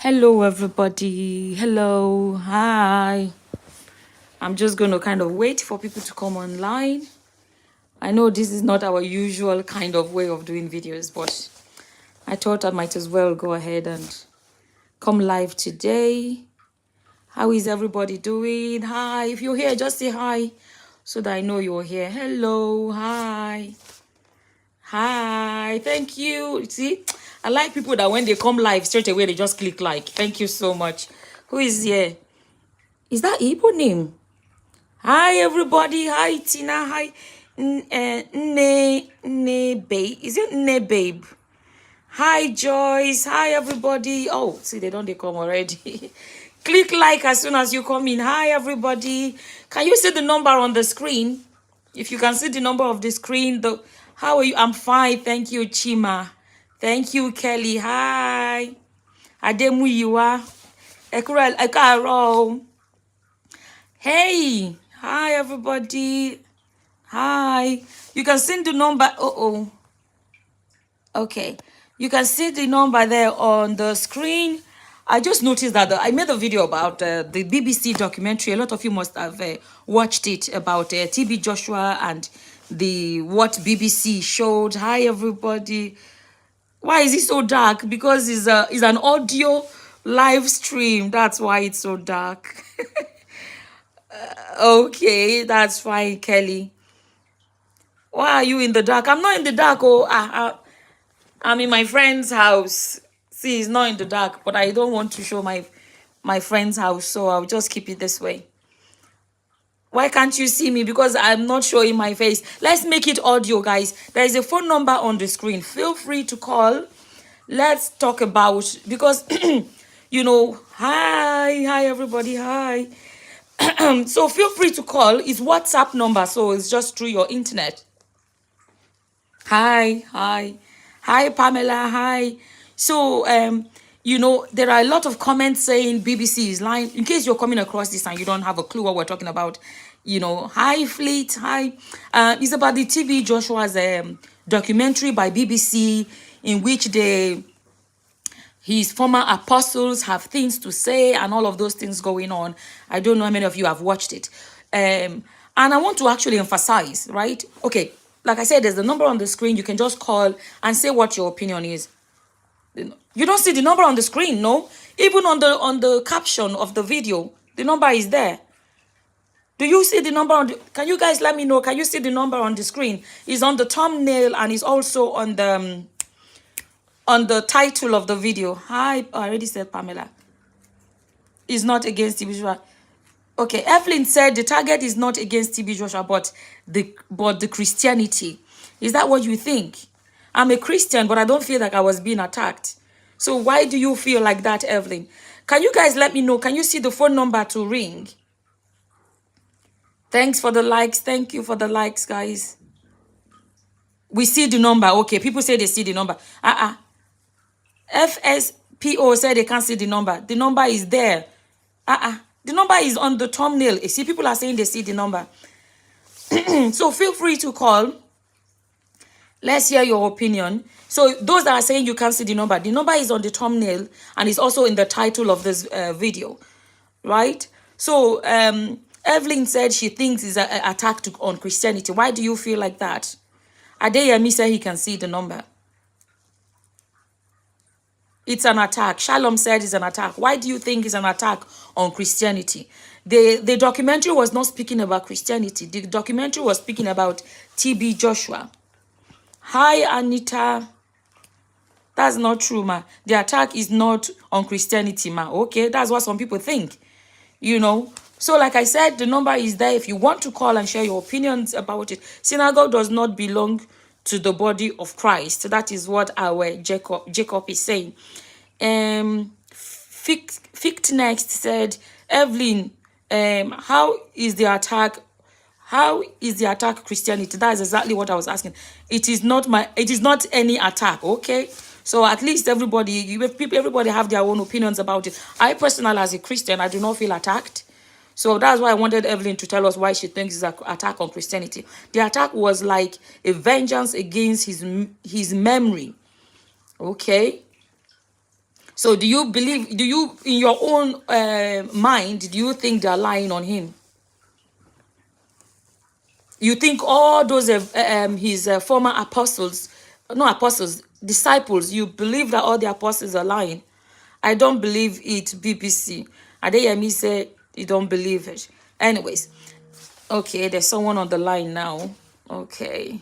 Hello, everybody. Hello. Hi. I'm just going to kind of wait for people to come online. I know this is not our usual kind of way of doing videos, but I thought I might as well go ahead and come live today. How is everybody doing? Hi. If you're here, just say hi so that I know you're here. Hello. Hi. Hi. Thank you. See, I like people that when they come live straight away, they just click like. Thank you so much. Who is here? Is that Igbo name? Hi, everybody. Hi, Tina. Hi, Babe. Is it Ne Babe? Hi, Joyce. Hi, everybody. Oh, see, they come already. Click like as soon as you come in. Hi, everybody. Can you see the number on the screen? If you can see the number of the screen, how are you? I'm fine. Thank you, Chima. Thank you, Kelly. Hi. Ademuyiwa. Ekaro. Hey, hi everybody. Hi. You can see the number. Okay. You can see the number there on the screen. I just noticed that I made a video about the BBC documentary. A lot of you must have watched it about TB Joshua and what BBC showed. Hi everybody. Why is it so dark? Because it's an audio live stream. That's why it's so dark. Okay, that's fine, Kelly. Why are you in the dark? I'm not in the dark. I'm in my friend's house. See, it's not in the dark, but I don't want to show my friend's house, so I'll just keep it this way. Why can't you see me? Because I'm not showing my face. Let's make it audio, guys. There is a phone number on the screen. Feel free to call. Let's talk about, because, hi, everybody, hi. So feel free to call. It's WhatsApp number, so it's just through your internet. Hi, Pamela. Hi. So, there are a lot of comments saying BBC is lying. In case you're coming across this and you don't have a clue what we're talking about, hi, Fleet. Hi. It's about the TV Joshua's documentary by BBC in which his former apostles have things to say and all of those things going on. I don't know how many of you have watched it. And I want to actually emphasize, right? Okay, like I said, there's the number on the screen. You can just call and say what your opinion is. You don't see the number on the screen, no? Even on the caption of the video, the number is there. Do you see the number can you guys let me know? Can you see the number on the screen? It's on the thumbnail and it's also on the title of the video. Hi, I already said Pamela. Is not against TB Joshua. Okay, Evelyn said the target is not against TB Joshua, but the Christianity. Is that what you think? I'm a Christian, but I don't feel like I was being attacked. So why do you feel like that, Evelyn? Can you guys let me know? Can you see the phone number to ring? Thanks for the likes. Thank you for the likes, guys. We see the number. Okay, people say they see the number. FSPO said they can't see the number. The number is there. The number is on the thumbnail. You see, people are saying they see the number. So feel free to call. Let's hear your opinion. So those that are saying you can't see the number is on the thumbnail and it's also in the title of this video, right? So Evelyn said she thinks it's an attack on Christianity. Why do you feel like that? Adeyemi said he can see the number. It's an attack. Shalom said it's an attack. Why do you think it's an attack on Christianity? The documentary was not speaking about Christianity. The documentary was speaking about TB Joshua. Hi, Anita. That's not true, ma. The attack is not on Christianity, ma. Okay, that's what some people think, So like I said, the number is there if you want to call and share your opinions about it. Synagogue does not belong to the body of Christ. That is what our Jacob is saying. Fict next said, Evelyn, how is the attack Christianity? That is exactly what I was asking. It is not any attack, okay? So at least everybody have their own opinions about it. I personally, as a Christian, I do not feel attacked. So that's why I wanted Evelyn to tell us why she thinks it's an attack on Christianity. The attack was like a vengeance against his memory. Okay. So do you believe, do you, in your own mind, do you think they're lying on him? You think all those his former apostles, no apostles, disciples, you believe that all the apostles are lying? I don't believe it, BBC. Adeyemi say you don't believe it. Anyways, okay, there's someone on the line now. Okay.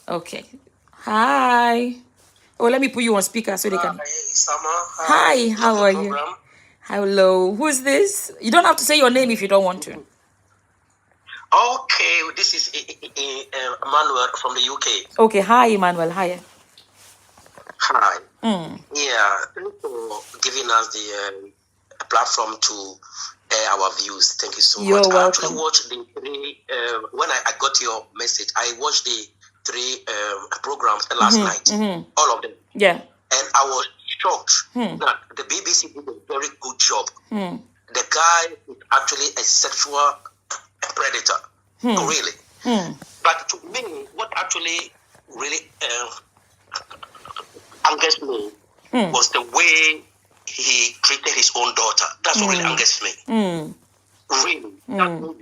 Okay. Hi. Oh, let me put you on speaker so they can. Hi, how are you? Hello. Who's this? You don't have to say your name if you don't want to. Okay, this is Emmanuel from the UK. Okay, hi, Emmanuel. Hi. Hi. Yeah, thank you for giving us the platform to air our views. Thank you so You're much. welcome. I actually watched the three, when I got your message, I watched the three programs last night, all of them. Yeah. And I was shocked that the BBC did a very good job. The guy is actually a sexual predator, really. But to me, what actually really angers me was the way he treated his own daughter. That's what really angers me. Really. And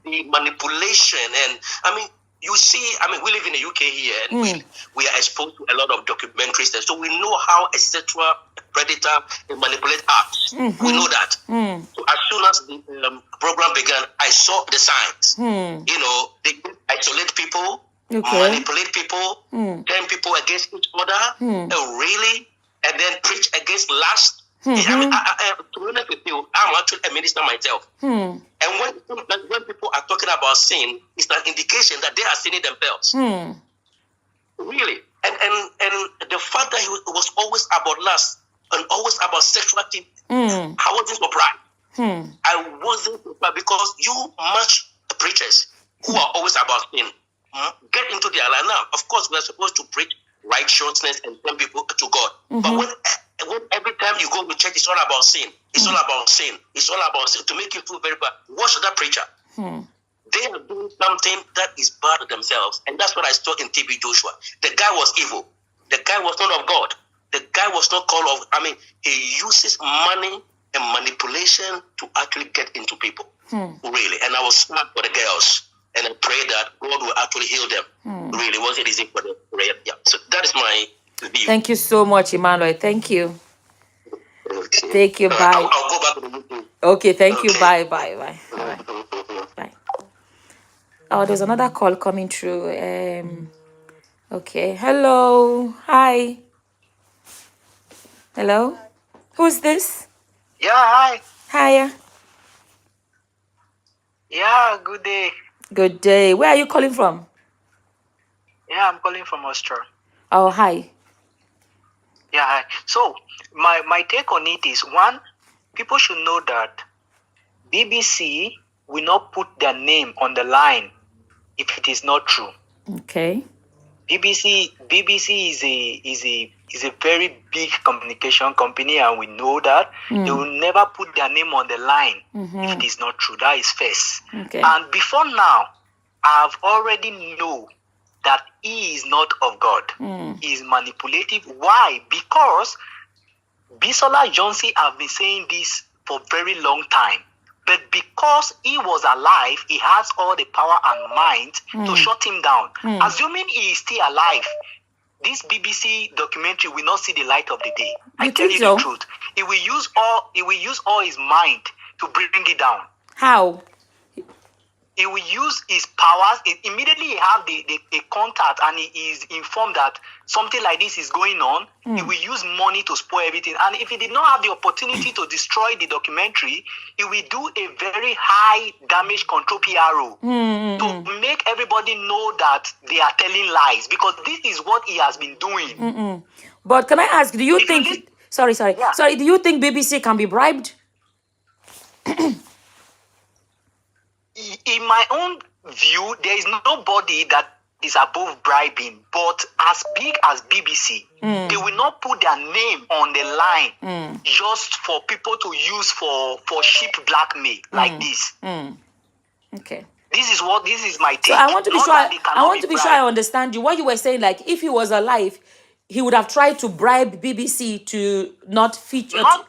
the manipulation. And I mean, you see, I mean, we live in the UK here, and we are exposed to a lot of documentaries there. So we know how a sexual predator manipulates acts. We know that. So as soon as the program began, I saw the signs. You know, they isolate people, manipulate people, turn people against each other, really, and then preach against lust. I mean, to be honest with you, I'm actually a minister myself. And when people are talking about sin, it's an indication that they are sinning themselves. Really. And the fact that he was always about lust and always about sexuality, I wasn't surprised. I wasn't surprised because you match preachers who are always about sin. Get into their line. Now, of course, we are supposed to preach righteousness and turn people to God. But when every time you go to church, it's all about sin. It's all about sin. It's all about sin to make you feel very bad. Watch that preacher. They are doing something that is bad themselves. And that's what I saw in TB Joshua. The guy was evil. The guy was not of God. The guy was not called of, I mean, he uses money and manipulation to actually get into people. Really. And I was sad for the girls. And I pray that God will actually heal them. Really. Was it easy for them? Yeah. So that is my view. Thank you so much, Emmanuel. Thank you. Okay. Thank you. Bye. I'll go back to the meeting. Okay, thank you. Bye. Bye. Bye. Oh, there's another call coming through. Okay. Hello. Hi. Hello. Who's this? Yeah, hi. Hiya. Yeah, good day. Good day. Where are you calling from? Yeah, I'm calling from Australia. Oh, hi. Yeah, hi. So, my take on it is, one, people should know that BBC will not put their name on the line if it is not true. Okay. BBC is a very big communication company, and we know that they will never put their name on the line if it is not true. That is first. Okay. And before now, I've already know that he is not of God. He is manipulative. Why? Because Bisola Johnson have been saying this for a very long time. But because he was alive, he has all the power and might to shut him down. Assuming he is still alive, this BBC documentary will not see the light of the day. I tell you the truth. He will use all his mind to bring it down. How? He will use his powers. Immediately he have the contact and he is informed that something like this is going on. He will use money to spoil everything. And if he did not have the opportunity to destroy the documentary, he will do a very high damage control PRO to make everybody know that they are telling lies, because this is what he has been doing. But can I ask, do you think... Sorry. Yeah. Sorry, do you think BBC can be bribed? In my own view, there is nobody that is above bribing. But as big as BBC, they will not put their name on the line just for people to use for cheap blackmail like this. Okay. This is my take. So I want to be sure. I want to be sure I understand you. What you were saying, like if he was alive, he would have tried to bribe BBC to not feature. Not.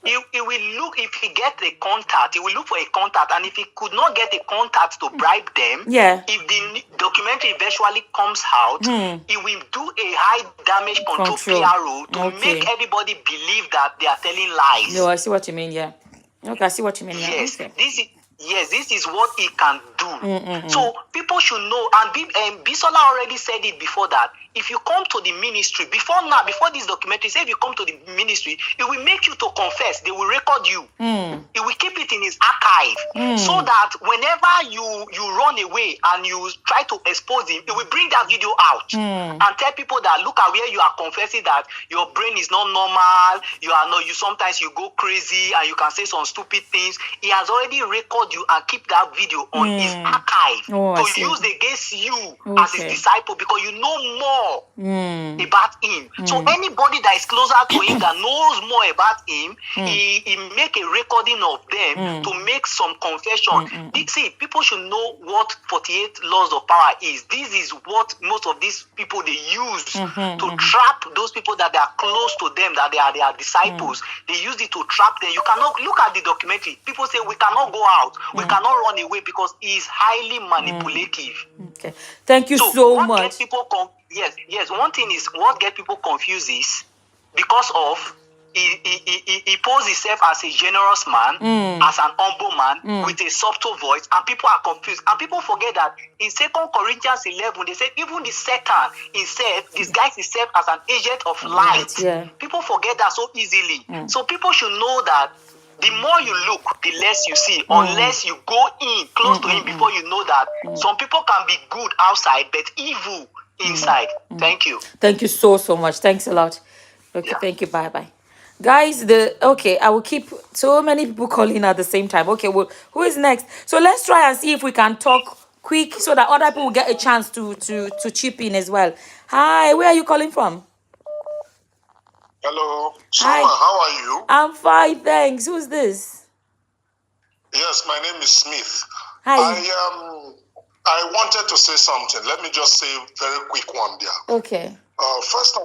He will look, if he gets a contact, he will look for a contact, and if he could not get a contact to bribe them, if the documentary eventually comes out, he will do a high damage control PRO to make everybody believe that they are telling lies. No, I see what you mean, yeah. Okay, I see what you mean. Yes, okay. This is what he can do. So people should know, and Bisola already said it before, that if you come to the ministry, before this documentary, say if you come to the ministry, it will make you to confess. They will record you. It will keep it in his archive, so that whenever you run away and you try to expose him, it will bring that video out and tell people that look at where you are confessing that your brain is not normal. You sometimes you go crazy and you can say some stupid things. He has already recorded you and keep that video on his archive to use against you as his disciple, because you know more about him. So anybody that is closer to him, that knows more about him, he make a recording of them to make some confession. See, people should know what 48 laws of power is. This is what most of these people they use to trap those people that they are close to them, that they are their disciples. They use it to trap them. You cannot look at the documentary. People say we cannot go out. We cannot run away because he's highly manipulative. Okay. Thank you so much. Yes. One thing is what get people confused is because of he poses himself as a generous man, as an humble man with a subtle voice, and people are confused. And people forget that in 2 Corinthians 11, they said even the Satan himself disguised himself as an agent of light. Yeah. People forget that so easily. So people should know that the more you look, the less you see, unless you go in close to him before you know that some people can be good outside but evil inside. Thank you. Thank you so much. Thanks a lot. Okay, thank you. Bye. Guys, I will keep so many people calling at the same time. Okay, well, who is next? So let's try and see if we can talk quick so that other people will get a chance to chip in as well. Hi, where are you calling from? Hello, Summer, how are you? I'm fine, thanks. Who's this? Yes, my name is Smith. Hi. I wanted to say something. Let me just say a very quick one there. Okay. First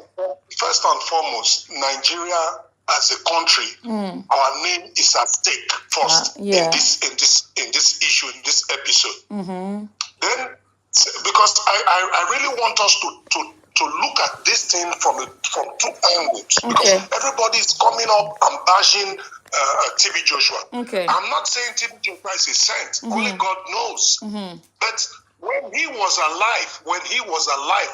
and foremost, Nigeria as a country, our name is at stake first in this issue, in this episode. Then, because I really want us to look at this thing from two angles, because everybody is coming up and bashing TB Joshua. I'm not saying TB Joshua is a saint. Only God knows. But when he was alive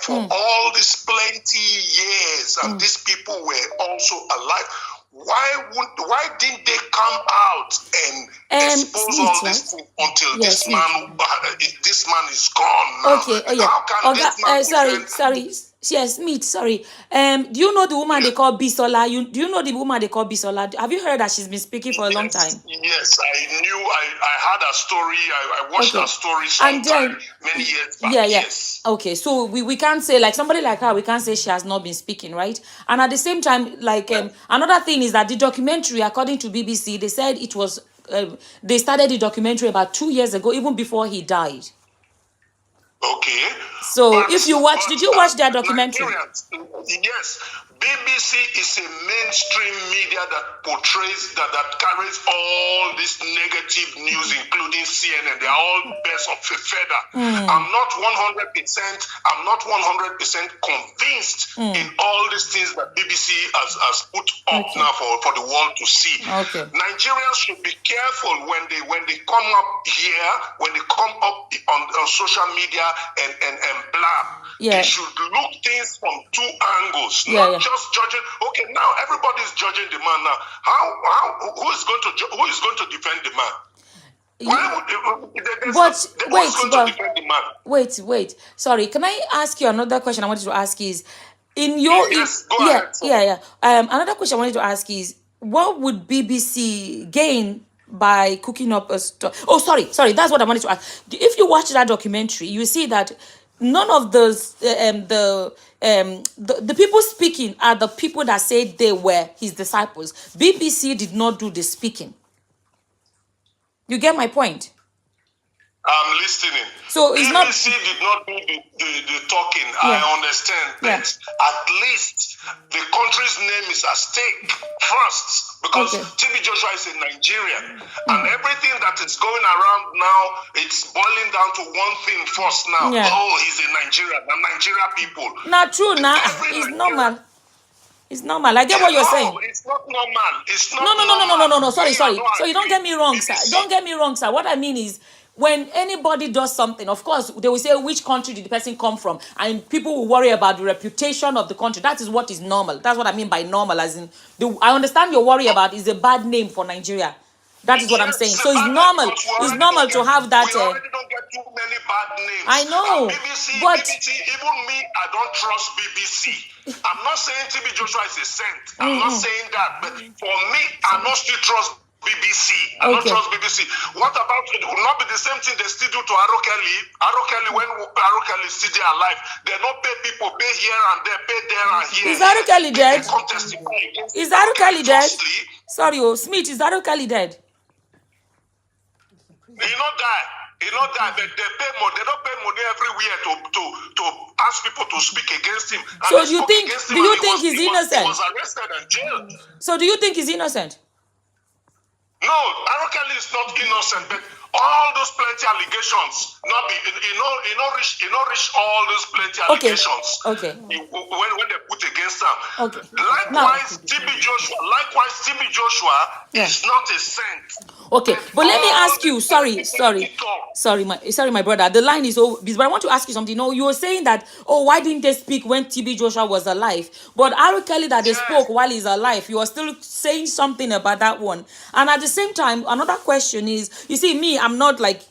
for all these plenty years, and these people were also alive, why didn't they come out and expose all this thing until this man is gone now? How can this man sorry. Yes, Smith, sorry. Do you know the woman they call Bisola? Do you know the woman they call Bisola? Have you heard that she's been speaking for a long time? Yes, I knew. I heard her story. I watched her story sometime many years back. Yes. Okay, so we can't say, like, somebody like her, we can't say she has not been speaking, right? And at the same time, like, another thing is that the documentary, according to BBC, they said it was, they started the documentary about 2 years ago, even before he died. Okay. So if you watch, did you watch their documentary? Yes. BBC is a mainstream media that portrays, that carries all this negative news, including CNN. They are all birds of a feather. I'm not 100% convinced in all these things that BBC has put up now for the world to see. Nigerians should be careful when they come up here, when they come up on social media and blab. They should look things from two angles, not just judging. Okay, now everybody's judging the man now. Who is going to defend the man? Wait. Sorry, can I ask you another question? I wanted to ask is, in your another question I wanted to ask is, what would BBC gain by cooking up a story? Oh, sorry, that's what I wanted to ask. If you watch that documentary, you see that none of those the people speaking are the people that said they were his disciples. BBC did not do the speaking. You get my point? I'm listening. So it's not. BBC did not do the talking. Yeah. I understand, but at least the country's name is at stake first, because TB Joshua is a Nigerian, and everything that is going around now, it's boiling down to one thing first now. Yeah. Oh, he's a Nigerian. The Nigerian people. Not true. Now it's normal. It's normal. I get what you're saying. It's not normal. It's not No. Sorry. So you don't get me wrong, sir. Don't get me wrong, sir. What I mean is, when anybody does something, of course, they will say which country did the person come from, and people will worry about the reputation of the country. That is what is normal. That's what I mean by normal. As in, I understand your worry about is a bad name for Nigeria. That is what I'm saying. So it's normal. It's normal to have that. We already don't get too many bad names. I know. BBC, but even me, I don't trust BBC. I'm not saying TB Joshua is a saint. I'm not saying that. But for me, I not still trust BBC. I don't trust BBC. What about it? Will not be the same thing they still do to Arokeli. Arokeli, when Arokeli is still there alive, they don't pay people, pay here and there, pay there and here. Is Arokeli dead? Is Arokeli dead? Sorry, Smith, is Arokeli dead? He not die. They pay more. They don't pay money everywhere to ask people to speak against him. And so do you think he's innocent? He was arrested and jailed. So do you think he's innocent? No, Arokeli is not innocent, but all those plenty allegations, not be, he not reach all those plenty allegations. Okay. When they put against him. Okay. Likewise, TB Joshua is not a saint. Okay, but let me ask you. Sorry, my brother. The line is over. But I want to ask you something. You were saying that. Why didn't they speak when TB Joshua was alive? But Arokeli that they spoke while he's alive. You are still saying something about that one. And at the same time, another question is, you see, me, I'm not like.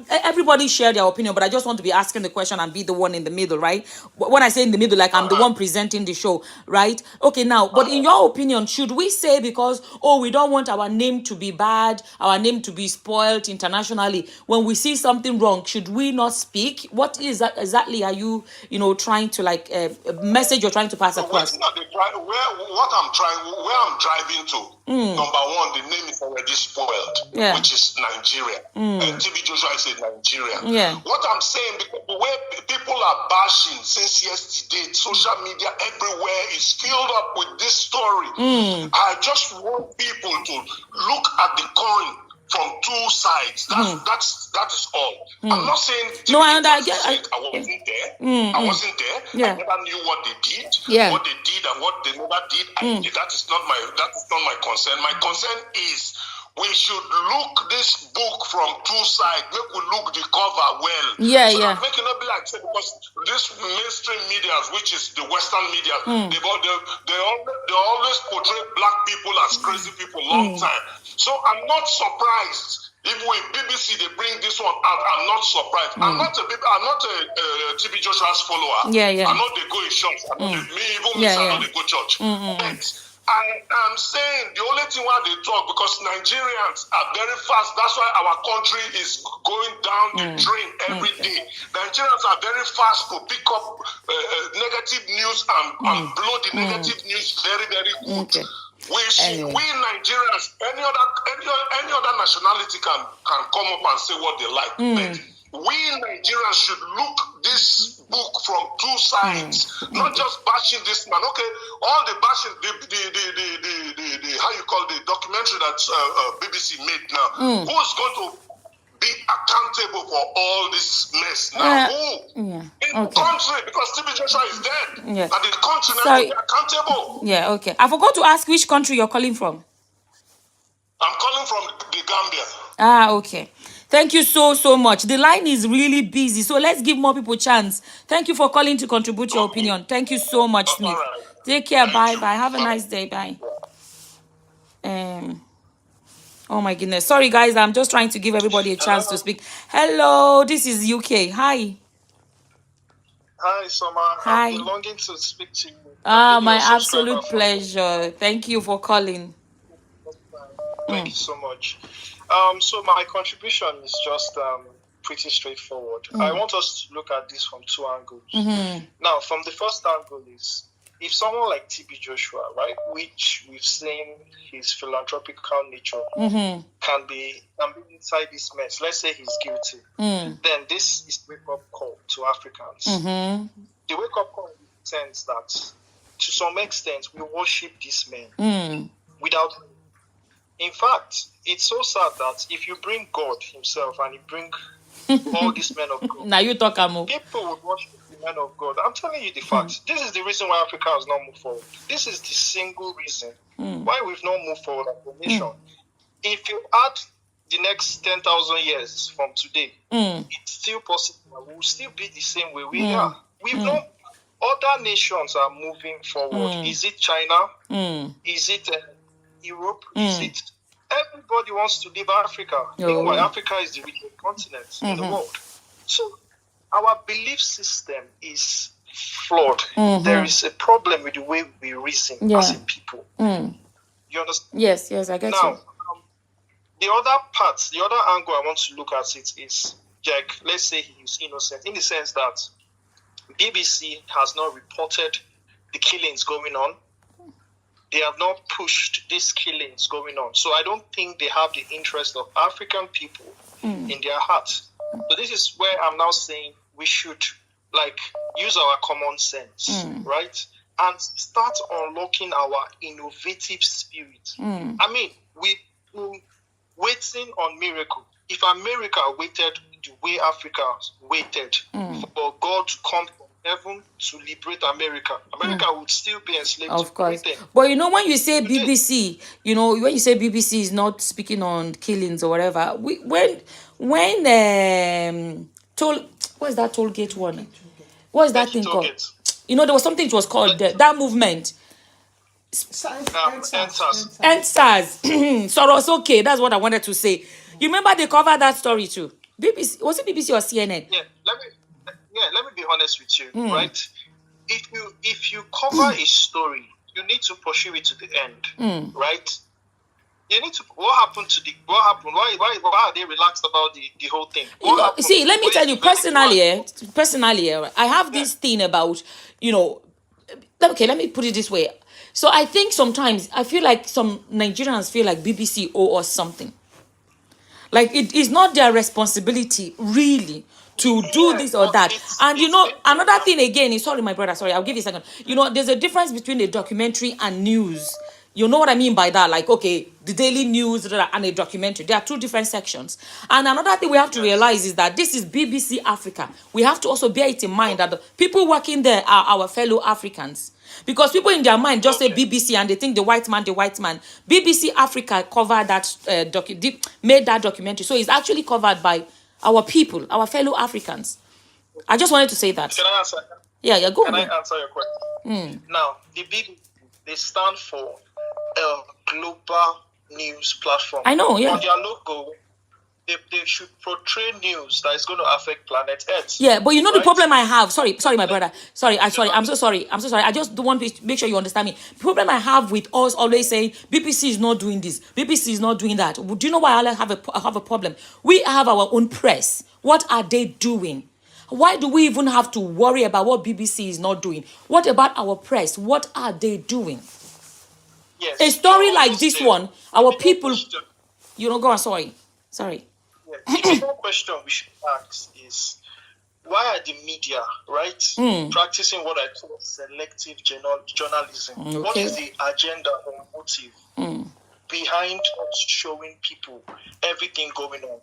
Everybody share their opinion, but I just want to be asking the question and be the one in the middle, right? When I say in the middle, like I'm the one presenting the show, right? Okay, now, but in your opinion, should we say because, we don't want our name to be bad, our name to be spoiled internationally, when we see something wrong, should we not speak? What is that exactly are you, trying to like, message you're trying to pass across? Where I'm driving to, number one, the name is already spoiled, which is Nigeria. And TB Joshua is a Nigerian. Yeah. What I'm saying, because the way people are bashing since yesterday, social media everywhere is filled up with this story. I just want people to look at the coin from two sides. That is all. I'm not saying I wasn't there. I wasn't there. Yeah. I never knew what they did. Yeah. What they did and what they never did. That is not my concern. My concern is we should look this book from two sides. Make we look the cover well. Yeah. Make it not be like, because this mainstream media, which is the Western media, they always portray black people as crazy people long time. So I'm not surprised if BBC they bring this one out. I'm not surprised. I'm not a TB Joshua's follower. Yeah. I know they go in church. I know they go church. But I am saying the only thing why they talk, because Nigerians are very fast. That's why our country is going down the drain every day. Nigerians are very fast to pick up negative news and blow the negative news very, very good. Okay. We Nigerians, any other nationality can come up and say what they like. But we Nigerians should look this book from two sides, not just bashing this man. Okay, all the bashing, the how you call the documentary that BBC made now. Who is going to be accountable for all this mess now? Who? In the country, because TB Joshua is dead, and the country now is accountable. Yeah, okay. I forgot to ask which country you're calling from. I'm calling from the Gambia. Okay. Thank you so much. The line is really busy, so let's give more people a chance. Thank you for calling to contribute your opinion. Thank you so much, Smith. Right. Take care. Bye. Have a nice day. Bye. Oh my goodness. Sorry, guys. I'm just trying to give everybody a chance to speak. Hello. This is UK. Hi. Hi, Soma. Hi. I've been longing to speak to you. My absolute pleasure. Thank you for calling. Thank you so much. So my contribution is just pretty straightforward. I want us to look at this from two angles. Now, from the first angle is if someone like TB Joshua, right, which we've seen his philanthropical nature, can be inside this mess, let's say he's guilty, then this is wake-up call to Africans. The wake-up call in the sense that, to some extent, we worship these men without. In fact, it's so sad that if you bring God himself and you bring all these men of God, now you talk about people would worship the men of God. I'm telling you the facts. This is the reason why Africa has not moved forward. This is the single reason why we've not moved forward as a nation. If you add the next 10,000 years from today, it's still possible. We will still be the same way we are. We've not. Other nations are moving forward. Is it China? Is it Europe? Is it? Everybody wants to leave Africa. Meanwhile, Africa is the richest continent in the world. So our belief system is flawed. There is a problem with the way we reason as a people. You understand? Yes, I get you. Now, the other part, the other angle I want to look at it is, Jack, let's say he is innocent, in the sense that BBC has not reported the killings going on. They have not pushed these killings going on. So I don't think they have the interest of African people in their hearts. So this is where I'm now saying we should use our common sense, right? And start unlocking our innovative spirit. I mean, we're waiting on miracle. If America waited the way Africa waited for God to come from heaven to liberate America, America would still be enslaved. Of course. But when you say BBC, when you say BBC is not speaking on killings or whatever, what's that toll gate one? What's that thing called? There was something it was called, that movement. EndSARS. So okay, that's what I wanted to say. You remember they covered that story too? BBC, was it BBC or CNN? Let me be honest with you, right? If you cover a story, you need to pursue it to the end, right? You need to. What happened? Why are they relaxed about the whole thing? See, let me tell you personally, I have this thing about, okay, let me put it this way. So I think sometimes I feel like some Nigerians feel like BBC owe us something. Like it is not their responsibility really to do this or that. And another thing again is, sorry, my brother, I'll give you a second. There's a difference between a documentary and news. You know what I mean by that? Like, okay, the daily news and a documentary. There are two different sections. And another thing we have to realize is that this is BBC Africa. We have to also bear it in mind that the people working there are our fellow Africans. Because people in their mind just say BBC and they think the white man. BBC Africa covered that, made that documentary. So it's actually covered by our people, our fellow Africans. I just wanted to say that. Can I answer? Yeah, go on. Can I answer your question? Now, the BBC, they stand for a global news platform. I know, yeah. On their logo, they should portray news that is going to affect planet Earth. Yeah, but the problem I have. Sorry, my brother. I'm so sorry. I just don't want to make sure you understand me. The problem I have with us always saying BBC is not doing this, BBC is not doing that. Do you know why I have a problem? We have our own press. What are they doing? Why do we even have to worry about what BBC is not doing? What about our press? What are they doing? Yes. A story like this one, our people. Go on. Sorry. The one question we should ask is, why are the media, right, practicing what I call selective journalism? Okay. What is the agenda or motive behind not showing people everything going on,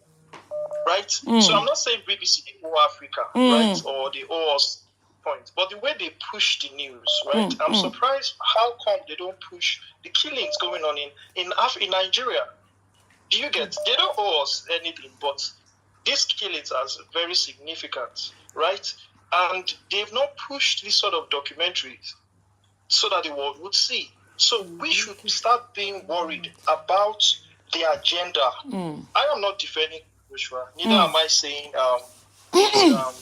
right? So I'm not saying BBC owe Africa, right, or they owe us point, but the way they push the news, right, I'm surprised how come they don't push the killings going on in Nigeria. Do you get? They don't owe us anything, but these killings are very significant, right? And they've not pushed this sort of documentaries so that the world would see. So we should start being worried about the agenda. I am not defending Joshua. Neither am I saying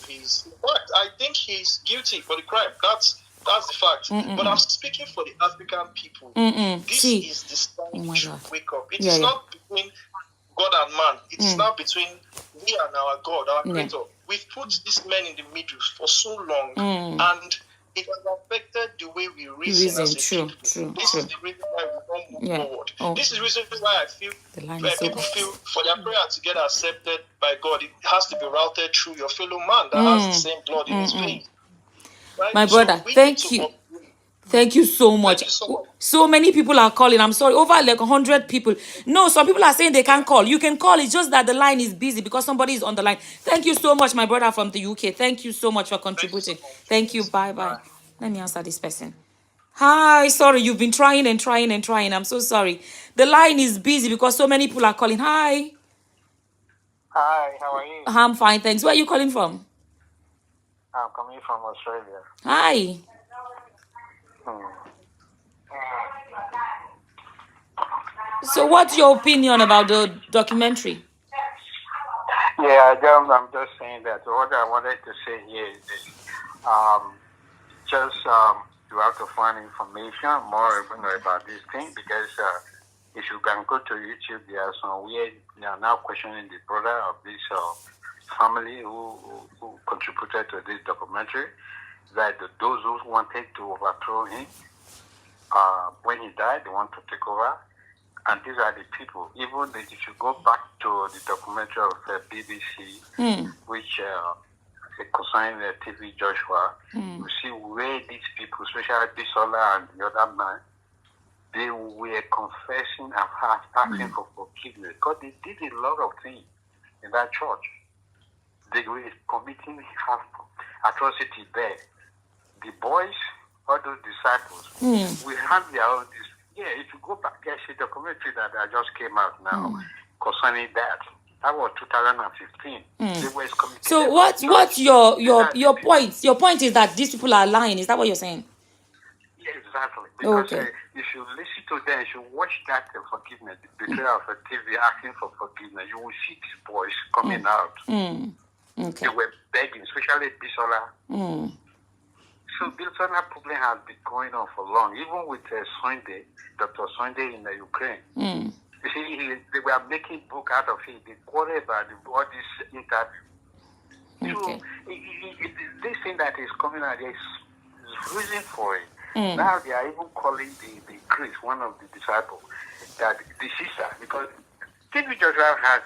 he's. But I think he's guilty for the crime. That's the fact. But I'm speaking for the African people. This is the time we should wake up. It is not between God and man. It is not between we and our God, our Creator. We've put these men in the middle for so long, and it has affected the way we reason as a True, people. true, This true. is the reason why we don't move forward. Oh, This is the reason why I feel people feel for their prayer to get accepted by God, it has to be routed through your fellow man that has the same blood in his veins. Right? My brother, thank you. Thank you so much. Thank you so much. So many people are calling. I'm sorry, over like 100 people. No, some people are saying they can't call. You can call. It's just that the line is busy because somebody is on the line. Thank you so much, my brother from the UK. Thank you so much for contributing. Thank you. Bye. Let me answer this person. Hi, sorry, you've been trying and trying and trying. I'm so sorry. The line is busy because so many people are calling. Hi. Hi, how are you? I'm fine, thanks. Where are you calling from? I'm coming from Australia. Hi. So what's your opinion about the documentary? Yeah, I'm just saying that what I wanted to say here is this. You have to find information more about this thing because if you can go to YouTube, there are some weird, they are now questioning the brother of this family who contributed to this documentary, that those who wanted to overthrow him, when he died, they want to take over. And these are the people. Even if you go back to the documentary of BBC, which concerning TV Joshua, you see where these people, especially Bisola and the other man, they were confessing and asking for forgiveness because they did a lot of things in that church. They were committing atrocity there. The boys, all those disciples, we have their own. Yeah, if you go back, there's a documentary that just came out now concerning that. That was 2015. They were so what's your point? Your point is that these people are lying. Is that what you're saying? Yeah, exactly. Because if you listen to them, if you watch that forgiveness, the betrayal of a TV asking for forgiveness, you will see these boys coming out. Okay. They were begging, especially Bisola. So Bisola problem has been going on for long, even with Sunday, Dr. Sunday in the Ukraine. You see, they were making book out of it. They quarrel about all this interview. So this thing that is coming out, there's reason for it. Now they are even calling the Chris, one of the disciples, that the sister, because TV Joshua has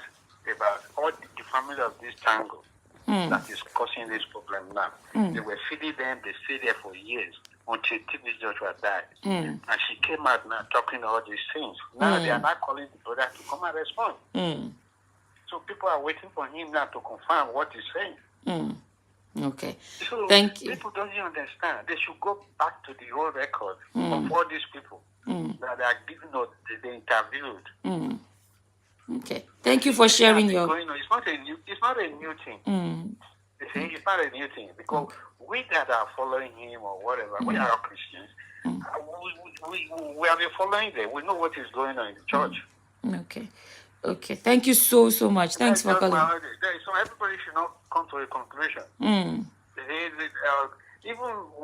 about all the family of this tango that is causing this problem now. They were feeding them, they stayed there for years until TV Joshua died. And she came out now talking all these things. Now they are not calling the brother to come and respond. So people are waiting for him now to confirm what he's saying. Okay. So thank you. People don't even understand. They should go back to the old record of all these people that are given us, they interviewed. Okay. Thank you for sharing your. It's not a new thing. It's not a new thing because we that are following him or whatever, we are Christians. We have been following them. We know what is going on in the church. Okay. Thank you so much. Thanks for calling. So everybody should not come to a conclusion. Even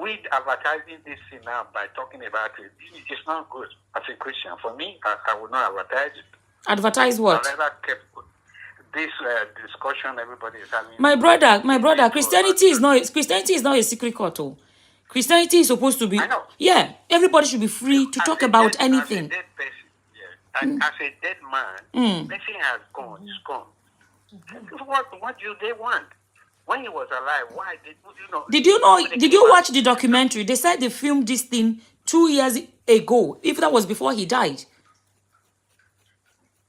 we advertising this thing now by talking about it, it's not good as a Christian. For me, I would not advertise it. Advertise what? I never kept this discussion everybody is having. My brother, Christianity is not a secret court. Christianity is supposed to be. I know. Yeah, everybody should be free to talk about anything. As a dead person, as a dead man, person has gone. It's gone. What do they want? When he was alive, why did you know? Did you watch the documentary? They said they filmed this thing 2 years ago. If that was before he died.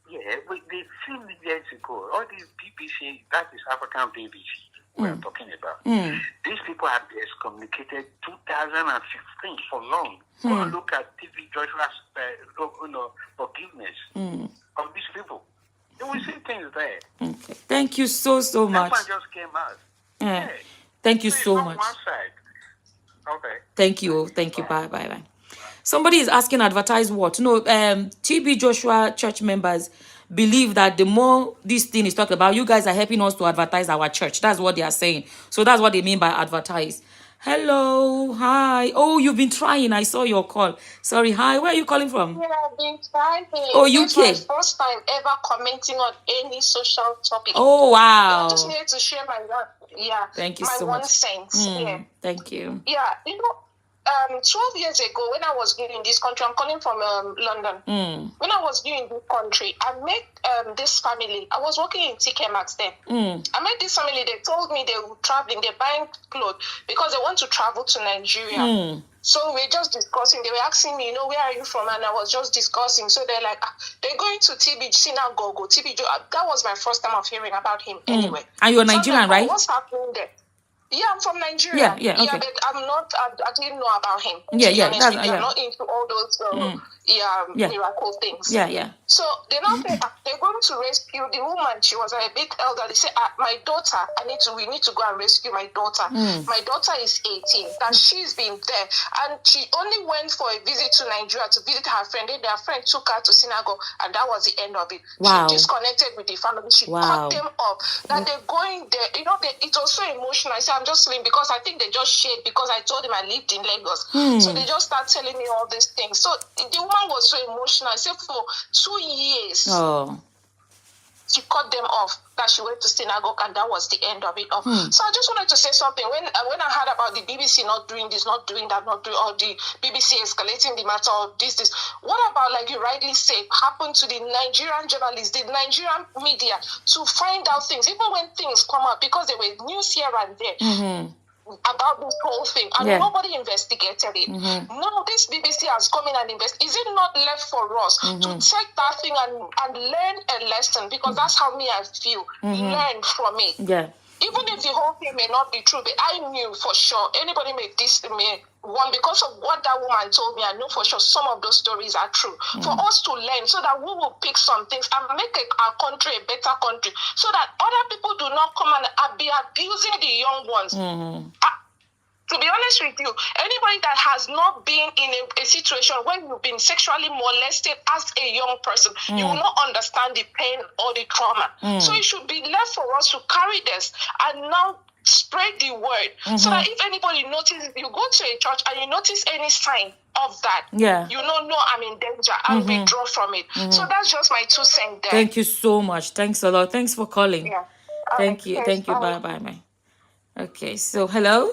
Yeah, they filmed it years ago. All these BBC, that is African BBC we are talking about. These people have been excommunicated 2015 for long. Go and look at TV Joshua's forgiveness of these people. You will see things there. Okay. Thank you so much. That one just came out. Yeah. Thank you so much. One side. Okay. Thank you. Bye. Somebody is asking, advertise what? No, TB Joshua church members believe that the more this thing is talked about, you guys are helping us to advertise our church. That's what they are saying. So that's what they mean by advertise. Hello, hi. Oh, you've been trying. I saw your call. Sorry, hi. Where are you calling from? Yeah, I've been trying. Oh, UK. This is my first time ever commenting on any social topic. Oh, wow. I just needed to share my Thank you so one much. cent. Thank you. Yeah, 12 years ago, when I was new in this country, I'm calling from London. When I was new in this country, I met this family. I was working in TK Maxx then. I met this family. They told me they were traveling, they're buying clothes because they want to travel to Nigeria. So we're just discussing. They were asking me, where are you from? And I was just discussing. So they're like, they're going to TB Synagogue. TB. That was my first time of hearing about him anyway. And you're Nigerian, like, right? What's happening there? Yeah, I'm from Nigeria. Yeah, okay. But I'm not. I didn't know about him. I'm not into all those miracle things. Yeah. So they now say they're going to rescue the woman. She was a bit elderly. They say, my daughter, we need to go and rescue my daughter. My daughter is 18. That she's been there, and she only went for a visit to Nigeria to visit her friend. Then their friend took her to synagogue, and that was the end of it. Wow. She disconnected with the family. She cut them off. That they're going there. It was so emotional. I said, I'm just saying because I think they just shared because I told them I lived in Lagos. So they just start telling me all these things. So the woman was so emotional. I said for 2 years, she cut them off. That she went to synagogue, and that was the end of it. So I just wanted to say something. When I heard about the BBC not doing this, not doing that, not doing all the BBC escalating the matter of this. What about, like you rightly said, happened to the Nigerian journalists, the Nigerian media to find out things, even when things come out, because there were news here and there. About this whole thing, and nobody investigated it. No, this BBC has come in and investigated. Is it not left for us to take that thing and learn a lesson? Because that's how me I feel. Learn from it. Yeah. Even if the whole thing may not be true, but I knew for sure anybody may diss me. One, because of what that woman told me, I know for sure some of those stories are true. For us to learn, so that we will pick some things and make our country a better country, so that other people do not come and be abusing the young ones. To be honest with you, anybody that has not been in a situation where you've been sexually molested as a young person, you will not understand the pain or the trauma. So it should be left for us to carry this and now spread the word, so that if anybody notices, you go to a church and you notice any sign of that, you know I'm in danger and withdraw from it. So that's just my 2 cents there. Thank you so much. Thanks a lot. Thanks for calling. Thank you. Bye. Okay, so hello.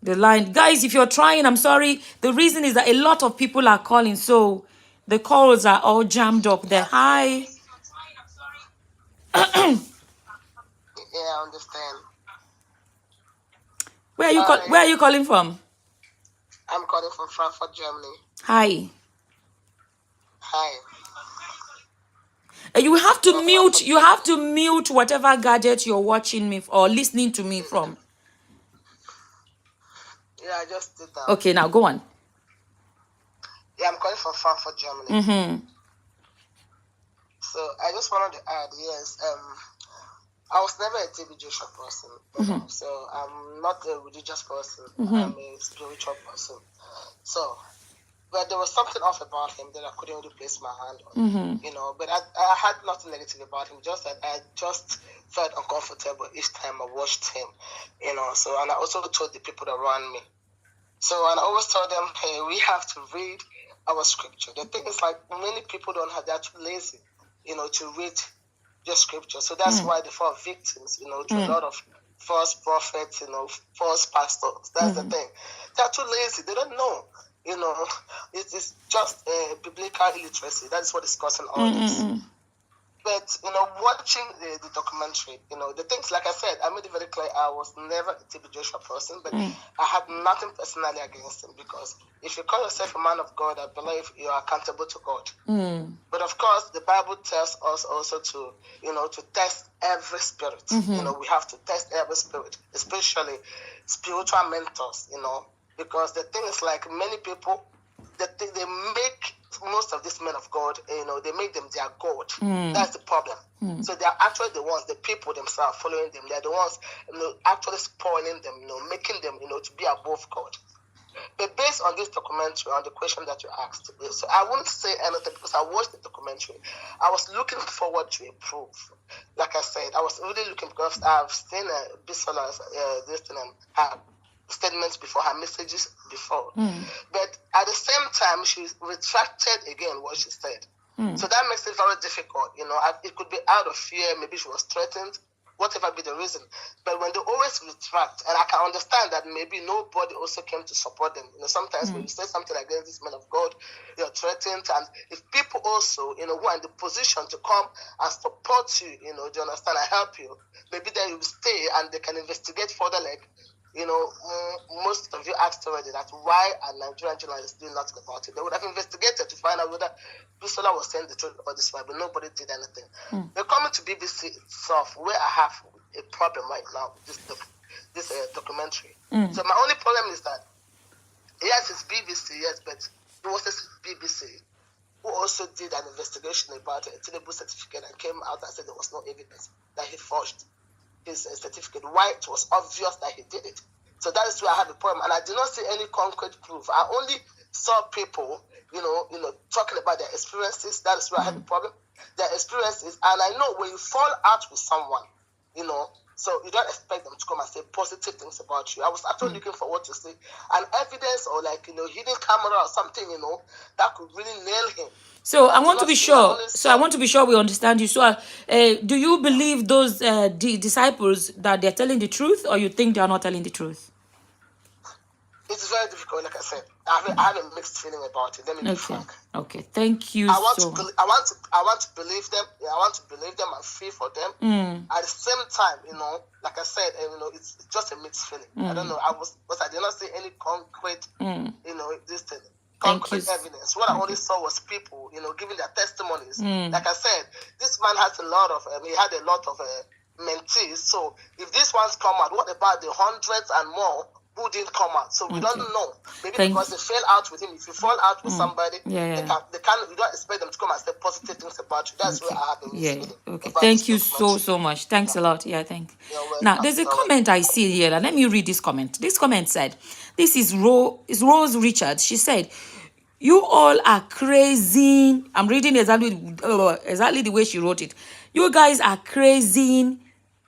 The line, guys, if you're trying, I'm sorry. The reason is that a lot of people are calling, so the calls are all jammed up there. Hi. Yeah, I understand. Where are you calling from? I'm calling from Frankfurt, Germany. Hi. You have to mute whatever gadget you're watching me or listening to me from. Yeah, I just did that. Okay, now go on. Yeah, I'm calling from Frankfurt, Germany. So I just wanted to add, I was never a TB Joshua person, so I'm not a religious person. I'm a spiritual person. So, but there was something off about him that I couldn't really place my hand on, But I had nothing negative about him. Just that I just felt uncomfortable each time I watched him, So, and I also told the people around me. So, and I always told them, hey, we have to read our scripture. The thing is, like, many people don't have, they're too lazy, to read the scripture. So that's why they fall victims, to a lot of false prophets, false pastors. That's the thing. They're too lazy. They don't know, it's just biblical illiteracy. That's what is causing all this. But, watching the documentary, the things, like I said, I made it very clear I was never a TB Joshua person, but I had nothing personally against him, because if you call yourself a man of God, I believe you are accountable to God. But of course, the Bible tells us also to, to test every spirit. We have to test every spirit, especially spiritual mentors, because the thing is, like, many people, they make most of these men of God, they make them their God. That's the problem. So they are actually the ones, the people themselves following them. They're the ones, actually spoiling them, making them, to be above God. But based on this documentary, on the question that you asked, so I wouldn't say anything because I watched the documentary. I was looking forward to a proof. Like I said, I was really looking, because I've seen Bisola's this thing and her statements before, her messages before. But at the same time, she retracted again what she said. So that makes it very difficult. It could be out of fear. Maybe she was threatened. whatever be the reason. But when they always retract, and I can understand that maybe nobody also came to support them. Sometimes when you say something against this man of God, you're threatened. And if people also, who are in the position to come and support you, do you understand, and help you, maybe then you stay and they can investigate further, like, most of you asked already that why a Nigerian journalist doing nothing about it. They would have investigated to find out whether Bisola was saying the truth about this one, but nobody did anything. They're coming to BBC itself, where I have a problem right now with this documentary. So my only problem is that, yes, it's BBC, yes, but it was BBC who also did an investigation about a Tinubu certificate and came out and said there was no evidence that he forged his certificate. Why? It was obvious that he did it. So that is where I have a problem, and I did not see any concrete proof. I only saw people, talking about their experiences. That is where I have a problem. Their experiences, and I know when you fall out with someone, so you don't expect them to come and say positive things about you. I was actually looking for what to say, an evidence or hidden camera or something, that could really nail him. So I want to be sure. So I want to be sure we understand you. So, do you believe those disciples that they're telling the truth, or you think they are not telling the truth? It's very difficult, like I said. I have a mixed feeling about it. Let me be frank. Okay. Thank you. I want to believe them. I want to believe them and feel for them. At the same time, like I said, it's just a mixed feeling. I don't know. I did not see any concrete, this thing. Concrete evidence. What I only saw was people, giving their testimonies. Like I said, this man has he had a lot of mentees. So if these ones come out, what about the hundreds and more who didn't come out? So we don't know. Maybe because they fell out with him. If you fall out with somebody, they can. You don't expect them to come and say positive things about you. That's where I have a Okay. Thank you so much. Thanks a lot. Yeah, Now, there's a comment I see here. And let me read this comment. This comment said, this is Rose Richards. She said, "You all are crazy." I'm reading exactly the way she wrote it. "You guys are crazy.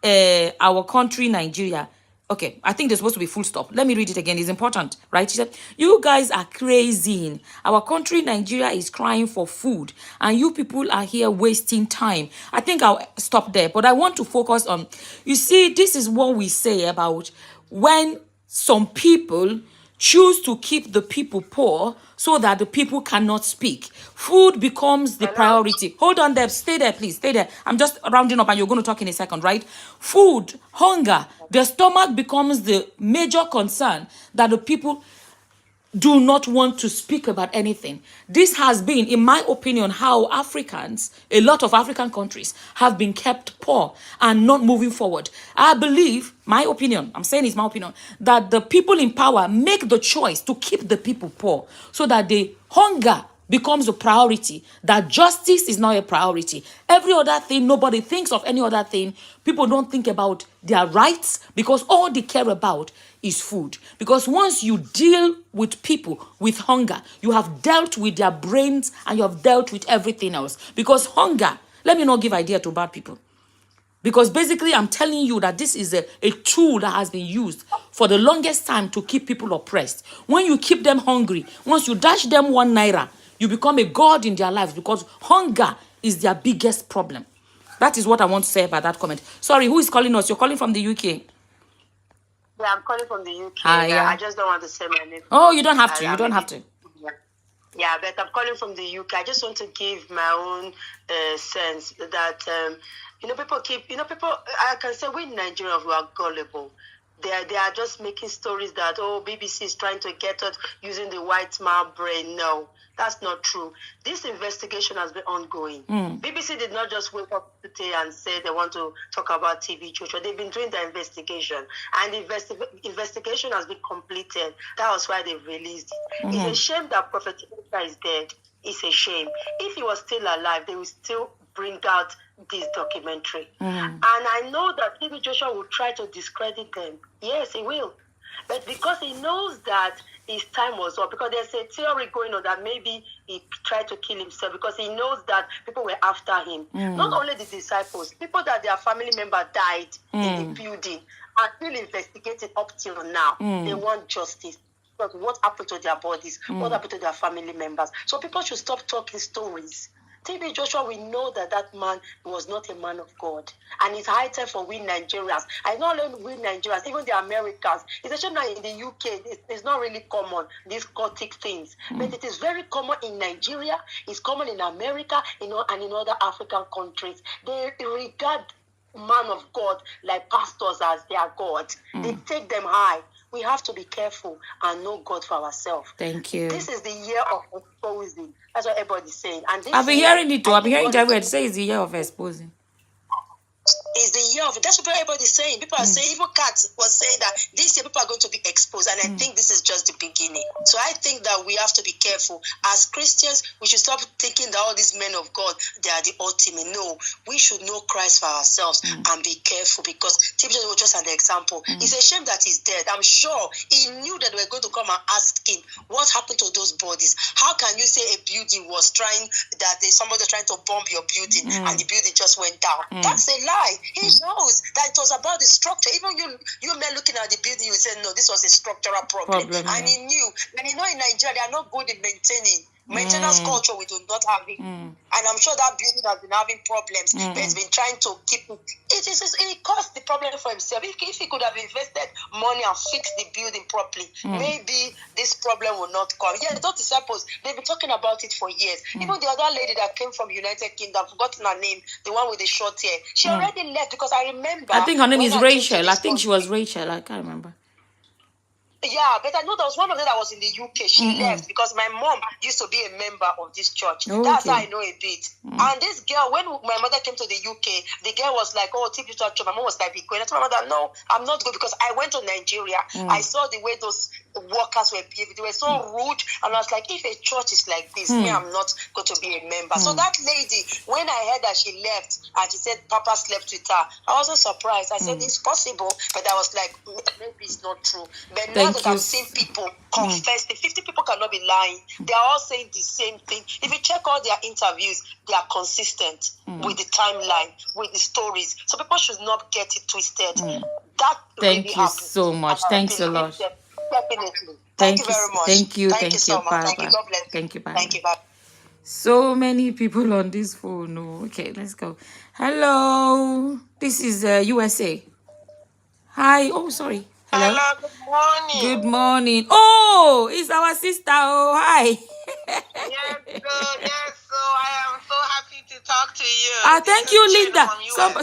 Our country, Nigeria." Okay, I think there's supposed to be full stop. Let me read it again. It's important, right? She said, "You guys are crazy. Our country, Nigeria, is crying for food, and you people are here wasting time." I think I'll stop there, but I want to focus on, you see, this is what we say about when some people choose to keep the people poor so that the people cannot speak. Food becomes the priority. Hold on there. Stay there, please. Stay there. I'm just rounding up and you're going to talk in a second, right? Food, hunger, the stomach becomes the major concern that the people do not want to speak about anything. This has been, in my opinion, how Africans, a lot of African countries, have been kept poor and not moving forward. I believe, my opinion, I'm saying it's my opinion, that the people in power make the choice to keep the people poor so that the hunger becomes a priority, that justice is not a priority. Every other thing, nobody thinks of any other thing. People don't think about their rights because all they care about is food. Because once you deal with people with hunger, you have dealt with their brains and you have dealt with everything else. Because hunger, let me not give idea to bad people. Because basically, I'm telling you that this is a tool that has been used for the longest time to keep people oppressed. When you keep them hungry, once you dash them 1 naira, you become a god in their lives because hunger is their biggest problem. That is what I want to say about that comment. Sorry, who is calling us? You're calling from the UK. Yeah, I'm calling from the UK. Yeah. I just don't want to say my name. Oh, you don't have to. You don't have to. Yeah, but I'm calling from the UK. I just want to give my own sense that, people, I can say we in Nigeria, we are gullible. They are just making stories that, BBC is trying to get us using the white man brain. No, that's not true. This investigation has been ongoing. BBC did not just wake up today and say they want to talk about TV Joshua. They've been doing the investigation, and the investigation has been completed. That was why they released it. It's a shame that Prophet Elijah is dead. It's a shame. If he was still alive, they will still bring out this documentary. And I know that TV Joshua will try to discredit them. Yes, he will. But because he knows that his time was up, because there's a theory going on that maybe he tried to kill himself because he knows that people were after him. Not only the disciples, people that their family member died in the building are still investigating up till now. They want justice. But what happened to their bodies? What happened to their family members? So people should stop talking stories. TB Joshua, we know that that man was not a man of God. And it's high time for we Nigerians. And not only we Nigerians, even the Americans. It's actually not in the UK. It's not really common, these cultic things. But it is very common in Nigeria. It's common in America, and in other African countries. They regard man of God like pastors as their God. They take them high. We have to be careful and know God for ourselves. Thank you. This is the year of exposing. That's what everybody's saying. And this I've been hearing it too. I've been hearing everybody say it's the year of exposing. Is the year of it. That's what everybody's saying. People are saying, even Kat was saying that this year people are going to be exposed, and I think this is just the beginning. So I think that we have to be careful. As Christians, we should stop thinking that all these men of God, they are the ultimate. No, we should know Christ for ourselves and be careful, because Timothy was just an example. It's a shame that he's dead. I'm sure he knew that we were going to come and ask him what happened to those bodies. How can you say a building was trying, that somebody was trying to bomb your building and the building just went down? That's a lie. He knows that it was about the structure. Even you men looking at the building, you say, no, this was a structural problem. And he knew. And you know, in Nigeria, they are not good in maintaining. Maintenance culture, we do not have it. And I'm sure that building has been having problems, but he's been trying to keep it. It caused the problem for himself. If he could have invested money and fixed the building properly, maybe this problem will not come. Yeah, those disciples, they've been talking about it for years. Even the other lady that came from United Kingdom, I've forgotten her name, the one with the short hair, she already left, because I remember. I think her name is Rachel. I think she was Rachel. I can't remember. Yeah, but I know there was one of them that was in the UK. She left because my mom used to be a member of this church. Okay. That's how I know a bit. And this girl, when my mother came to the UK, the girl was like, oh, TB Church. My mom was like, be going. I told my mother, no, I'm not good, because I went to Nigeria. I saw the way those workers were behaving. They were so rude. And I was like, if a church is like this, me, I'm not going to be a member. So that lady, when I heard that she left and she said Papa slept with her, I wasn't surprised. I said, it's possible. But I was like, maybe it's not true. But now that I've seen people confess, the 50 people cannot be lying. They are all saying the same thing. If you check all their interviews, they are consistent with the timeline, with the stories. So people should not get it twisted. That Thank really you happens. so much. Thanks a lot. Definitely. Thank you very much. Thank you. Thank you so much. Bye. Thank you. God bless you. Thank you. Bye. Thank you. Bye. So many people on this phone. Oh, okay, let's go. Hello. This is USA. Hi. Oh, sorry. Hello. Good morning. Good morning. Oh, it's our sister. Oh, hi. Yes, so I am so happy to talk to you. Thank you, Linda.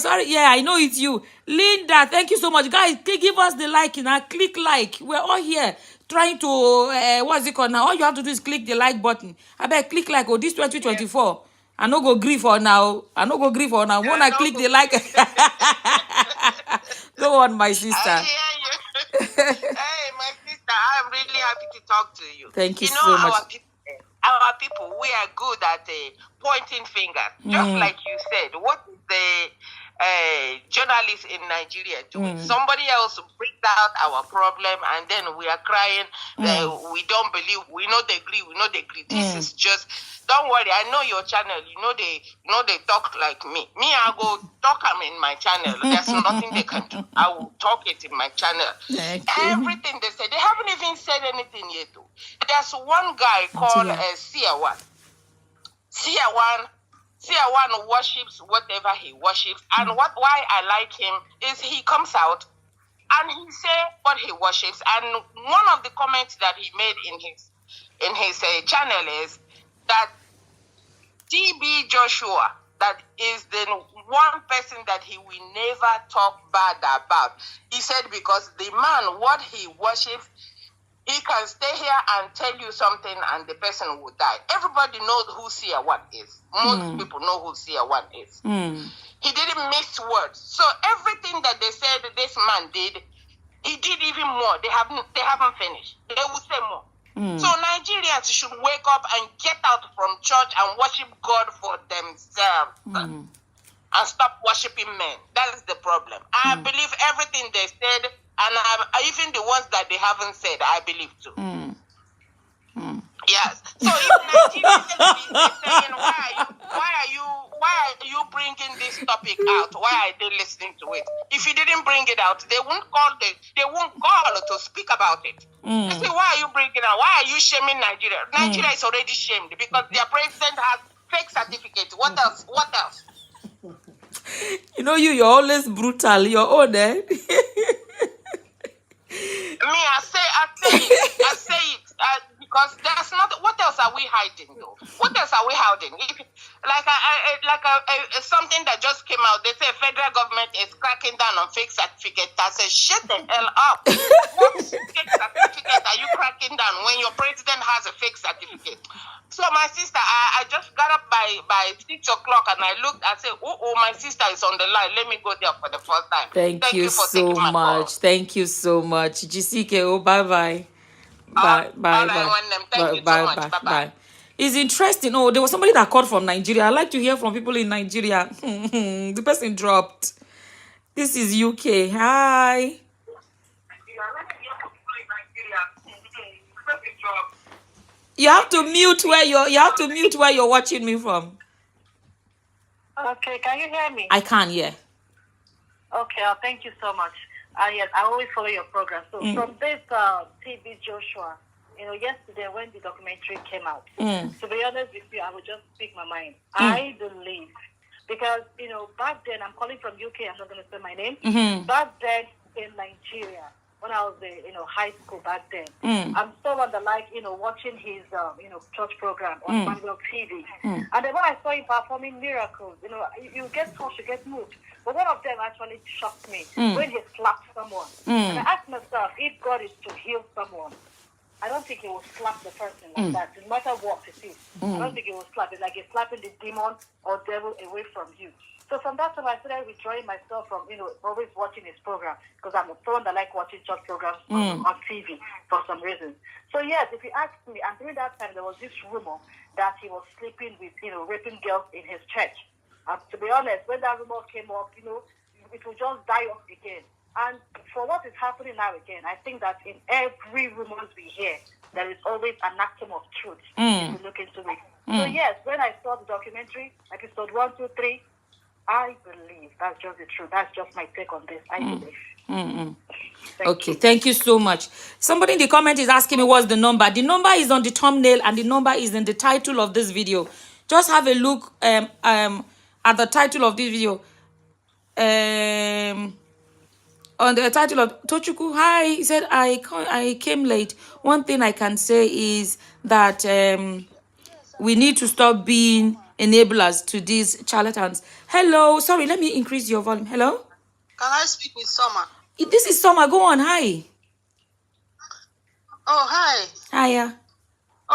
Sorry, yeah, I know it's you. Linda, thank you so much. Guys, give us the like now. Click like. We're all here trying to, what's it called now? All you have to do is click the like button. I bet click like, oh, this 2024. I no go grief for now. When I click the like. Go on, my sister. I hear you. Hey, my sister, I am really happy to talk to you. Thank you so much. Our people, we are good at pointing fingers. Just like you said, what is the journalists in Nigeria doing? Somebody else brings out our problem, and then we are crying. We don't believe. We know they agree. This is just. Don't worry. I know your channel. They talk like me. I go talk them in my channel. There's nothing they can do. I will talk it in my channel. Everything they say, they haven't even said anything yet. There's one guy called Sia1. Sia1 worships whatever he worships, and why I like him is he comes out and he say what he worships. And one of the comments that he made in his channel is that TB Joshua, that is the one person that he will never talk bad about. He said because the man, what he worships, he can stay here and tell you something and the person will die. Everybody knows who Sia1 is. Most people know who Sia1 is. He didn't miss words. So everything that they said this man did, he did even more. They haven't finished. They will say more. So Nigerians should wake up and get out from church and worship God for themselves. And stop worshiping men. That is the problem. I believe everything they said, and even the ones that they haven't said, I believe too. Yes. So if Nigerians are saying, why are you bringing this topic out? Why are they listening to it? If you didn't bring it out, they won't call to speak about it. They say, why are you bringing it out? Why are you shaming Nigeria? Nigeria is already shamed because their president has fake certificate. What else? What else? You know, you're always brutal. Your own, eh? Me, I say it. Because there's not. What else are we hiding, though? What else are we hiding? Something that just came out. They say federal government is cracking down on fake certificates. I say, shut the hell up. What fake certificate are you cracking down when your president has a fake certificate? So my sister, I just got up by 6 o'clock and I looked. I said, oh, my sister is on the line. Let me go there for the first time. Thank you for so taking my much. call. Thank you so much. GCKO, bye-bye. Bye. Thank you so much. Bye-bye. It's interesting. Oh, there was somebody that called from Nigeria. I like to hear from people in Nigeria. The person dropped. This is UK. Hi. You have to mute where you're watching me from. Okay, can you hear me? I can, yeah. Okay, thank you so much. Yes, I always follow your program. So from this TB Joshua, yesterday when the documentary came out, to be honest with you, I would just speak my mind. I believe, because, back then, I'm calling from UK, I'm not going to say my name. Back then in Nigeria, when I was in high school back then, I'm still on the watching his church program on Manuel TV. And then when I saw him performing miracles, you get touched, you get moved. But one of them actually shocked me when he slapped someone. And I asked myself, if God is to heal someone, I don't think he will slap the person like that, no matter what it is. I don't think he will slap it like he's slapping the demon or devil away from you. So from that time, I started withdrawing myself from, always watching his program, because I'm someone that like watching church programs on TV for some reason. So yes, if you ask me, and during that time, there was this rumor that he was sleeping with, raping girls in his church. To be honest, when that rumor came up, it will just die off again. And for what is happening now again, I think that in every rumors we hear, there is always an atom of truth if you look into it. So yes, when I saw the documentary, episode 1, 2, 3, I believe that's just the truth. That's just my take on this. I believe. Okay, thank you so much. Somebody in the comment is asking me what's the number. The number is on the thumbnail and the number is in the title of this video. Just have a look at the title of this video. On the title of Tochuku, hi, he said, I came late. One thing I can say is that we need to stop being enablers to these charlatans. Hello, sorry, let me increase your volume. Hello? Can I speak with Summer? This is Summer, go on, hi. Oh, hi. Hiya.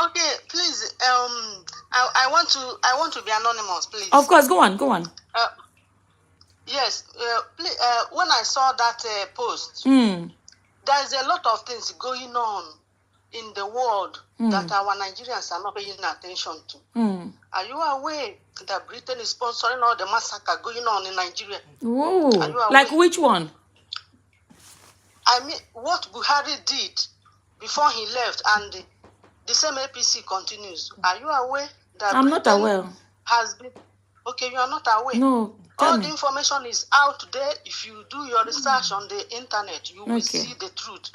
Okay, please, I want to be anonymous, please. Of course, go on. Yes, please, when I saw that post, there's a lot of things going on in the world that our Nigerians are not paying attention to. Are you aware that Britain is sponsoring all the massacre going on in Nigeria? Whoa, like which one? I mean, what Buhari did before he left, and the same APC continues. Are you aware that I'm not aware. Has been... Okay, you are not aware? No. All the information is out there. If you do your research on the internet, you will see the truth.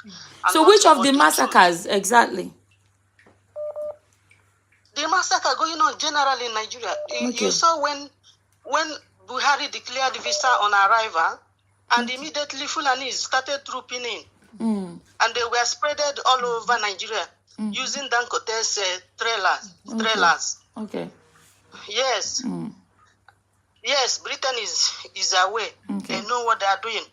So which of the massacres exactly? The massacre going on generally in Nigeria. You saw when Buhari declared visa on arrival, and immediately Fulanis started trooping in. And they were spreaded all over Nigeria using Dankote's trailers. Okay. Yes. Yes, Britain is aware. They know what they are doing.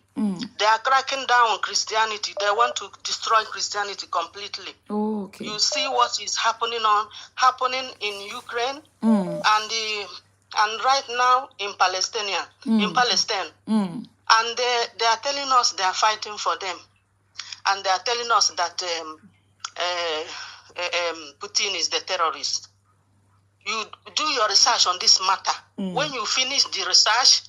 They are cracking down on Christianity. They want to destroy Christianity completely. Okay. You see what is happening in Ukraine and right now in Palestine. And they are telling us they are fighting for them. And they are telling us that Putin is the terrorist. You do your research on this matter. When you finish the research,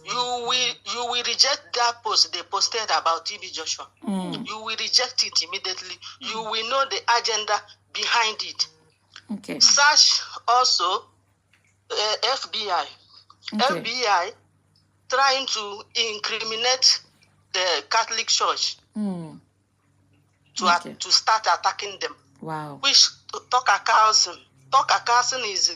you will reject that post they posted about TB Joshua. You will reject it immediately. You will know the agenda behind it. Okay. Search also FBI. FBI trying to incriminate the Catholic Church to start attacking them. Wow. Which Tucker Carlson is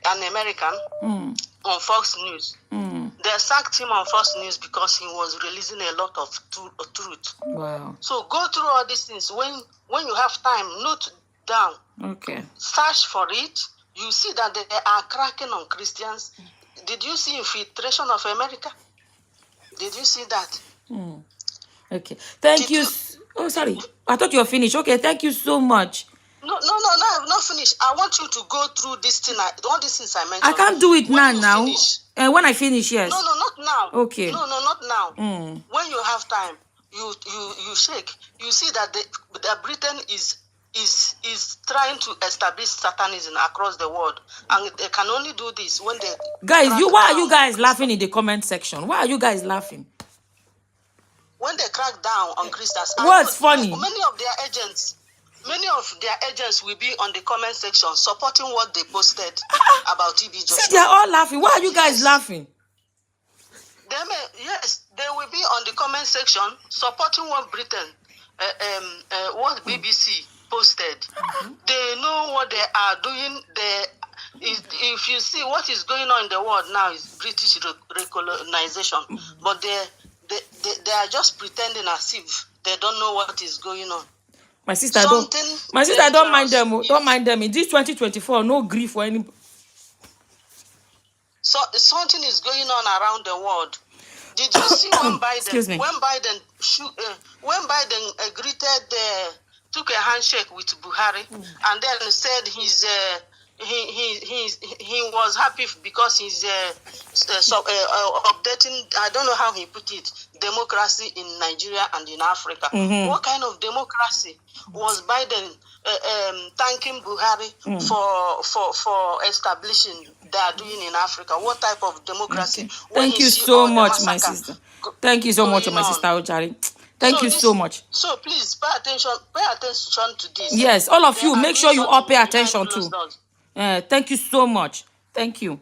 an American, on Fox News. They sacked him on Fox News because he was releasing a lot of truth. Wow. So go through all these things. When you have time, note down. Okay. Search for it. You see that they are cracking on Christians. Did you see infiltration of America? Did you see that? Okay. Thank you. Oh, sorry. I thought you were finished. Okay. Thank you so much. No, I'm not finished. I want you to go through this thing. All these things I mentioned. I can't do it now. When I finish, yes. No, not now. Okay. No, not now. When you have time, you shake. You see that the Britain is trying to establish Satanism across the world, and they can only do this when they. Guys, why are you guys laughing in the comment section? Why are you guys laughing? When they crack down on Christians. What's funny? Many of their agents will be on the comment section supporting what they posted about TB Joshua. See, they're all laughing. Why are you guys laughing? They will be on the comment section supporting what Britain, what BBC posted. They know what they are doing. If you see what is going on in the world now is British recolonization, but they are just pretending as if they don't know what is going on. My sister don't mind them. Don't mind them. In this 2024, no grief for any. So something is going on around the world. Did you see when Biden? Excuse me. When Biden took a handshake with Buhari, and then said he was happy because he's updating. I don't know how he put it. Democracy in Nigeria and in Africa. What kind of democracy was Biden thanking Buhari for establishing they are doing in Africa? What type of democracy? Thank you so much, my sister. Thank you so much, my sister Ojari. Thank you so much. So please pay attention to this. Yes, all of you, make sure you all pay attention too. Thank you so much. Thank you.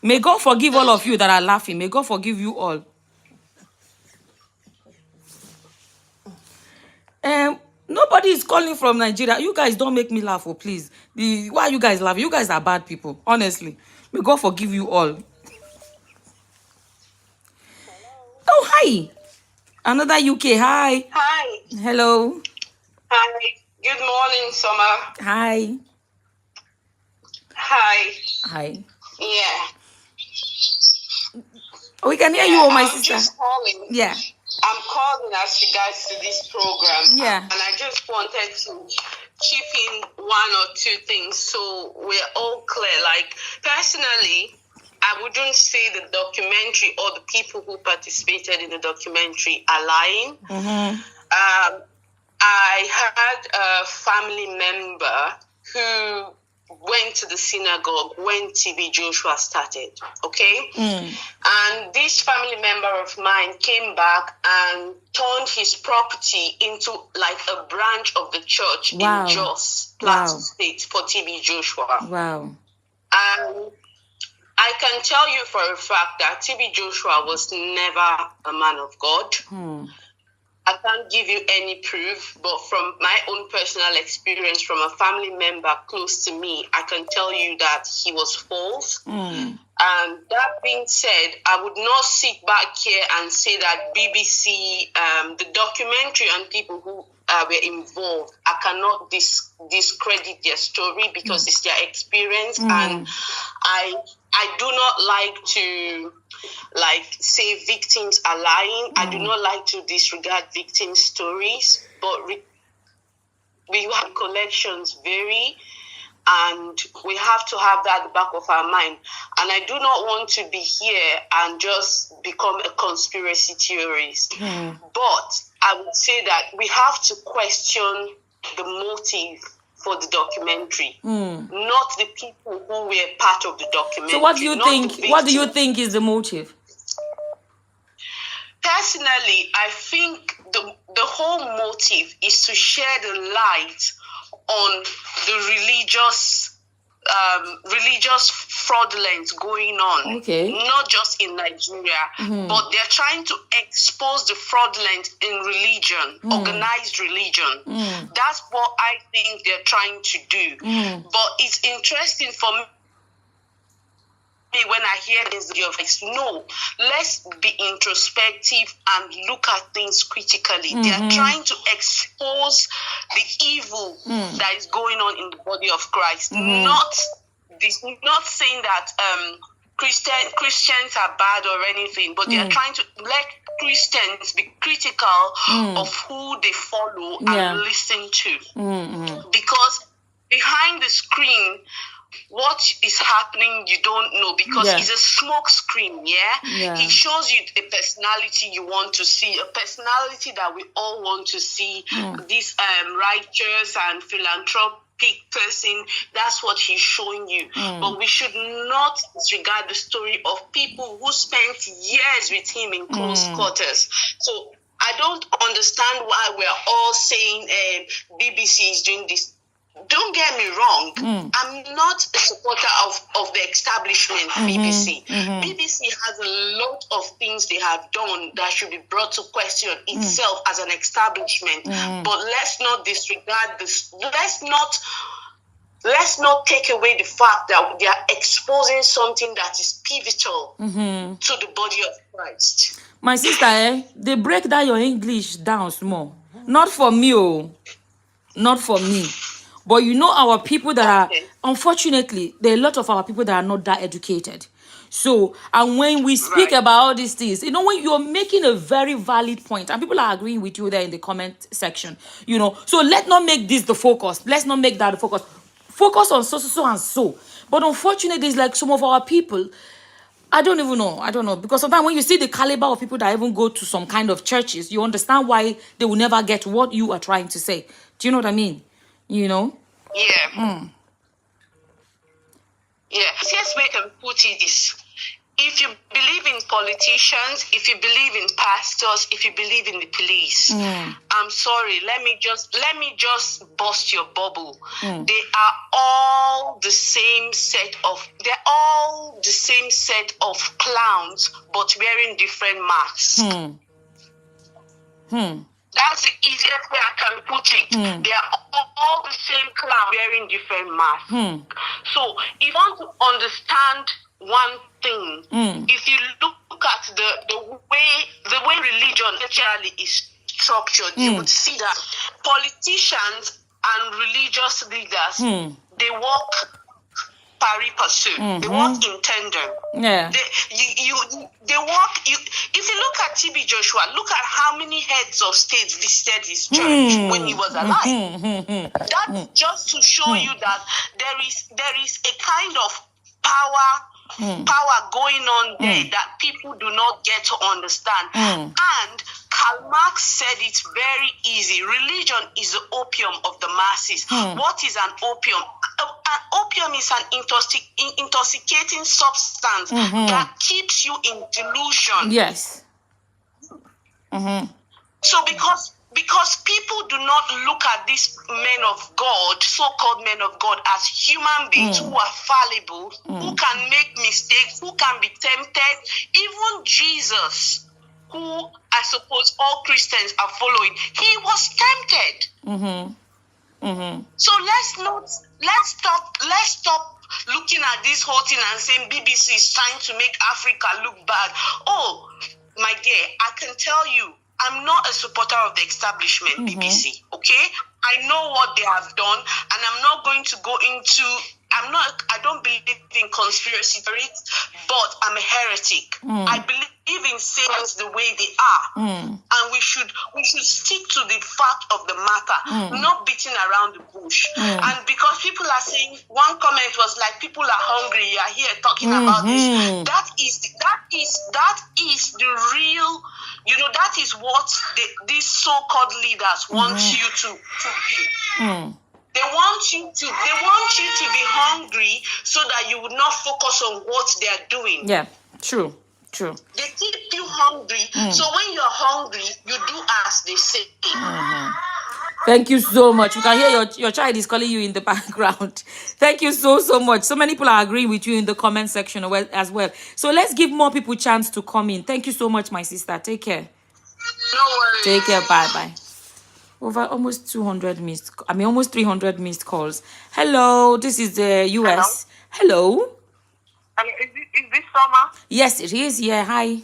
May God forgive all of you that are laughing. May God forgive you all. Nobody is calling from Nigeria. You guys don't make me laugh, oh please. Why are you guys laughing? You guys are bad people, honestly. May God forgive you all. Oh, hi. Another UK. Hi. Hi. Hello. Hi. Good morning, Summer. Hi. Hi. Hi. Yeah. We can hear you, oh, my I'm sister. Just calling. Yeah. I'm calling as regards to this program. Yeah. And I just wanted to chip in one or two things so we're all clear. Like, personally, I wouldn't say the documentary or the people who participated in the documentary are lying. I had a family member who went to the synagogue when TB Joshua started, okay? And this family member of mine came back and turned his property into like a branch of the church in Jos, Plateau State for TB Joshua. Wow. And I can tell you for a fact that TB Joshua was never a man of God. I can't give you any proof, but from my own personal experience, from a family member close to me, I can tell you that he was false. And that being said, I would not sit back here and say that BBC, the documentary and people who were involved, I cannot discredit their story because it's their experience. And I do not like to say victims are lying. I do not like to disregard victim stories, but recollections vary, and we have to have that at the back of our mind. And I do not want to be here and just become a conspiracy theorist. But I would say that we have to question the motive for the documentary, not the people who were part of the documentary. So what do you think? What do you think is the motive? Personally, I think the whole motive is to share the light on the religious fraudulence going on, not just in Nigeria, but they're trying to expose the fraudulence in religion, organized religion. That's what I think they're trying to do. But it's interesting for me when I hear this video, no, let's be introspective and look at things critically. They are trying to expose the evil that is going on in the body of Christ. Not saying that Christians are bad or anything, but they are trying to let Christians be critical of who they follow and listen to. Because behind the screen, what is happening you don't know, because it's a smoke screen. He shows you a personality you want to see, a personality that we all want to see. This righteous and philanthropic person, that's what he's showing you. But we should not disregard the story of people who spent years with him in close quarters. So I don't understand why we're all saying BBC is doing this. Don't get me wrong, I'm not a supporter of the establishment, BBC. BBC has a lot of things they have done that should be brought to question itself as an establishment. But let's not disregard this. Let's not take away the fact that they are exposing something that is pivotal to the body of Christ. My sister, they break down your English down small. Not for me, not for me. But you know, our people that are, unfortunately, there are a lot of our people that are not that educated. So, and when we speak about all these things, you know, when you're making a very valid point, and people are agreeing with you there in the comment section, you know, so let's not make this the focus. Let's not make that the focus. Focus on so and so. But unfortunately, it's like some of our people, I don't even know. I don't know. Because sometimes when you see the caliber of people that even go to some kind of churches, you understand why they will never get what you are trying to say. Do you know what I mean? You know? Yeah. Yes, we can put it this. If you believe in politicians, if you believe in pastors, if you believe in the police, I'm sorry, let me just bust your bubble. They are all the same set of clowns, but wearing different masks. That's the easiest way I can put it. They are all the same clown wearing different masks. So if you want to understand one thing, if you look at the way religion actually is structured, you would see that politicians and religious leaders, they work pari passu. They work in tandem. They work. If you look at TB Joshua, look at how many heads of states visited his church when he was alive. That's just to show you that there is a kind of power going on there that people do not get to understand. And Karl Marx said it very easy. Religion is the opium of the masses. What is an opium? An opium is an intoxicating substance that keeps you in delusion. Yes. So because people do not look at these men of God, so-called men of God, as human beings who are fallible, who can make mistakes, who can be tempted. Even Jesus, who I suppose all Christians are following, he was tempted. So let's stop looking at this whole thing and saying BBC is trying to make Africa look bad. Oh, my dear, I can tell you, I'm not a supporter of the establishment, BBC, okay? I know what they have done, and I'm not going to go into, I don't believe in conspiracy theories, but I'm a heretic. I believe in things the way they are. And we should stick to the fact of the matter, not beating around the bush. And because people are saying, one comment was like, people are hungry, you are here talking about this. That is the real, you know, that is what these so-called leaders want you to be. They want you to be hungry so that you would not focus on what they are doing. Yeah, true. They keep you hungry. So when you're hungry, you do as they say. Thank you so much. You can hear your child is calling you in the background. Thank you so much. So many people are agreeing with you in the comment section as well. So let's give more people chance to come in. Thank you so much, my sister. Take care. No worries. Take care. Bye. Over almost 300 missed calls. Hello, this is the US. Hello. Is this Summer? Yes, it is. Yeah, hi.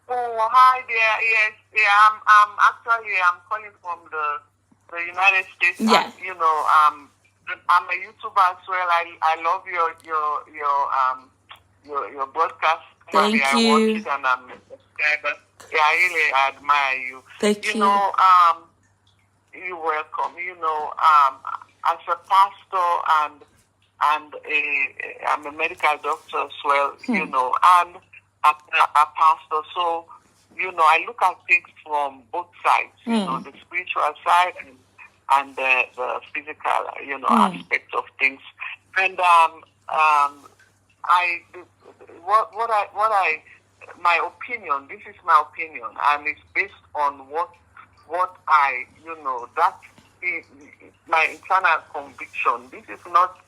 Oh, hi there. Yes, yeah. I'm calling from the United States. Yeah. And, I'm a YouTuber as well. I love your broadcast. Thank I you. watch it and I'm a subscriber. Yeah, I really admire you. Thank you. You're welcome. As a pastor and I'm a medical doctor as well. And a pastor. So, I look at things from both sides. The spiritual side and the physical, aspect of things. And my opinion. This is my opinion, and it's based on what I, that is my internal conviction. This is not.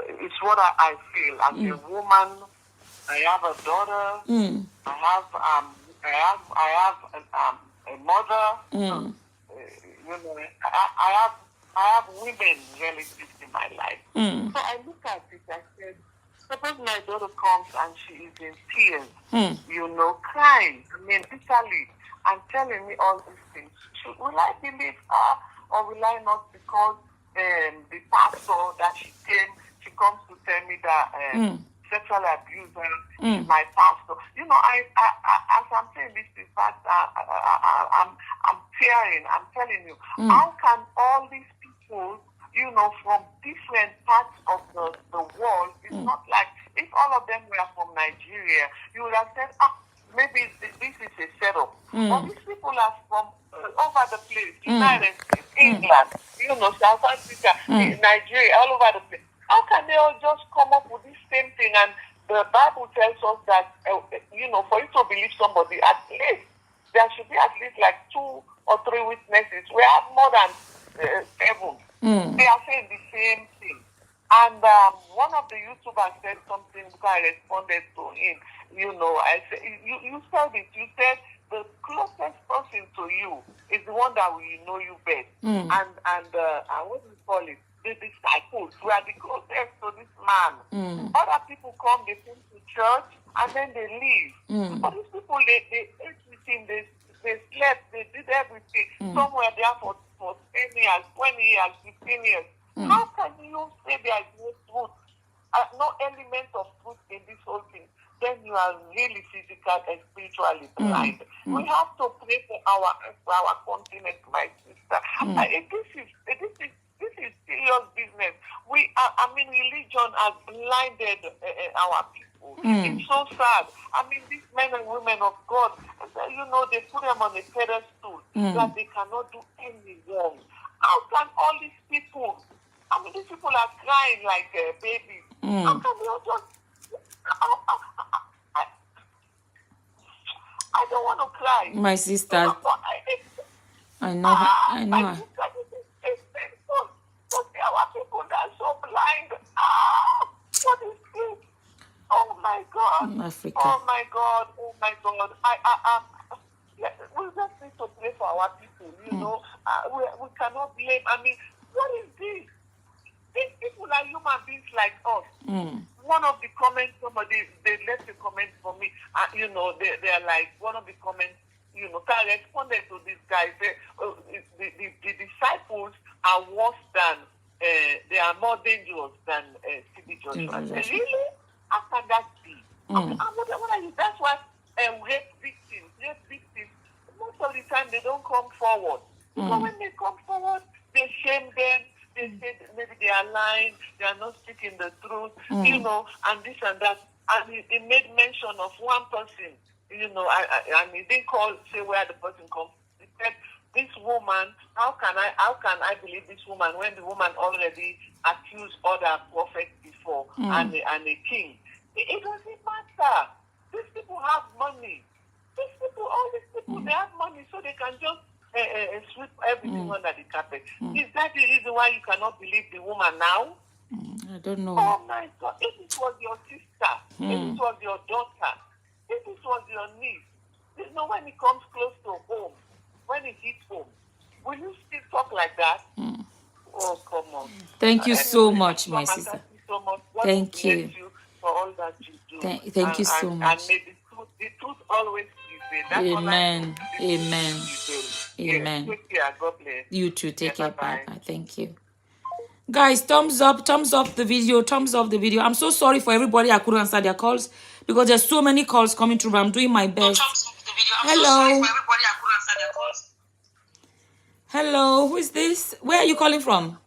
It's what I feel as a woman. I have a daughter. I have a mother. I have women relatives in my life. So I look at it. I said, suppose my daughter comes and she is in tears, crying. I mean, literally, and telling me all these things. Will I believe her or will I not? Because the pastor that she comes to tell me that sexual abuser is my pastor. As I'm saying this, in fact, I'm tearing. I'm telling you, how can all these people, from different parts of the world, it's not like if all of them were from Nigeria, you would have said, maybe this is a setup. But these people are from over the place, United States, England, South Africa, Nigeria, all over the place. How can they all just come up with this same thing? And the Bible tells us that, for you to believe somebody, at least there should be at least like 2 or 3 witnesses. We have more than 7. They are saying the same thing. And one of the YouTubers said something because I responded to him. I said, you said it. You said the closest person to you is the one that will know you best. And what do you call it? The disciples were the closest to this man. Other people come, they come to church, and then they leave. But these people, they ate with him, they slept, they did everything. Some were there for 10 years, 20 years, 15 years. How can you say there is no truth, no element of truth in this whole thing? Then you are really physical and spiritually blind. We have to pray for our continent, my sister. This is serious business. Religion has blinded our people. It's so sad. These men and women of God, they put them on a pedestal that they cannot do any wrong. How can all these people, these people are crying like babies. How can they all just, I don't want to cry. My sister. I know. Our people that are so blind. What is this? Oh my God. Africa. Oh my God. Oh my God. We just need to pray for our people. We cannot blame. What is this? These people are human beings like us. One of the comments, they left a comment for me. They're like, one of the comments, I responded to this guy. The disciples are worse than, they are more dangerous than TB Joshua. I said, really? How can that be? That's why rape victims, most of the time they don't come forward. Because when they come forward, they shame them. They say maybe they are lying, they are not speaking the truth, and this and that. And he made mention of one person, and he didn't say where the person comes. He said, this woman, how can I believe this woman when the woman already accused other prophets before and a king? It doesn't matter. These people have money. All these people, they have money, so they can just sweep everything under the carpet. Is that the reason why you cannot believe the woman now? I don't know. Oh my God. If it was your sister, if it was your daughter, if it was your niece, when it comes close to home, when it hits home, will you still talk like that? Oh, come on. Thank you so much, my sister. so much. God Thank bless you. for all that you do. Thank you so much. And may the truth always prevail. That's Amen. all I know. Amen. Amen. Yes, take care. God bless. You too. Take care. Bye-bye. Bye. Thank you. Guys, thumbs up the video, thumbs up the video. I'm so sorry for everybody I couldn't answer their calls because there's so many calls coming through, but I'm doing my best. Hello. Hello, who is this? Where are you calling from?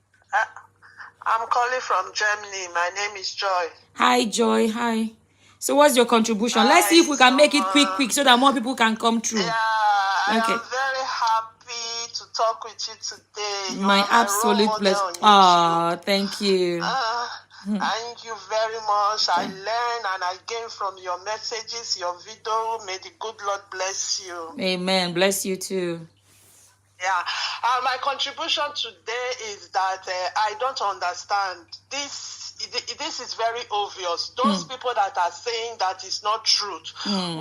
I'm calling from Germany. My name is Joy. Hi, Joy. Hi. So what's your contribution? Let's see if we can make it quick so that more people can come through. Yeah, I am very happy to talk with you today. My absolute pleasure. Oh, thank you. Thank you very much. I learn and I gain from your messages, your video. May the good Lord bless you. Amen. Bless you too. Yeah, my contribution today is that I don't understand this. This is very obvious. Those people that are saying that is not truth.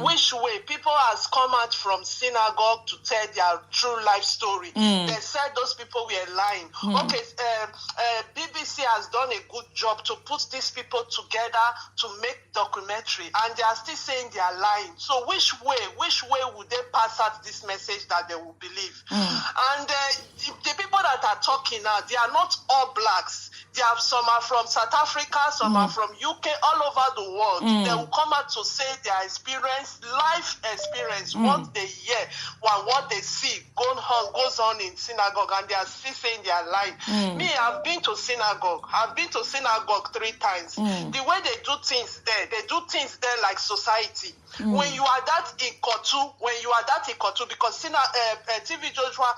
Which way? People has come out from synagogue to tell their true life story. They said those people were lying. Okay, BBC has done a good job to put these people together to make documentary, and they are still saying they are lying. So which way would they pass out this message that they will believe? And the people that are talking now, they are not all blacks. They have some are from South Africa, some are from UK, all over the world. They will come out to say their experience, life experience, what they hear, what they see goes on in synagogue, and they are still saying they are lying. Me, I've been to synagogue. I've been to synagogue 3 times. The way they do things there like society. When you are that Ikotu, because TV Joshua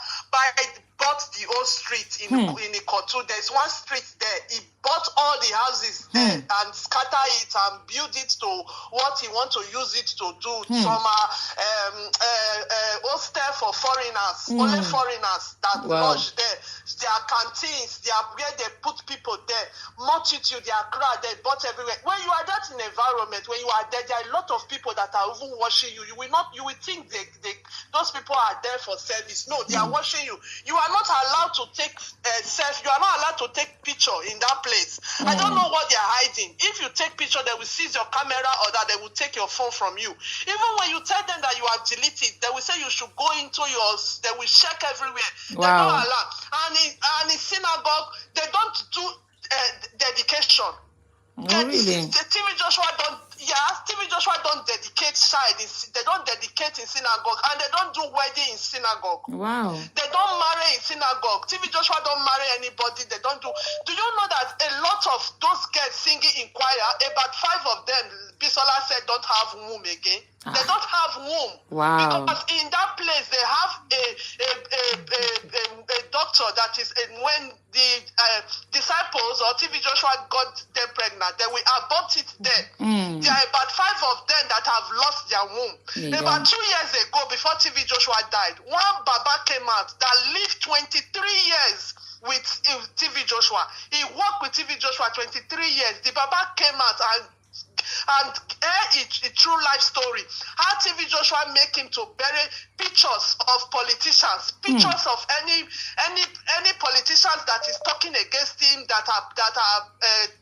bought the whole street in Ikotu. There's one street there. He bought all the houses there and scatter it and build it to what he want to use it to do. Some are hostel for foreigners, only foreigners that lodge there. There are canteens, where they put people there. Multitude, they are crowd, they bought everywhere. When you are that in environment, when you are there are a lot of people that are even watching you. You will think those people are there for service. No, they are watching you. You are not allowed to take selfie. You are not allowed to take picture in that place. I don't know what they are hiding. If you take picture, they will seize your camera or that they will take your phone from you. Even when you tell them that you have deleted, they will say you should go into yours. They will check everywhere. They don't allow. And in synagogue, they don't do dedication. Really? TV Joshua don't dedicate child. They don't dedicate in synagogue, and they don't do wedding in synagogue. Wow. They don't marry in synagogue. TV Joshua don't marry anybody. They don't do. Do you know that a lot of those girls singing in choir, about 5 of them, Bisola said, don't have womb again. They don't have womb. Wow. Because in that place they have a doctor that is, when the disciples or TV Joshua got them pregnant, they will abort it there. There are about 5 of them that have lost their womb. About 2 years ago, before TV Joshua died, one Baba came out that lived 23 years with TV Joshua. He worked with TV Joshua 23 years. The Baba came out and a true life story. How TV Joshua make him to bury pictures of politicians, pictures of any politicians that is talking against him, that are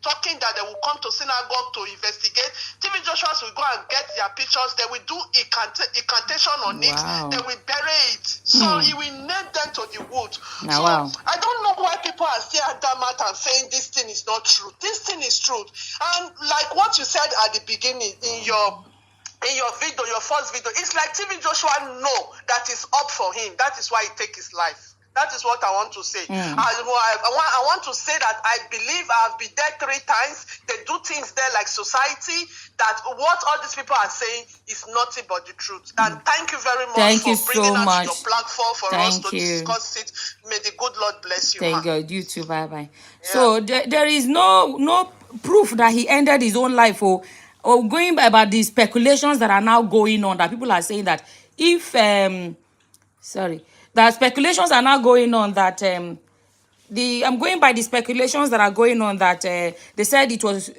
talking that they will come to synagogue to investigate. TV Joshua will go and get their pictures. They will do incantation on it. They will bury it. So he will nail them to the wood. I don't know why people are still at that matter and saying this thing is not true. This thing is true. And like what you said at the beginning in your video, your first video, it's like TV Joshua know that is up for him. That is why he take his life. That is what I want to say. I want to say that I believe I've been there 3 times. They do things there like society, that what all these people are saying is nothing but the truth. And thank you very much for bringing out your platform for us to discuss it. May the good Lord bless you. Thank God. You too. Bye-bye. Yeah. So there is no proof that he ended his own life, or going by about the speculations that are now going on, that people are saying that if that speculations are now going on that I'm going by the speculations that are going on that they said it was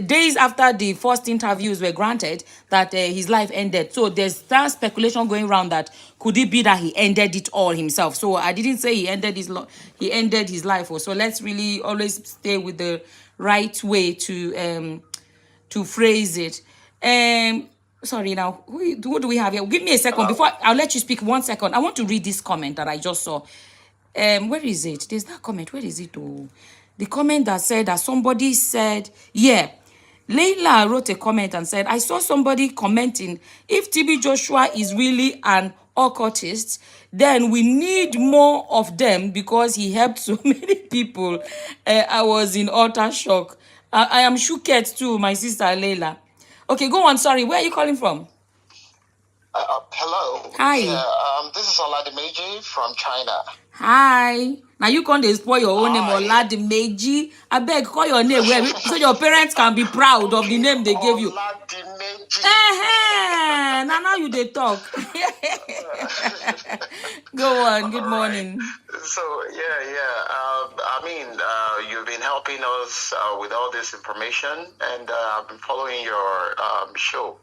days after the first interviews were granted that his life ended. So there's that speculation going around that could it be that he ended it all himself. So I didn't say he ended his life. So let's really always stay with the right way to phrase it. Sorry, now who do we have here? Give me a second. Before I'll let you speak. 1 second. I want to read this comment that I just saw. Where is it? There's that comment. Where is it? Oh, the comment that said that somebody said, yeah. Leila wrote a comment and said, I saw somebody commenting, if TB Joshua is really an occultist, then we need more of them because he helped so many people. I was in utter shock. I am shooked too, my sister Leila. Okay, go on. Sorry, where are you calling from? Hello. Hi. Yeah, this is Oladimeji from China. Hi. Now you can't spoil your own name, Oladimeji. I beg, call your name so your parents can be proud of the name they gave you. Oladimeji. Now you they talk. Go on. Good morning. So you've been helping us with all this information, and I've been following your show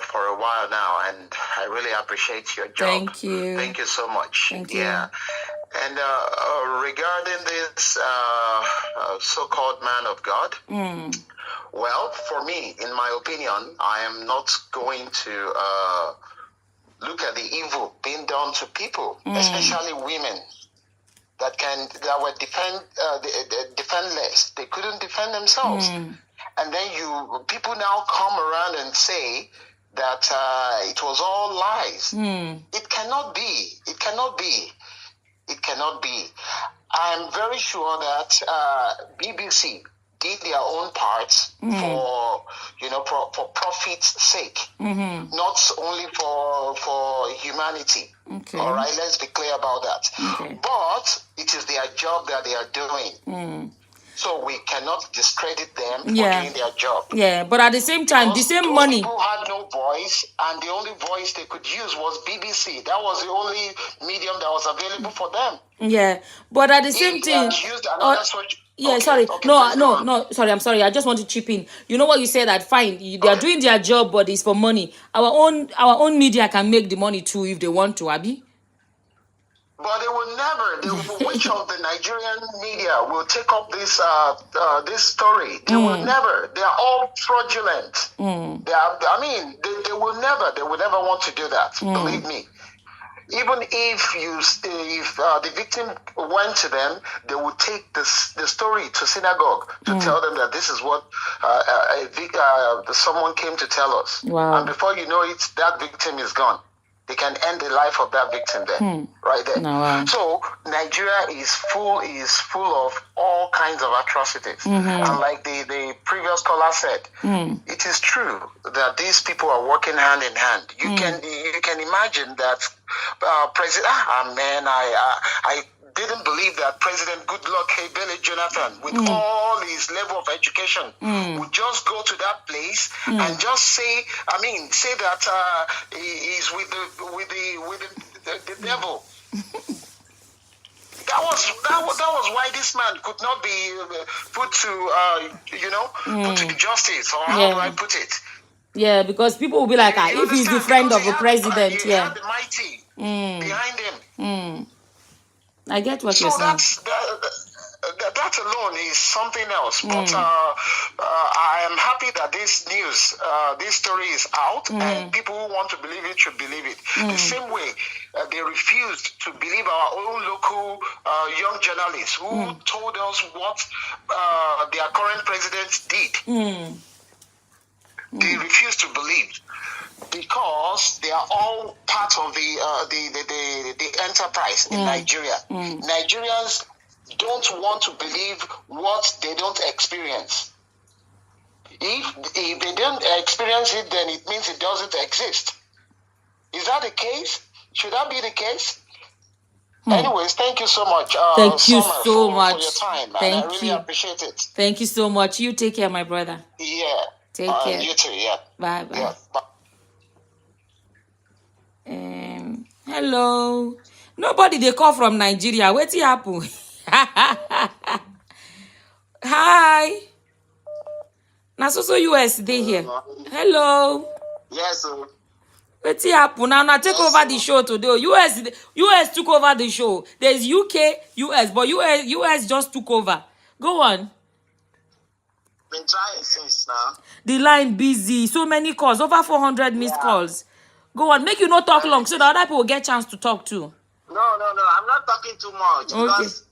for a while now, and I really appreciate your job. Thank you. Thank you so much. Thank you. Yeah. And regarding this so-called man of God, well, for me, in my opinion, I am not going to look at the evil being done to people, especially women that were defenseless. They couldn't defend themselves. And then people now come around and say that it was all lies. It cannot be. It cannot be. It cannot be. I'm very sure that BBC did their own parts for profit's sake, not only for humanity. Okay. All right, let's be clear about that. Okay. But it is their job that they are doing. So we cannot discredit them for doing their job. Yeah, but at the same time, the same money. People had no voice, and the only voice they could use was BBC. That was the only medium that was available for them. Yeah, but at the same time. Sorry, I'm sorry. I just want to chip in. You know what you said, that fine, they are doing their job, but it's for money. Our own media can make the money too if they want to, Abi. But they will never. Which of the Nigerian media will take up this story? They will never. They are all fraudulent. They will never. They will never want to do that. Believe me. Even if the victim went to them, they would take the story to synagogue to tell them that this is what someone came to tell us. Wow. And before you know it, that victim is gone. They can end the life of that victim there, right there. No, wow. So Nigeria is full of all kinds of atrocities. And like the previous caller said, it is true that these people are working hand in hand. You can imagine that President. I didn't believe that President Goodluck Ebele Jonathan, with all his level of education, would just go to that place and just say that he's with the devil. That was why this man could not be put to justice, or how do I put it? Yeah, because people will be like, if he's the friend of a president, he had the mighty behind him. I get what you're saying. That alone is something else. But I am happy that this story is out, and people who want to believe it should believe it. The same way they refused to believe our own local young journalists who told us what their current president did. They refuse to believe, because they are all part of the enterprise in Nigeria. Nigerians don't want to believe what they don't experience. If they don't experience it, then it means it doesn't exist. Is that the case? Should that be the case? Anyways, thank you so much. Thank you so much for your time. Thank I really appreciate it. Thank you so much. You take care, my brother. Yeah. Take care. You too. Yeah. Bye. Yeah. Bye. Hello. Nobody they call from Nigeria. What's happen? Hi. Now so US they here. Hello. Yes, sir. What's happen? Now take over the show today. US took over the show. There's UK, US, but US just took over. Go on. been trying since now. The line busy. So many calls. Over 400 missed calls. Go on. Make you not talk long so the other people get chance to talk too. No. I'm not talking too much because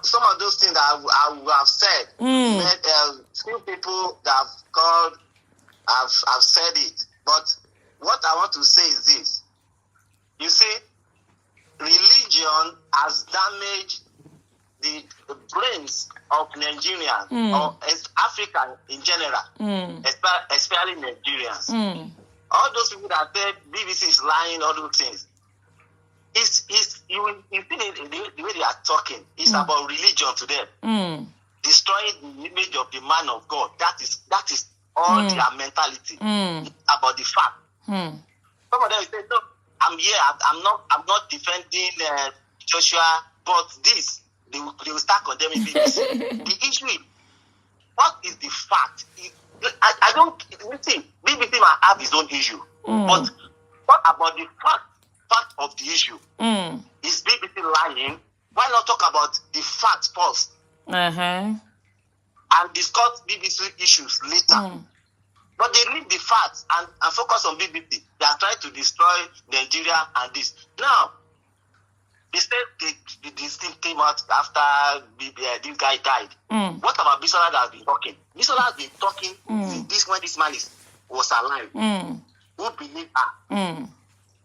some of those things that I have said, few people that have called have said it. But what I want to say is this. You see, religion has damaged the brains of Nigerians or Africans in general, especially Nigerians. All those people that say BBC is lying, all those things. You see the way they are talking. It's about religion to them, destroying the image of the man of God. That is all their mentality. It's about the fact. Some of them say, "No, I'm here. I'm not defending Joshua, but this they will start condemning BBC." The issue is, what is the fact? I don't see BBC might have his own issue, but what about the fact of the issue? Is BBC lying? Why not talk about the fact first and discuss BBC issues later? But they leave the facts and focus on BBC. They are trying to destroy Nigeria and this. Now, they said this thing came out after this guy died. What about Bisola that has been talking? Bisola has been talking since when this man was alive. Who believed her?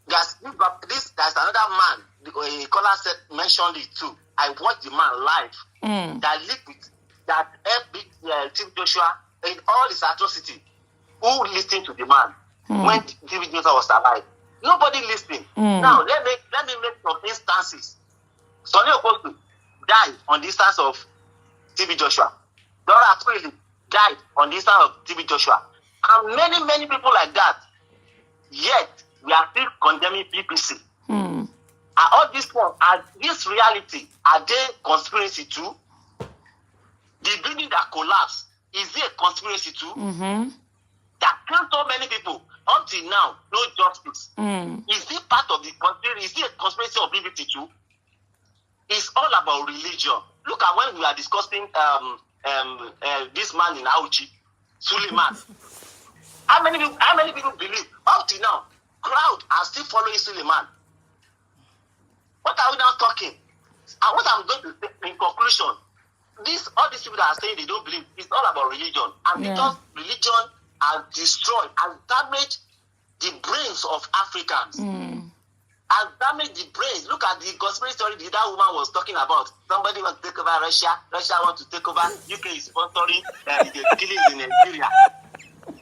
There's another man, a caller mentioned it too. I watched the man live that lived with that Chief Joshua in all his atrocity. Who listened to the man when Chief Joshua was alive? Nobody listened. Now let me make some instances. Sonny Okosu died on the instance of TB Joshua. Dora Akuili died on the instance of TB Joshua. And many people like that. Yet we are still condemning BBC. Are all these ones, are this reality, are they conspiracy too? The building that collapsed, is it a conspiracy too? That killed so many people. Until now, no justice. Is it part of the conspiracy? Is it a conspiracy of BBC too? It's all about religion. Look at when we are discussing this man in Auchi, Suleiman. How many people believe? Up to now, crowd are still following Suleiman. What are we now talking? And what I'm going to say in conclusion, all these people that are saying they don't believe, it's all about religion. And because religion has destroyed and damaged the brains of Africans. Has damaged the brains. Look at the conspiracy story that woman was talking about. Somebody wants to take over Russia. Russia wants to take over. UK is sponsoring the killings in Nigeria.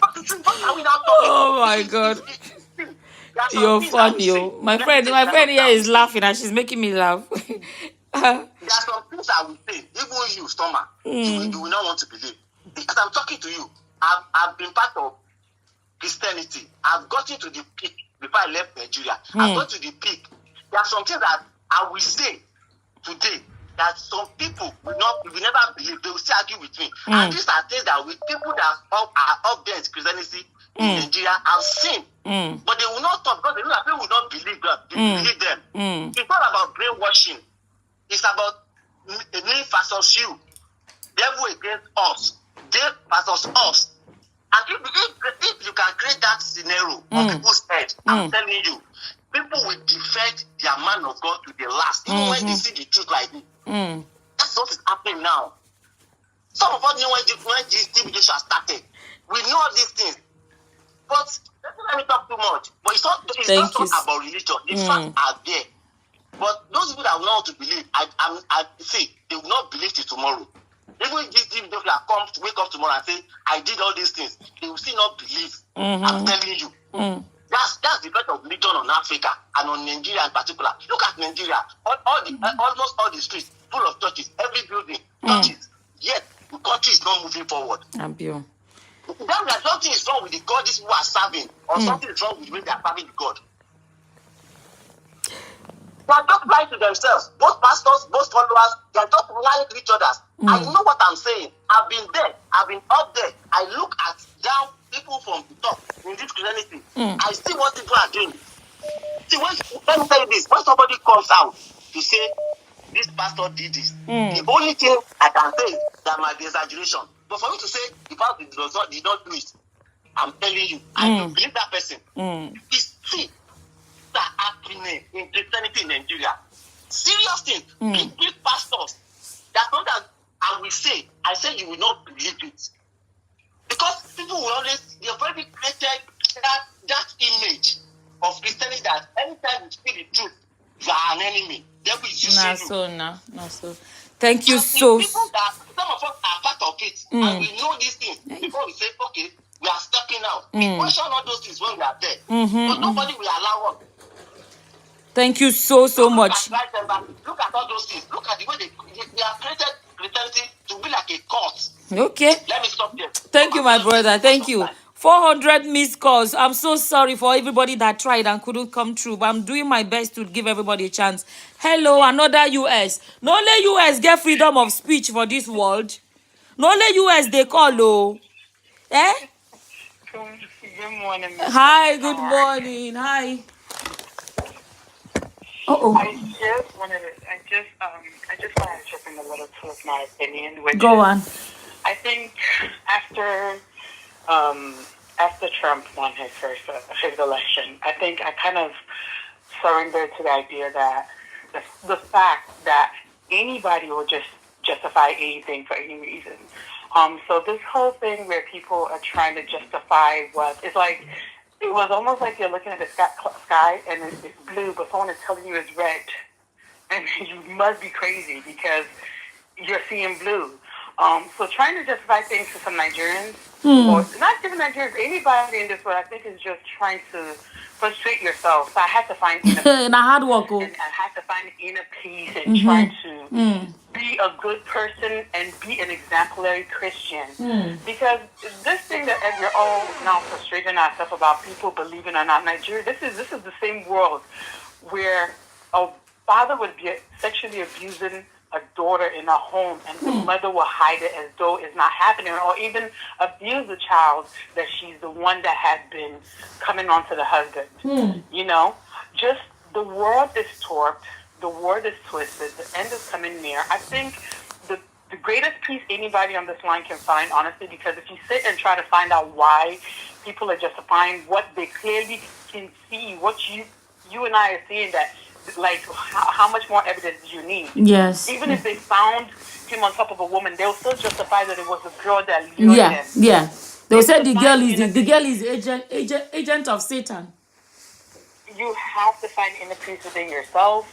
What are we now talking? Oh my God. You're funny, yo. My friend here is laughing and she's making me laugh. There are some things I will say, even you, Stoma, you will not want to believe. Because I'm talking to you, I've been part of Christianity. I've gotten to the peak before I left Nigeria. I've got to the peak. There are some things that I will say today that some people will never believe. They will still argue with me. And these are things that with people that are up there in Christianity in Nigeria have seen. But they will not talk because they know that people will not believe them. It's not about brainwashing. It's about me versus you. Devil against us. They versus us. And if you can create that scenario on people's head, I'm telling you, people will defend their man of God to the last, even when they see the truth like this. That's what is happening now. Some of us knew when this TV show started. We know all these things. But let me talk too much. But it's not about religion. The facts are there. But those people that will not want to believe, I see, they will not believe till tomorrow. Even if this TV wake up tomorrow and say, I did all these things, they will still not believe. I'm telling you. That's the effect of religion on Africa and on Nigeria in particular. Look at Nigeria. Almost all the streets full of churches, every building, churches. Yet the country is not moving forward. That something is wrong with the God these people are serving, or something is wrong with the way they are serving the God. They are just lying to themselves. Both pastors, both followers, they are just lying to each other. I know what I'm saying. I've been there. I've been up there. I look at down people from the top in this Christianity. I see what people are doing. See, let me tell you this. When somebody comes out to say, this pastor did this, the only thing I can say is that might be exaggeration. But for you to say the pastor did not do it, I'm telling you, and you believe that person, it's things that are happening in Christianity in Nigeria. Serious things. Big pastors. That's not that I will say. I say you will not believe it. Because people will always, they have already created that image of Christianity that anytime you speak the truth, you are an enemy. Devil is using you. Not so. Thank you And so. People that some of us are part of it, and we know these things before we say, okay, we are stepping out. We question all those things when we are there. But nobody will allow us. Thank you so much. Look at all those things. Look at the way they have created Christianity to be like a cult. Okay. Let me stop there. Thank you, my brother. Thank you. 400 missed calls. I'm so sorry for everybody that tried and couldn't come through, but I'm doing my best to give everybody a chance. Hello, another US. No only US get freedom of speech for this world. No only US they call, oh. Eh? Good morning. Hi, good morning. Hi. I just wanted to chip in a little to my opinion, which Go on. I think after Trump won his election, I think I kind of surrendered to the idea that the fact that anybody will just justify anything for any reason. So this whole thing where people are trying to justify it's like, it was almost like you're looking at the sky and it's blue, but someone is telling you it's red. And you must be crazy because you're seeing blue. So trying to justify things to some Nigerians, or not even Nigerians, anybody in this world, I think is just trying to frustrate yourself. So I had to find inner peace. And I had to find inner peace and try to be a good person and be an exemplary Christian. Because this thing that we're all now frustrating ourselves about, people believing or not, Nigeria, this is the same world where a father would be sexually abusing a daughter in a home and the mother will hide it as though it's not happening, or even abuse the child that she's the one that has been coming on to the husband. You know, just the world is torqued, the world is twisted, the end is coming near. I think the greatest peace anybody on this line can find, honestly, because if you sit and try to find out why people are justifying what they clearly can see, what you and I are seeing, that like how much more evidence do you need? Yes. Even if they found him on top of a woman, they'll still justify that it was a girl that lured him. Yeah. They'll say the girl is agent of Satan. You have to find inner peace within yourself.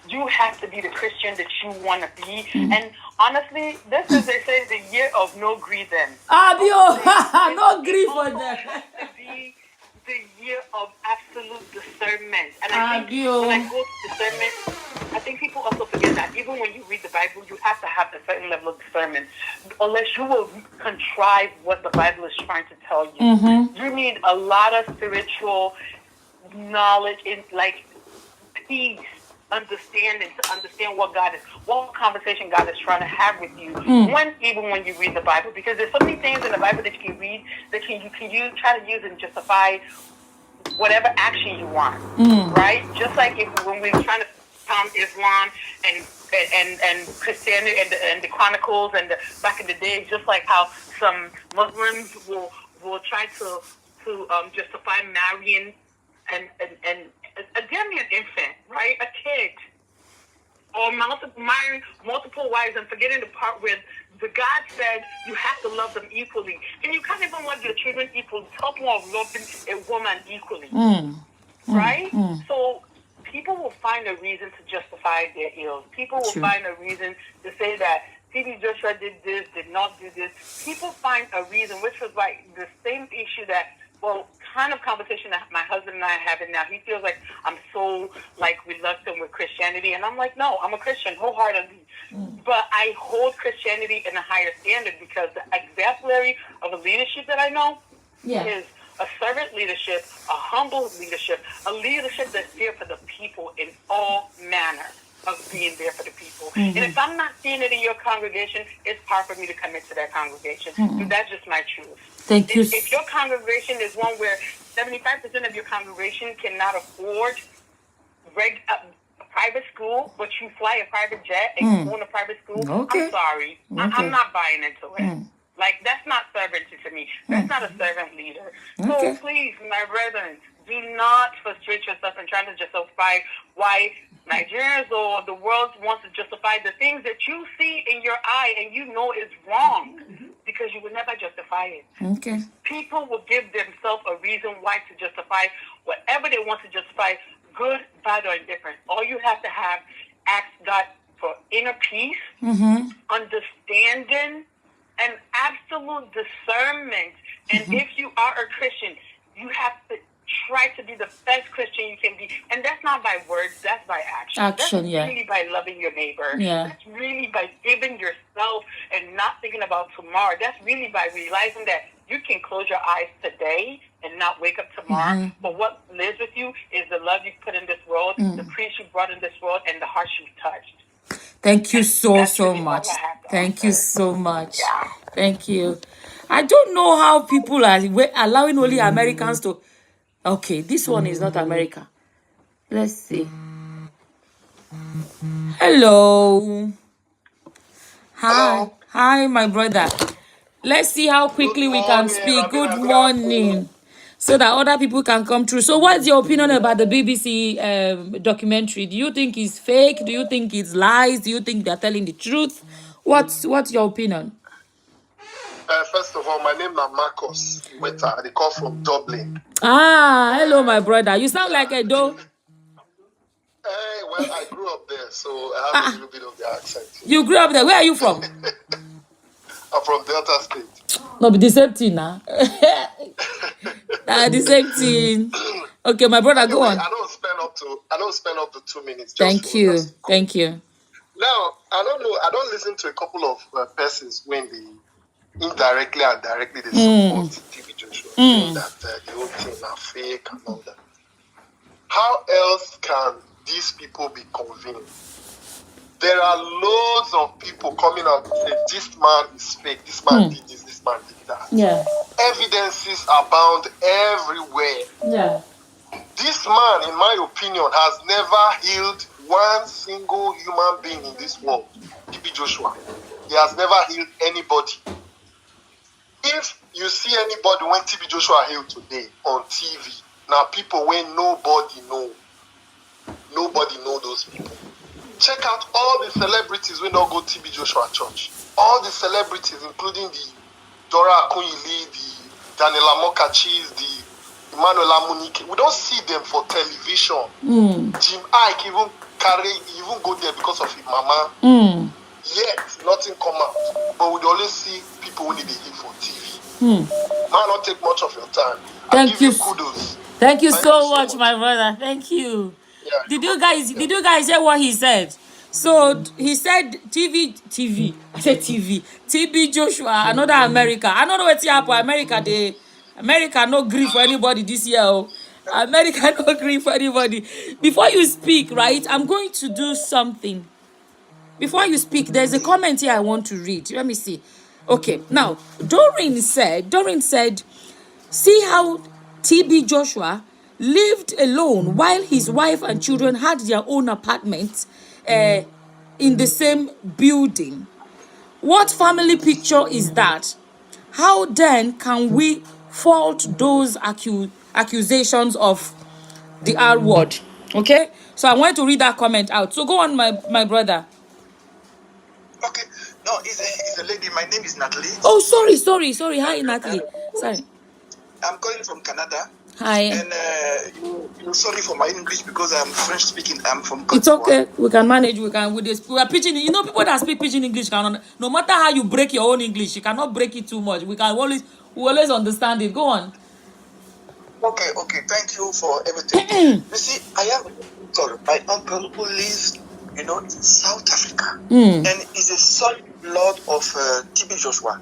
You have to be the Christian that you want to be. And honestly, this is, they say, the year of no greed then. No greed for them. It has to be the year of absolute discernment. And I think when I go to discernment, I think people also forget that even when you read the Bible, you have to have a certain level of discernment. Unless you will contrive what the Bible is trying to tell you. You need a lot of spiritual knowledge, in like peace, understanding, to understand what conversation God is trying to have with you. Even when you read the Bible, because there's so many things in the Bible that you can read that you can use, try to use and justify whatever action you want, right? Just like when we're trying to found Islam and Christianity and the Chronicles and back in the day, just like how some Muslims will try to justify marrying and again, an infant, right? A kid. Or marrying multiple wives and forgetting the part where the God said you have to love them equally. And you can't even love your children equally. Talk more of loving a woman equally. Right? So people will find a reason to justify their ills. People will find a reason to say that T.B. Joshua did this, did not do this. People find a reason, which was like the same issue that, kind of conversation that my husband and I are having now. He feels like I'm so reluctant with Christianity, and I'm like, no, I'm a Christian wholeheartedly, but I hold Christianity in a higher standard because the exemplary of a leadership that I know is a servant leadership, a humble leadership, a leadership that's there for the people in all manner of being there for the people. And if I'm not seeing it in your congregation, it's hard for me to commit to that congregation. And that's just my truth. Thank you. If your congregation is one where 75% of your congregation cannot afford a private school, but you fly a private jet and you own a private school, I'm sorry. I'm not buying into it. Like, that's not servanthood to me. That's not a servant leader. So please, my brethren, do not frustrate yourself in trying to justify why Nigerians or the world wants to justify the things that you see in your eye and you know is wrong, because you will never justify it. Okay. People will give themselves a reason why to justify whatever they want to justify, good, bad, or indifferent. All you have to have, ask God for inner peace, understanding, and absolute discernment. And if you are a Christian, you have to try to be the best Christian you can be. And that's not by words, that's by action. That's really by loving your neighbor. That's really by giving yourself and not thinking about tomorrow. That's really by realizing that you can close your eyes today and not wake up tomorrow. But what lives with you is the love you put in this world, the peace you brought in this world, and the hearts you touched. Thank you so much. Thank you so much. Thank you. I don't know how people are allowing only Americans to... Okay, this one is not America. Let's see. Hello. Hi. Hi, my brother. Let's see how quickly we can speak. Good morning. So that other people can come through. So what's your opinion about the BBC documentary? Do you think it's fake? Do you think it's lies? Do you think they're telling the truth? What's your opinion? First of all, my name is Marcus Weta. They call from Dublin. Ah, hello, my brother. You sound like a dog. Well, I grew up there, so I have a little bit of the accent. You grew up there. Where are you from? I'm from Delta State. No, but the same thing now. The same thing. Okay, my brother, go on. I don't spend up to 2 minutes. Thank you. Thank you. Now, I don't know. I don't listen to a couple of persons when they indirectly and directly they support TV Joshua, saying that the whole thing are fake and all that. How else can these people be convinced? There are loads of people coming out and say this man is fake, this man did this, this man did that. Yeah. Evidences abound everywhere. Yeah. This man, in my opinion, has never healed one single human being in this world. TB Joshua. He has never healed anybody. If you see anybody when TB Joshua healed today on TV, now people when nobody know those people. Check out all the celebrities when don't go TB Joshua church. All the celebrities, including the Dora Akunyili, the Daniela Mokachis, the Emmanuel Amunike. We don't see them for television. Jim Ike even go there because of his mama. Yet nothing come out. But we always see people when they heal for TV. Man, not take much of your time. Thank you. Kudos. Thank you so much, my brother. Thank you. Yeah. Did you guys hear what he said? So he said TV. I said TV. TB Joshua, another America. I don't know what's happening. America no grief for anybody this year. America no grief for anybody. Before you speak, right? I'm going to do something. Before you speak, there's a comment here I want to read. Let me see. Okay, now Doreen said, see how TB Joshua lived alone while his wife and children had their own apartments in the same building. What family picture is that? How then can we fault those accusations of the R word? Okay, so I want to read that comment out. So go on, my brother. Okay, no, it's a lady. My name is Natalie. Oh, sorry. Hi, Natalie. Sorry. I'm calling from Canada. Hi. And you're sorry for my English because I'm French speaking. I'm from Côte d'Ivoire. It's okay. We can manage. We are preaching. You know, people that speak pidgin English cannot. No matter how you break your own English, you cannot break it too much. We always understand it. Go on. Okay. Thank you for everything. You see, I have my uncle who lives, in South Africa, and is a son lord of TB Joshua.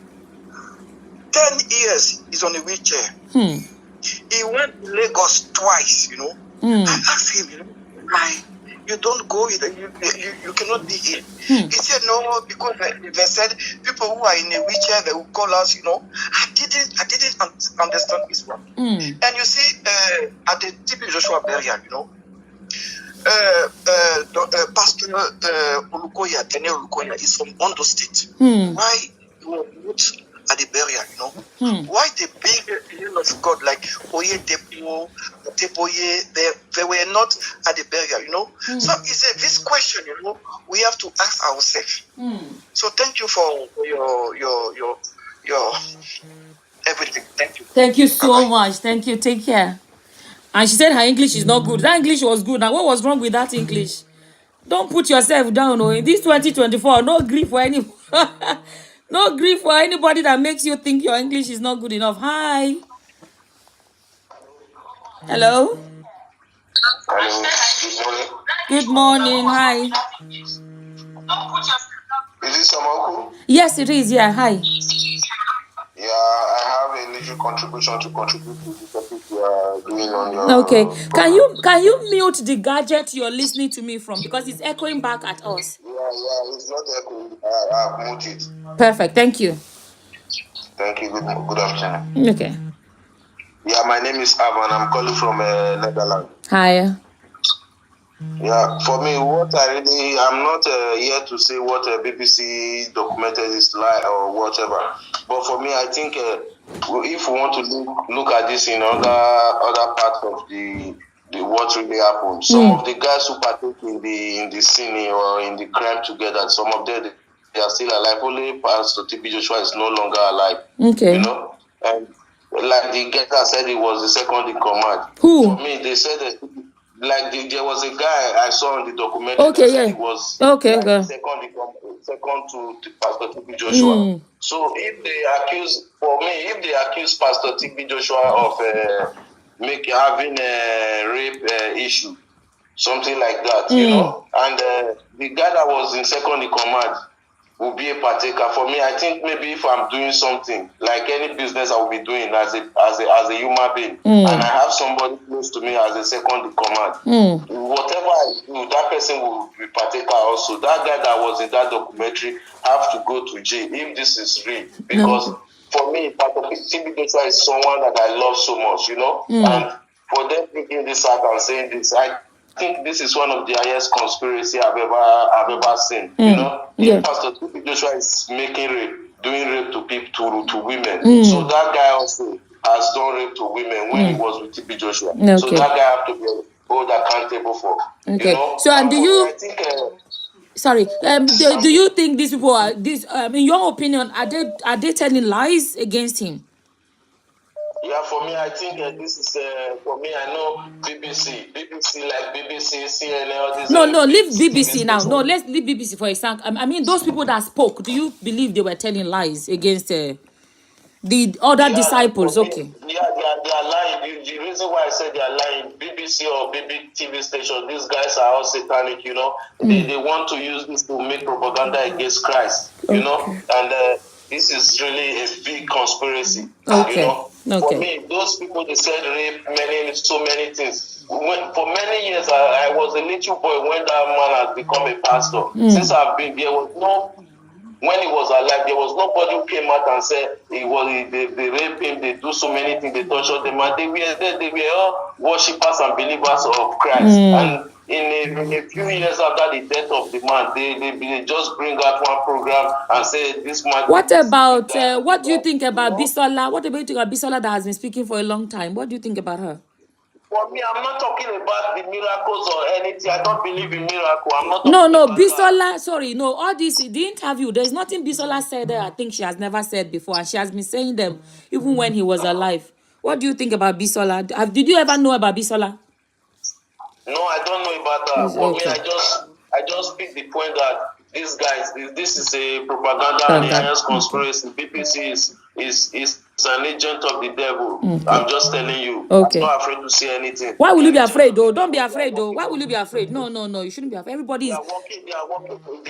10 years he's on a wheelchair. He went to Lagos twice, I asked him, why you don't go, you cannot be here. He said, no, because they said people who are in a wheelchair, they will call us, I didn't understand this one. And you see, at the TB Joshua burial, Pastor Olukoya, Daniel Olukoya, is from Ondo State. Why you would at the burial, you know. Why the big name of God, like Oye Tepo, Tepoye, they were not at the burial, you know. So it's this question, you know, we have to ask ourselves. So thank you for your everything. Thank you. Thank you so much. Thank you. Take care. And she said her English is not good. That English was good. Now, what was wrong with that English? Don't put yourself down. Oh, in this 2024, no grief for any, no grief for anybody that makes you think your English is not good enough. Hi. Hello. Hello. Good morning. Good morning. Hi. Is this Samaku? Yes, it is. Yeah. Hi. Yeah, I have a little contribution to contribute to the topic you are doing on your. Okay. Can you mute the gadget you're listening to me from, because it's echoing back at us? Yeah, it's not echoing. I've muted it. Perfect. Thank you. Thank you. Good afternoon. Okay. Yeah, my name is Avan. I'm calling from Netherlands. Hi. Yeah, for me, I'm not here to say what BBC documented is lie or whatever. But for me, I think if we want to look at this in other parts of the what really happened, some of the guys who partake in the sin or in the crime together, some of them they are still alive. Only Pastor TB Joshua is no longer alive. Okay. You know, and like the guy said, he was the second in command. Who? For me, they said that. There was a guy I saw in the documentary. Okay, that he was okay, second to Pastor TB Joshua. So if they accuse Pastor TB Joshua of having a rape issue, something like that, you know, and the guy that was in second in command will be a partaker. For me, I think maybe if I'm doing something like any business I will be doing as a human being, and I have somebody close to me as a second in command, whatever I do, that person will be partaker also. That guy that was in that documentary have to go to jail if this is real, because for me, Pastor TB Joshua is someone that I love so much, you know, and for them bringing this out and saying this, I think this is one of the highest conspiracy I've ever seen. You know, if Pastor TB Joshua is doing rape to people to women, so that guy also has done rape to women when he was with TB Joshua. Okay. So that guy have to be held accountable for. Okay. You know? So and do you? I think, sorry. Do you think these people are in your opinion, are they telling lies against him? Yeah, for me, I think this is for me. I know BBC, CNN, all these. No, leave BBC now. No, let's leave BBC for a second. I mean, those people that spoke. Do you believe they were telling lies against the other disciples? Okay. Yeah, they are lying. The reason why I said they are lying, BBC or BBC TV station, these guys are all satanic. You know, they want to use this to make propaganda against Christ. You know, and this is really a big conspiracy. Okay. You know. For me, those people, they said rape, so many things. For many years, I was a little boy when that man has become a pastor. Since I've been there, when he was alive, there was nobody who came out and said they rape him, they do so many things, they torture them, and they were all worshippers and believers of Christ. And in a few years after the death of the man, they just bring out one program and say this man. What about what do you think about Bisola? What about you think about Bisola that has been speaking for a long time? What do you think about her? For me, I'm not talking about the miracles or anything. I don't believe in miracle. I'm not. No, Bisola. Sorry, no. All this, the interview. There's nothing Bisola said there. I think she has never said before, and she has been saying them even when he was alive. What do you think about Bisola? Did you ever know about Bisola? No, I don't know about that. For me, I just pick the point that these guys, this is a propaganda and a conspiracy. BBC is an agent of the devil. I'm just telling you. Okay. I'm not afraid to say anything. Why will you be afraid, though? Don't be afraid, though. Why will you be afraid? No. You shouldn't be afraid. Everybody is. They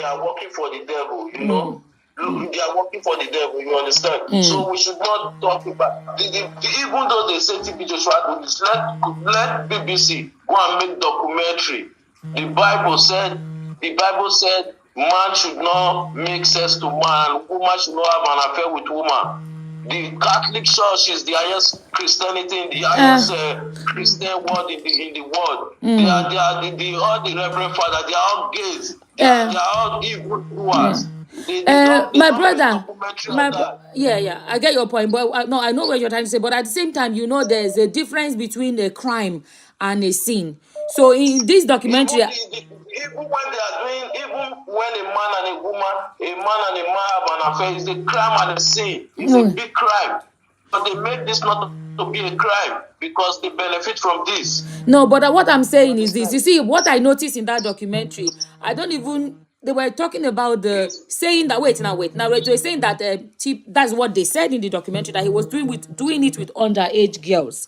are working for the devil. You know. They are working for the devil, you understand? So we should not talk about even though they say TB Joshua do this, let BBC go and make documentary. The Bible said man should not make sex to man, woman should not have an affair with woman. The Catholic Church is the highest Christianity in the highest Christian world in the world. They are all the Reverend Father. They are all gays. They are all evil doers. My brother, yeah, I get your point, but no, I know what you're trying to say, but at the same time, you know, there's a difference between a crime and a sin. So in this documentary, even when they are doing, even when a man and a woman have an affair, it's a crime and a sin. It's a big crime. But they made this not to be a crime because they benefit from this. No, but what I'm saying is this. You see, what I noticed in that documentary, they were talking about saying that, now, they were saying that that's what they said in the documentary, that he was doing it with underage girls.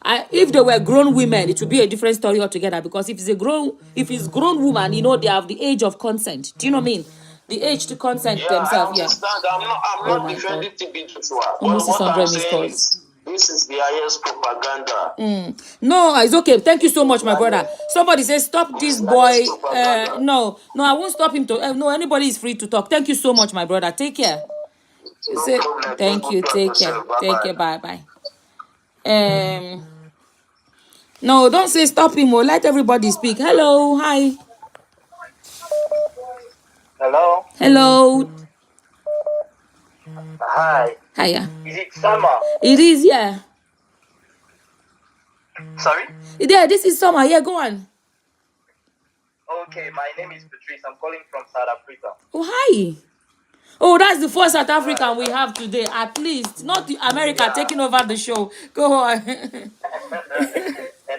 If they were grown women, it would be a different story altogether, because if it's grown woman, you know, they have the age of consent. Do you know what I mean? The age to consent themselves. I understand. I'm not defending TB Joshua. Almost What I'm 600 missed saying calls. is, this is the highest propaganda. No, it's okay. Thank you so much, my brother. Somebody says, stop this boy. No, I won't stop him to. No, anybody is free to talk. Thank you so much, my brother. Take care. Thank you. Take care. Take care. Bye. No, don't say stop him or let everybody speak. Hello. Hi. Hello. Hi. Hiya. Is it Summer? It is, yeah. Sorry? Yeah, this is Summer. Yeah, go on. Okay, my name is Patrice. I'm calling from South Africa. Oh, hi. Oh, that's the first South African we have today, at least. Not America taking over the show. Go on. And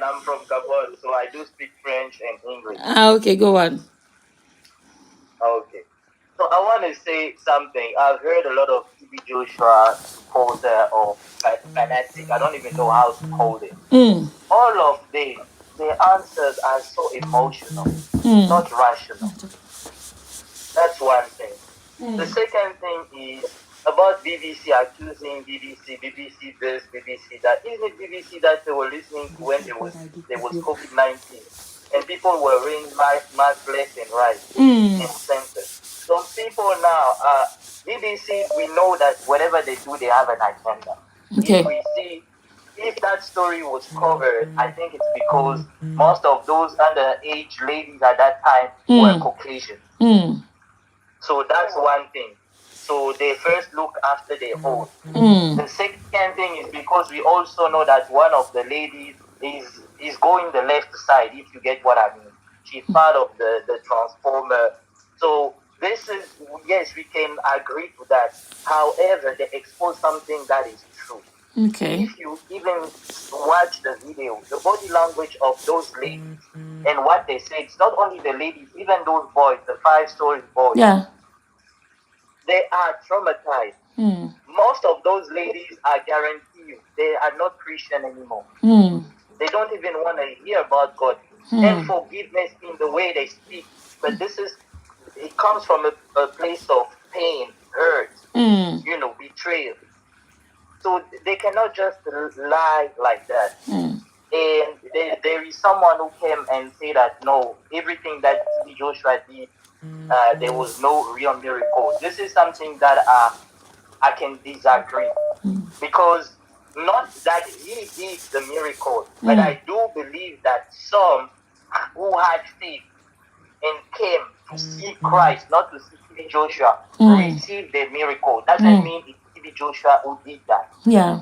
I'm from Gabon, so I do speak French and English. Okay, go on. Okay. So I want to say something. I've heard a lot of TB Joshua supporter or fanatic. I don't even know how to call it. All of them, their answers are so emotional, not rational. That's one thing. The second thing is about BBC accusing BBC this, BBC that. Isn't it BBC that they were listening to when there was COVID-19 and people were wearing masks left and right in center? Some people now, BBC, we know that whatever they do, they have an agenda. Okay. If that story was covered, I think it's because most of those underage ladies at that time were Caucasian. So that's one thing. So they first look after their own. The second thing is because we also know that one of the ladies is going the left side, if you get what I mean. She's part of the transformer. So this is, yes, we can agree to that. However, they expose something that is true. Okay. If you even watch the video, the body language of those ladies and what they say, it's not only the ladies, even those boys, the 5-story boys. Yeah. They are traumatized. Most of those ladies, I guarantee you, they are not Christian anymore. They don't even want to hear about God and forgiveness in the way they speak. But it comes from a place of pain, hurt, betrayal. So they cannot just lie like that. And there is someone who came and said that, no, everything that TB Joshua did, there was no real miracle. This is something that I can disagree. Because not that he did the miracle, but I do believe that some who had faith and came to see Christ, not to see TB Joshua, received the miracle. Doesn't mean it's TB Joshua who did that. Yeah.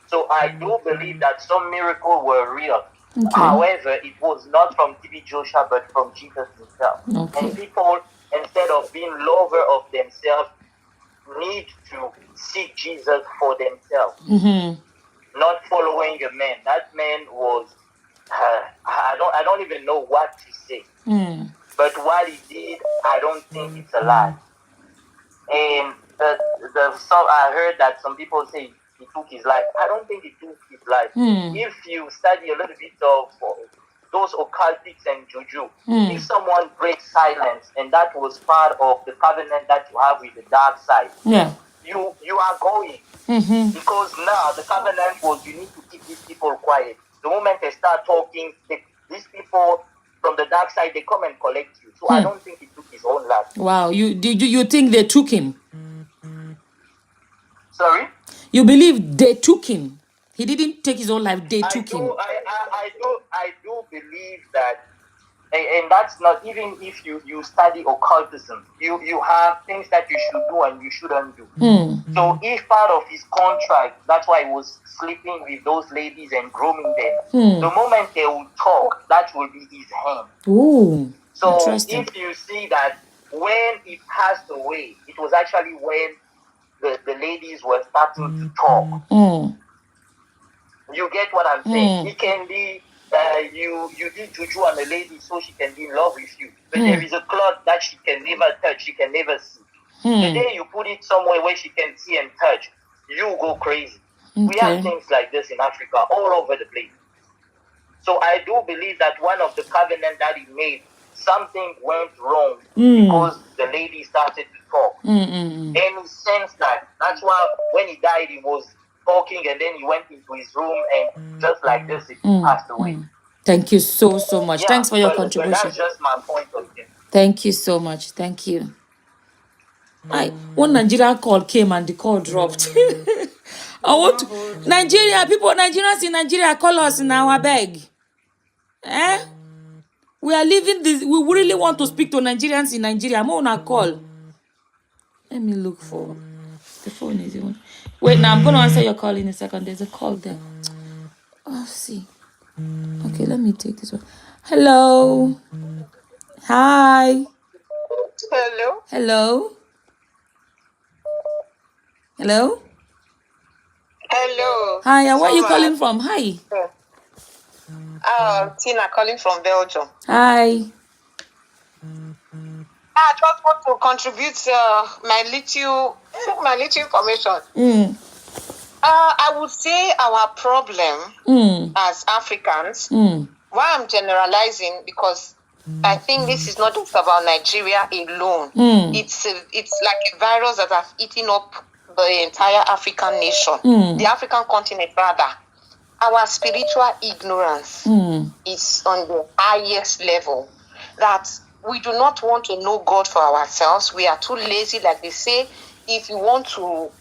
So I do believe that some miracles were real. Okay. However, it was not from TB Joshua, but from Jesus himself. Okay. And people, instead of being lover of themselves, need to seek Jesus for themselves. Not following a man. That man was, I don't even know what to say. But what he did, I don't think it's a lie. And I heard that some people say he took his life. I don't think he took his life. If you study a little bit of those occultics and juju, if someone breaks silence, and that was part of the covenant that you have with the dark side, you are going. Because now the covenant was you need to keep these people quiet. The moment they start talking, these people from the dark side, they come and collect you. So I don't think he took his own life. Wow, you think they took him? Sorry? You believe they took him? He didn't take his own life. They took him. I do believe that, and that's not even if you study occultism. You have things that you should do and you shouldn't do. So if part of his contract, that's why he was sleeping with those ladies and grooming them. The moment they will talk, that will be his hand. Ooh, so if you see that when he passed away, it was actually when the ladies were starting to talk. You get what I'm saying? It can be you did juju on a lady so she can be in love with you. But there is a cloth that she can never touch, she can never see. The day you put it somewhere where she can see and touch, you go crazy. We have things like this in Africa all over the place. So I do believe that one of the covenant that he made, something went wrong because the lady started to talk. And he sensed that. That's why when he died, he was talking, and then he went into his room, and just like this, he passed away. Thank you so much. Yeah, thanks for your contribution. That's just my point of view. Thank you so much. Thank you. One Nigerian call came and the call dropped. I want Nigeria people, Nigerians in Nigeria, call us now, I beg. We are leaving this. We really want to speak to Nigerians in Nigeria. I'm on a call. Let me look for the phone. Is on. Wait, now I'm going to answer your call in a second. There's a call there. Oh, see. Okay, let me take this one. Hello. Hi. Hello. Hello. Hello. Hello. Hi, where are you calling from? Hi. Tina calling from Belgium. Hi. I just want to contribute my little information. I would say our problem as Africans, why I'm generalizing, because I think this is not just about Nigeria alone. It's like a virus that has eaten up the entire African nation, the African continent rather. Our spiritual ignorance is on the highest level, that we do not want to know God for ourselves. We are too lazy, like they say. If you want to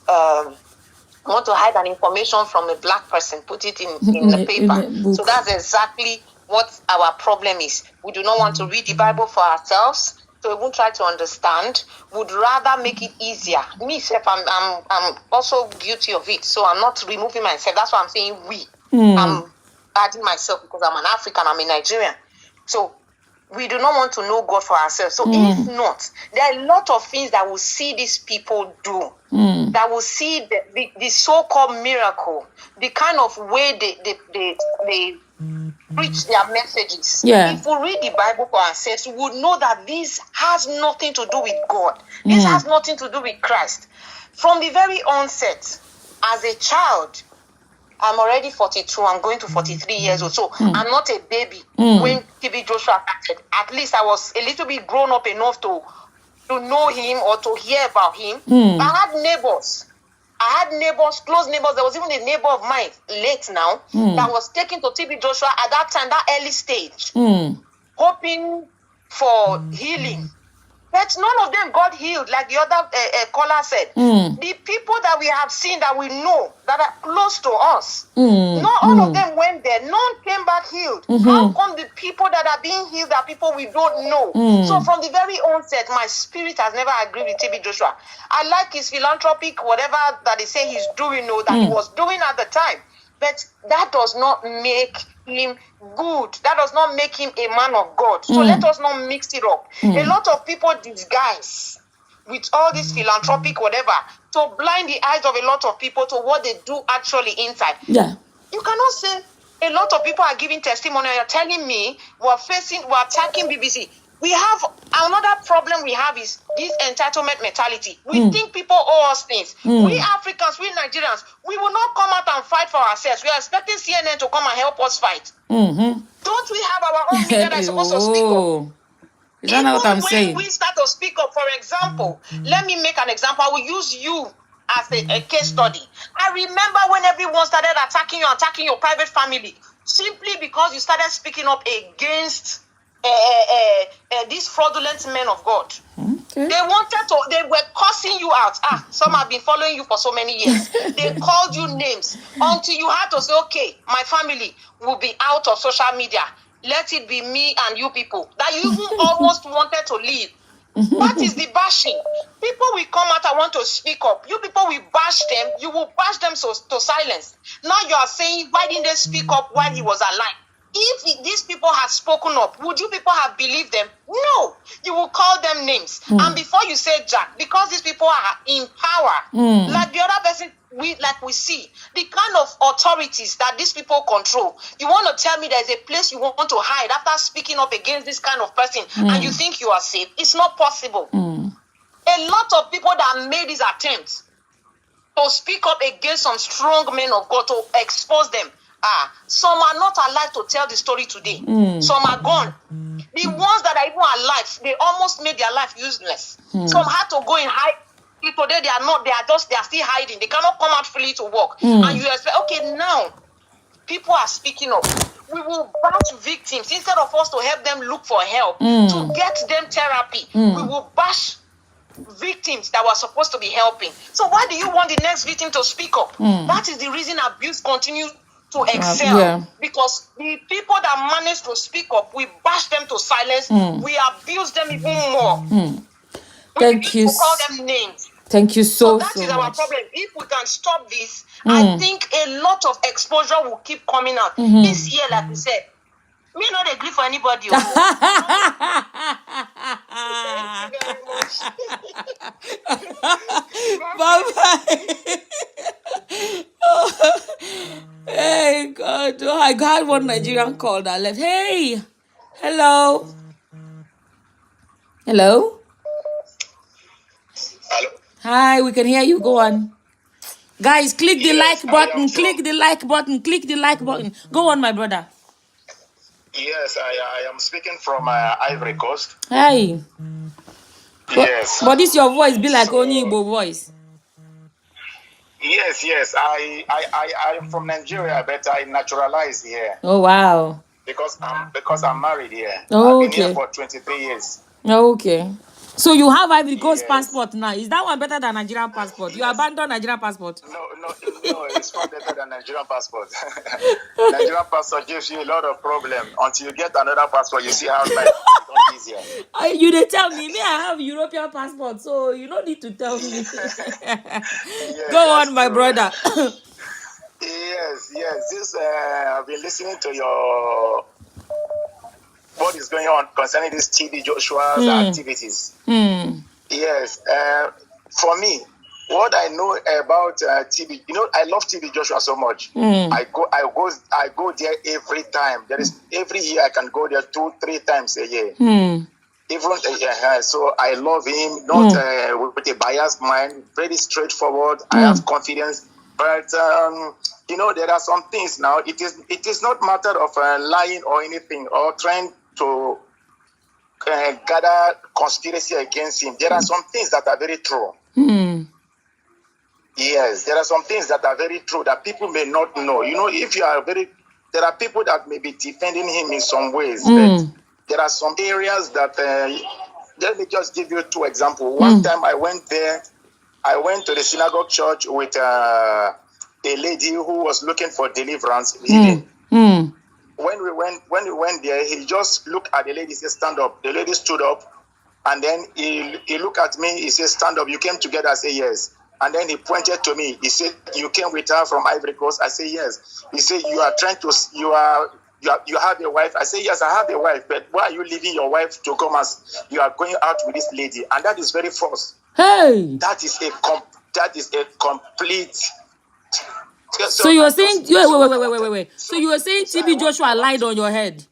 hide an information from a black person, put it in the paper. So that's exactly what our problem is. We do not want to read the Bible for ourselves, so we won't try to understand. Would rather make it easier. Myself, I'm also guilty of it, so I'm not removing myself. That's why I'm saying we. I'm adding myself because I'm an African, I'm a Nigerian. So we do not want to know God for ourselves. So if not, there are a lot of things that we'll see these people do, that will see the so-called miracle, the kind of way they preach their messages. If we read the Bible for ourselves, we would know that this has nothing to do with God. This has nothing to do with Christ. From the very onset, as a child, I'm already 42. I'm going to 43 years old. So I'm not a baby when TB Joshua started. At least I was a little bit grown up enough to know him or to hear about him. I had neighbors. Close neighbors. There was even a neighbor of mine, late now, that was taken to TB Joshua at that time, that early stage, hoping for healing. But none of them got healed, like the other caller said. The people that we have seen, that we know, that are close to us, not all of them went there. None came back healed. How come the people that are being healed are people we don't know? So from the very onset, my spirit has never agreed with TB Joshua. I like his philanthropic, whatever that they say he's doing, or that he was doing at the time. But that does not make him good. That does not make him a man of God. So let us not mix it up. A lot of people disguise with all this philanthropic whatever to blind the eyes of a lot of people to what they do actually inside. You cannot say a lot of people are giving testimony and you're telling me we're attacking BBC. We have another problem we have is this entitlement mentality. We think people owe us things. We Africans, we Nigerians, we will not come out and fight for ourselves. We are expecting CNN to come and help us fight. Don't we have our own media that is supposed to speak up? Is that not what I'm saying? When we start to speak up, for example, let me make an example. I will use you as a case study. I remember when everyone started attacking your private family, simply because you started speaking up against these fraudulent men of God. They were cursing you out. Some have been following you for so many years. They called you names until you had to say, okay, my family will be out of social media. let it be me and you people, that you even almost wanted to leave. That is the bashing. People will come out and want to speak up. You people will bash them. You will bash them to silence. Now you are saying, why didn't they speak up while he was alive? If these people had spoken up, would you people have believed them? No. You will call them names. And before you say Jack, because these people are in power, like the other person, we see, the kind of authorities that these people control. You want to tell me there's a place you want to hide after speaking up against this kind of person and you think you are safe? It's not possible. A lot of people that made these attempts to speak up against some strong men of God, to expose them, some are not alive to tell the story today. Some are gone. The ones that are even alive, they almost made their life useless. Some had to go and hide. Today they are still hiding. They cannot come out freely to work. And you expect, okay, now people are speaking up. We will bash victims instead of us to help them look for help, to get them therapy. We will bash victims that were supposed to be helping. So why do you want the next victim to speak up? That is the reason abuse continues to excel, because the people that manage to speak up, we bash them to silence, we abuse them even more. Thank you. Call them names. Thank you so much. That is our problem. If we can stop this, I think a lot of exposure will keep coming out. This year, like we said, me not agree for anybody. Thank you very much. Bye-bye. Hey, God. Oh, I got one Nigerian call that left. Hey. Hello. Hello. Hello. Hi, we can hear you. Go on. Guys, click the like button. Click the like button. Click the like button. Go on, my brother. Yes, I am speaking from Ivory Coast. Hey. Yes. But this your voice be like only Igbo voice. Yes. I am from Nigeria, but I naturalized here. Oh wow. Because I'm married here. Oh, I've been okay. here for 23 years. Okay. So you have Ivory Coast passport now. Is that one better than Nigerian passport? You abandoned Nigerian passport? No, it's far better than Nigerian passport. Nigerian passport gives you a lot of problem. Until you get another passport, you see how life becomes easier. You didn't tell me. I have European passport, so you don't need to tell me. Go on, my brother. Yes. This I've been listening to your what is going on concerning this TB Joshua's activities. Yes. For me, what I know about TB, I love TB Joshua so much. I go there every time. Every year I can go there 2-3 times a year. Even so I love him, not with a biased mind, very straightforward. I have confidence, but there are some things now. It is not matter of lying or anything or trying to gather conspiracy against him. There are some things that are very true. Yes, there are some things that are very true that people may not know. If you are there are people that may be defending him in some ways, but there are some areas that, let me just give you 2 examples. One time I went there, I went to the synagogue church with a lady who was looking for deliverance, healing. When we went there, he just looked at the lady, said, stand up. The lady stood up, and then he looked at me, he said, stand up. You came together? I said, yes. And then he pointed to me. He said, you came with her from Ivory Coast? I said, yes. He said, you have a wife? I said, yes, I have a wife, but why are you leaving your wife to come as you are going out with this lady? And that is very false. Hey! That is a complete... So you were saying, wait. So you were saying TB Joshua lied on your head?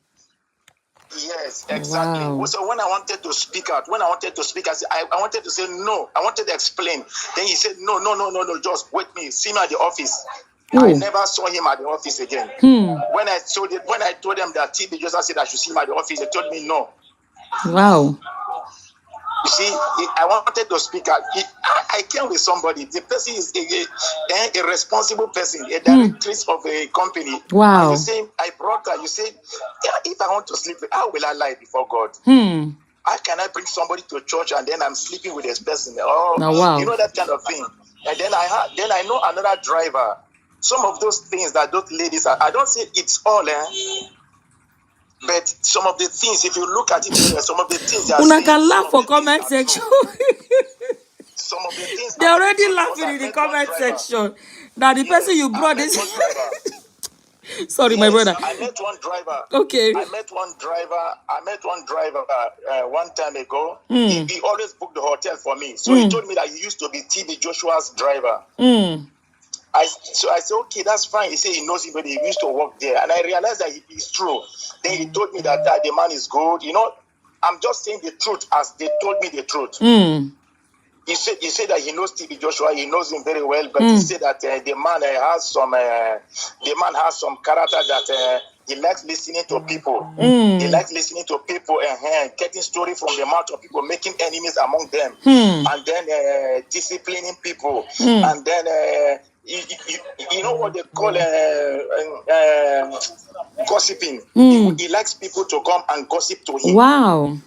Yes, exactly. Wow. So when I wanted to speak out, I said, I wanted to say no. I wanted to explain. Then he said, no, just wait me. See me at the office. I never saw him at the office again. When I told them that TB Joshua said I should see him at the office, they told me no. Wow. You see, I wanted to speak out. I came with somebody. The person is a responsible person, a directress of a company. Wow. And you say, I brought her. You say, if I want to sleep, how will I lie before God? How can I bring somebody to church and then I'm sleeping with this person? Oh, wow. That kind of thing. And then I know another driver. Some of those things that those ladies are, I don't say it's all. But some of the things, if you look at it, some of the things they are Una saying, can laugh for comment section. some of the things They're already laughing in the comment section. Now the person you brought is. Sorry, my brother. I met one driver. Okay. I met one driver one time ago. He always booked the hotel for me. So he told me that he used to be TB Joshua's driver. So I said, okay, that's fine. He said he knows him, but he used to work there. And I realized that it's true. Then he told me that the man is good. You know, I'm just saying the truth as they told me the truth. He said that he knows TB Joshua. He knows him very well, but he said that the man has some character that he likes listening to people. He likes listening to people and getting story from the mouth of people, making enemies among them, and then disciplining people, and then you know what they call gossiping. He likes people to come and gossip to him. Wow.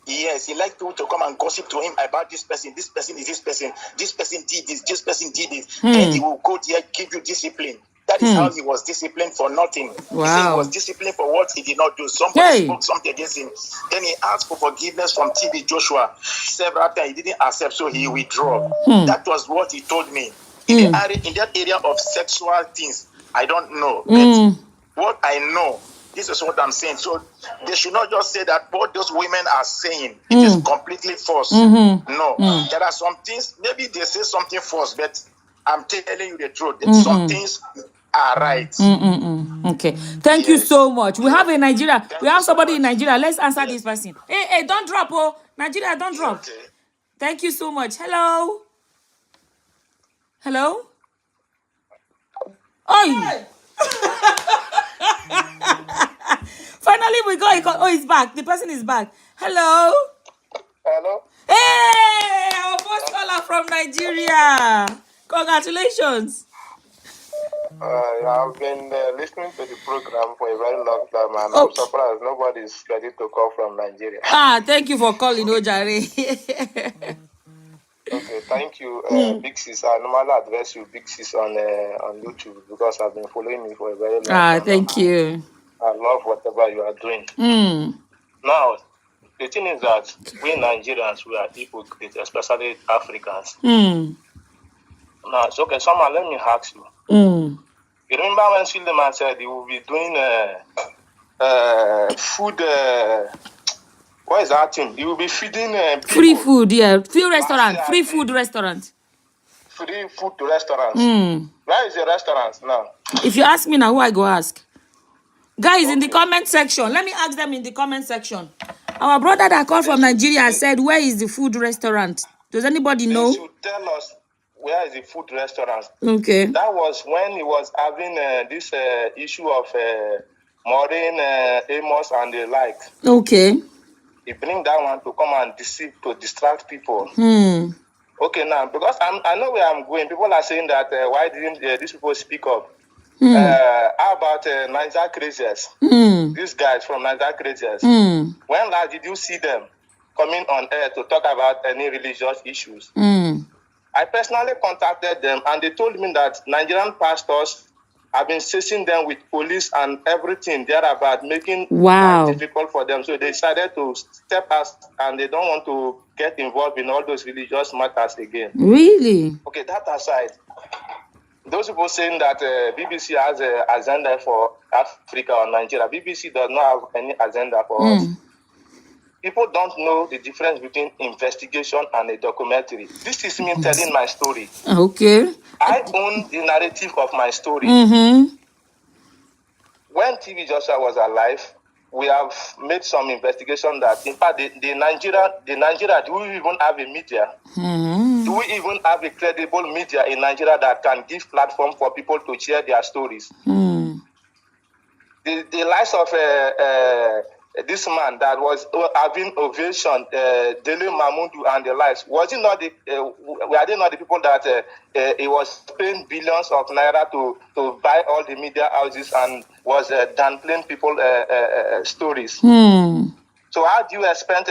Yes, he likes people to come and gossip to him about this person. This person is this person. This person did this. This person did this. Then he will go there, give you discipline. That is how he was disciplined for nothing. Wow. He said he was disciplined for what he did not do. Somebody spoke something against him. Then he asked for forgiveness from TB Joshua several times. He didn't accept, so he withdrew. That was what he told me. In that area of sexual things, I don't know. But what I know, this is what I'm saying. So they should not just say that what those women are saying, it is completely false. No. There are some things, maybe they say something false, but I'm telling you the truth. Some things are right. Okay. Thank you so much. We have a Nigeria. We have somebody in Nigeria. Let's answer this person. Hey, don't drop, oh. Nigeria, don't drop. Okay. Thank you so much. Hello? Hello? Oi! Finally, we got it. Oh, he's back. The person is back. Hello? Hello? Hey! Our first caller from Nigeria. Congratulations. I've been listening to the program for a very long time, and I'm surprised nobody's ready to call from Nigeria. Thank you for calling, Ojare. Okay, thank you, Big Sis. I normally address you, Big Sis, on YouTube because I've been following you for a very long time. Thank you. I love whatever you are doing. Now, the thing is that we Nigerians, we are hypocrites, especially Africans. Now, so okay, someone let me ask you. You remember when Suleiman said he will be doing food? What is that thing? He will be feeding people. Free food, yeah. Free restaurant. Free food restaurant. Free food to restaurants. Where is the restaurant now? If you ask me now, who I go ask? Guys, in the comment section. Let me ask them in the comment section. Our brother that called from Nigeria said, where is the food restaurant? Does anybody know? They should tell us where is the food restaurant. Okay. That was when he was having this issue of Maureen, Amos and the like. Okay. He bring that one to come and deceive, to distract people. Okay, now, because I know where I'm going. People are saying that why didn't these people speak up? How about Niger Crazies? These guys from Niger Crazies. When last did you see them coming on air to talk about any religious issues? I personally contacted them and they told me that Nigerian pastors have been chasing them with police and everything thereabout, making life difficult for them. So they decided to step out and they don't want to get involved in all those religious matters again. Really? Okay, that aside, those people saying that BBC has an agenda for Africa or Nigeria. BBC does not have any agenda for us. People don't know the difference between investigation and a documentary. This is me telling my story. Okay. I own the narrative of my story. When TB Joshua was alive, we have made some investigation that, in fact, the Nigeria, do we even have a media? Do we even have a credible media in Nigeria that can give platform for people to share their stories? The lives of this man that was having ovation, Dele Mamudu and the likes, was it not were they not the people that he was paying billions of naira to buy all the media houses and was downplaying people stories? So how do you expect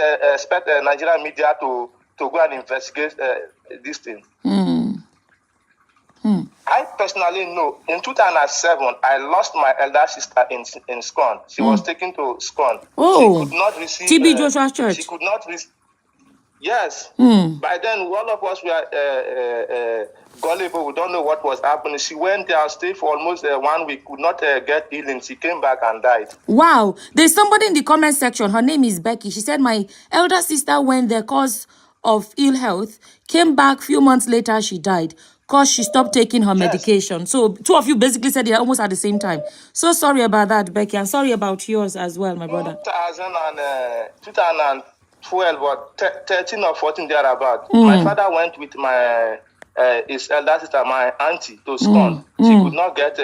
Nigerian media to go and investigate this thing? I personally know in 2007, I lost my elder sister in Scone. She was taken to Scone. Oh, she could not receive TB Joshua's church. She could not receive. Yes. By then, all of us were gullible. We don't know what was happening. She went there, stayed for almost 1 week, could not get healing. She came back and died. Wow. There's somebody in the comment section. Her name is Becky. She said, my elder sister went there cause of ill health, came back few months later, she died because she stopped taking her medication. So two of you basically said it almost at the same time. So sorry about that, Becky. I'm sorry about yours as well, my brother. 2012 or 13 or 14 thereabout. My father went with my his elder sister, my auntie, to Scone. She could not get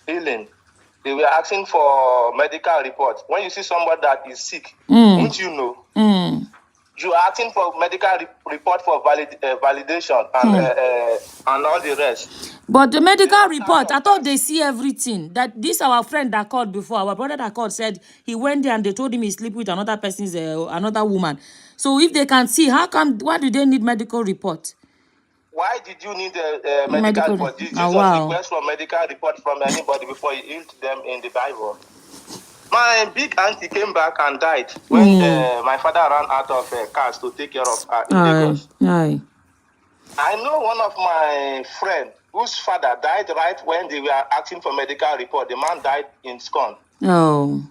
healing. They were asking for medical reports. When you see somebody that is sick, won't you know? You are asking for medical report for validation and all the rest. But the medical report, I thought they see everything. That this our friend that called before, our brother that called said he went there and they told him he sleep with another person's another woman. So if they can see, why do they need medical report? Why did you need a medical report? Jesus request for medical report from anybody before he healed them in the Bible. My big auntie came back and died when my father ran out of cars to take care of her in Lagos. I know one of my friends whose father died right when they were asking for medical report. The man died in Scone. Oh.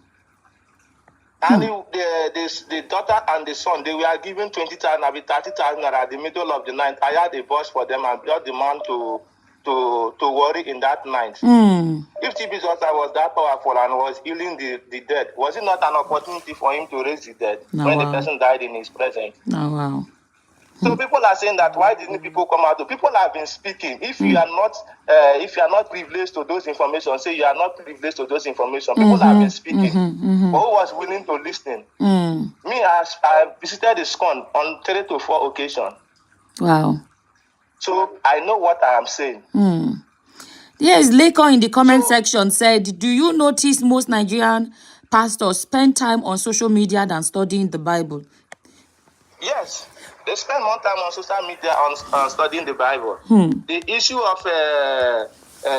And the daughter and the son, they were given 20,000, 30,000 at the middle of the night. I had a bus for them and brought the man to worry in that night. If TB Joshua was that powerful and was healing the dead, was it not an opportunity for him to raise the dead when the person died in his presence? Oh, wow. So people are saying that why didn't people come out? People have been speaking. If you are not privileged to those information, say you are not privileged to those information. People have been speaking. But who was willing to listen? Me, I visited the Scone on 3 to 4 occasions. Wow. So I know what I am saying. Yes, Lakon in the comment section said, do you notice most Nigerian pastors spend time on social media than studying the Bible? Yes, they spend more time on social media on studying the Bible. The issue of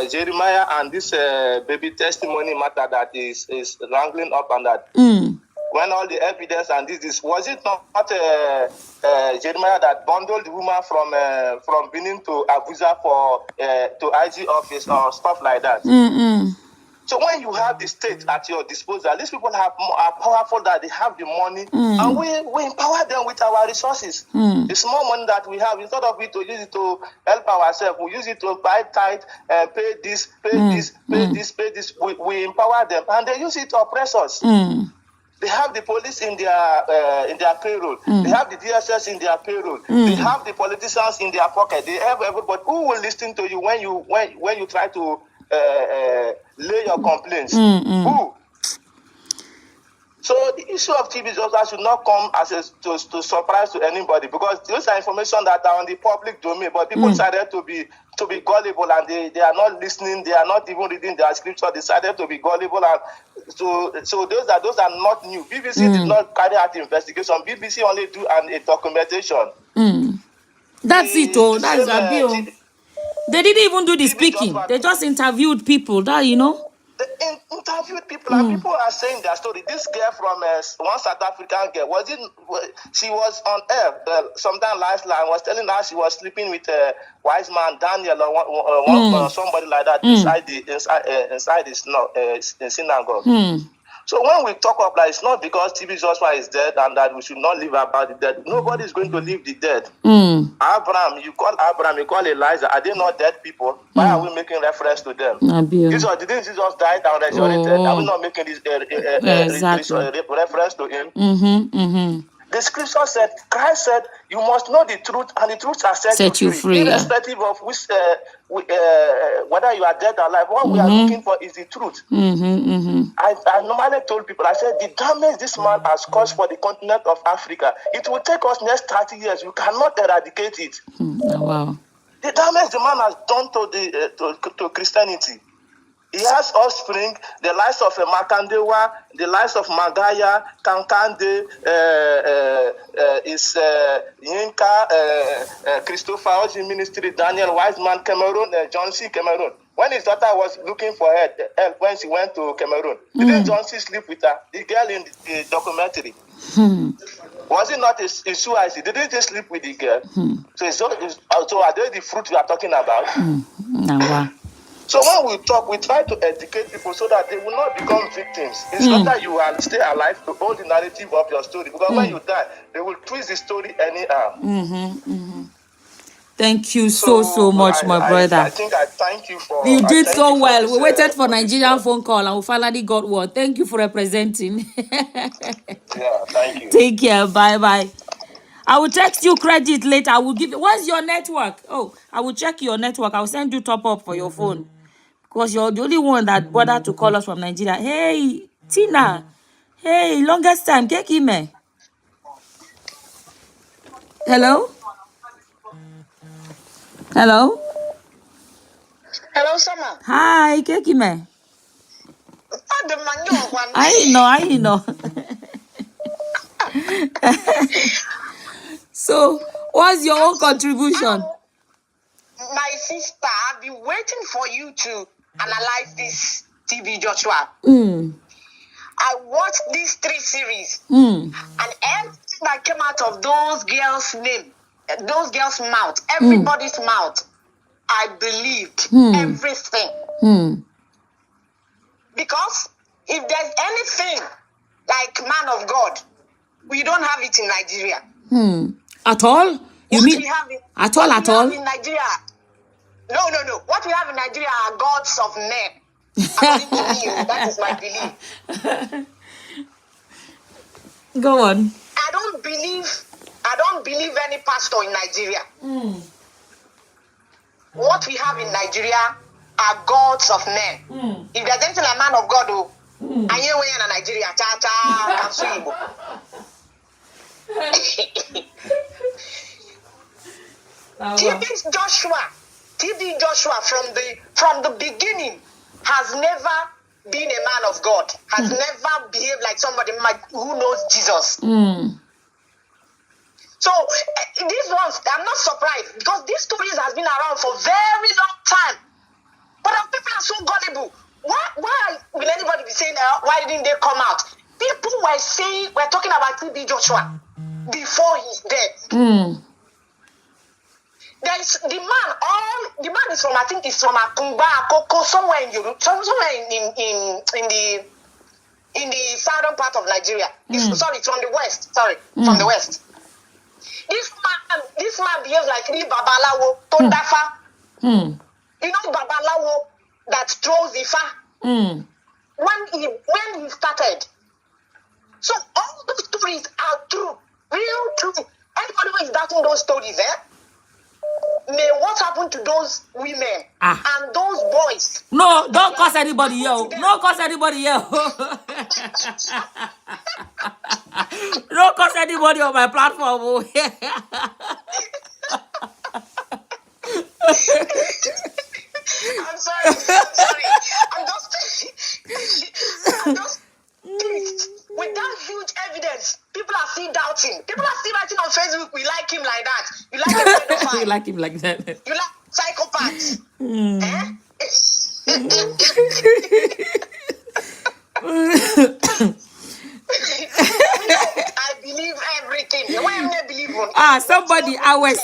Jeremiah and this baby testimony matter that is wrangling up and that. When all the evidence and this was it not Jeremiah that bundled the woman from Benin to Abuja to IG office or stuff like that? So when you have the state at your disposal, these people are powerful that they have the money, and we empower them with our resources. The small money that we have, instead of it to use it to help ourselves, we use it to buy tithe, pay this, pay this. We empower them, and they use it to oppress us. They have the police in their payroll. They have the DSS in their payroll. They have the politicians in their pocket. They have everybody who will listen to you when you try to lay your complaints. Who? So the issue of TB Joshua should not come as to surprise to anybody, because those are information that are on the public domain. But people decided to be gullible, and they are not listening. They are not even reading their scripture. They decided to be gullible, and so those are not new. BBC did not carry out the investigation. BBC only do a documentation. That's it. Oh, that's a bill. They didn't even do the speaking. They just interviewed people. They interviewed people, and people are saying their story. This girl from one South African girl, she was on air sometime last night and was telling her she was sleeping with a wise man, Daniel, or somebody like that inside the synagogue. So when we talk of that, it's not because TB Joshua is dead and that we should not live about the dead. Nobody is going to leave the dead. Abraham, you call Elijah. Are they not dead people? Why are we making reference to them? Didn't Jesus die and resurrected? Are we not making this reference to him? The scripture said, Christ said, you must know the truth, and the truth shall set you free. Irrespective of which, whether you are dead or alive, what we are looking for is the truth. I normally told people, I said, the damage this man has caused for the continent of Africa, it will take us next 30 years. You cannot eradicate it. Wow. The damage the man has done to Christianity. He has offspring, the likes of Makandewa, the likes of Magaya, Kankande, Yinka, Christopher Oji Ministry, Daniel Wiseman, Cameroon, John C. Cameroon. When his daughter was looking for help when she went to Cameroon, didn't John C. sleep with her? The girl in the documentary. Was it not a suicide? Didn't they sleep with the girl? So are they the fruit we are talking about? Wow. So when we talk, we try to educate people so that they will not become victims. It's not that you are stay alive to hold the narrative of your story, because when you die, they will twist the story anyhow. Thank you so much, my brother. I think I thank you for... You did so well. We waited for Nigerian phone call and we finally got one. Thank you for representing. Yeah, thank you. Take care. Bye-bye. I will text you credit later. I will give you... What's your network? Oh, I will check your network. I will send you top up for your phone. Because you're the only one that bothered to call us from Nigeria. Hey, Tina. Hey, longest time. Kekime. Hello? Hello? Hello, Summer. Hi, Kekime. I know. So, what's your own contribution? My sister, I've been waiting for you to analyze this TB Joshua. I watched these 3 series, and everything that came out of those girls' name, those girls' mouth, everybody's mouth, I believed everything. Because if there's anything like man of God, we don't have it in Nigeria. At all? You mean at all? In Nigeria? No. What we have in Nigeria are gods of men. According to me, that is my belief. Go on. I don't believe any pastor in Nigeria. What we have in Nigeria are gods of men. If there's anything like man of God, I ain't way in Nigeria. TB Joshua from the beginning has never been a man of God, has never behaved like somebody who knows Jesus. So these ones, I'm not surprised, because these stories has been around for a very long time. But people are so gullible. Why will anybody be saying, why didn't they come out? People were talking about TB Joshua before he's dead. There's the man is from, I think it's from Akumba, Akoko, somewhere in Europe, somewhere in the southern part of Nigeria. Sorry, it's from the west. From the west. This man behaves like real Babalawo, Tondafa. You know Babalawo that throws Ifa. When he started. So all those stories are true, real true. Anybody who is doubting those stories, may what happened to those women and those boys? No, don't curse anybody here. No curse anybody here. Don't curse anybody on my platform. I'm sorry. I'm just pleased with that huge evidence. People are still doubting. People are still writing on Facebook, we like him like that. You like a pedophile. You like him like that. You like psychopaths. I believe everything. Why am I believing? Somebody, I was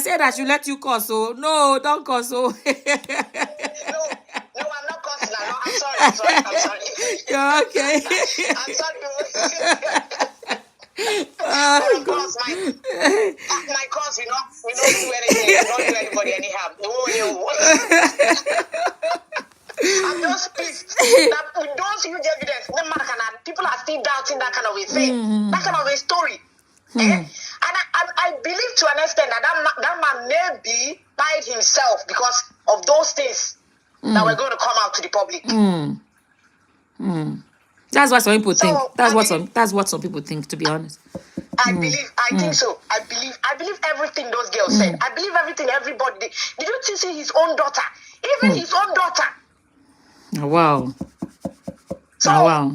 said I should let you curse. So no, don't curse. So no, I'm not cursing. I'm sorry. You're okay. I'm sorry. Of course, my cause, we don't do anything. We don't do anybody any harm. I'm just pissed that with those huge evidence, people are still doubting that kind of a thing, that kind of a story. And I believe to an extent that man may be lied himself because of those things that were going to come out to the public. That's what some people think. That's what some people think, to be honest. I think so. I believe everything those girls said. I believe everything everybody did. Did you see his own daughter? Even his own daughter. Wow. So, wow.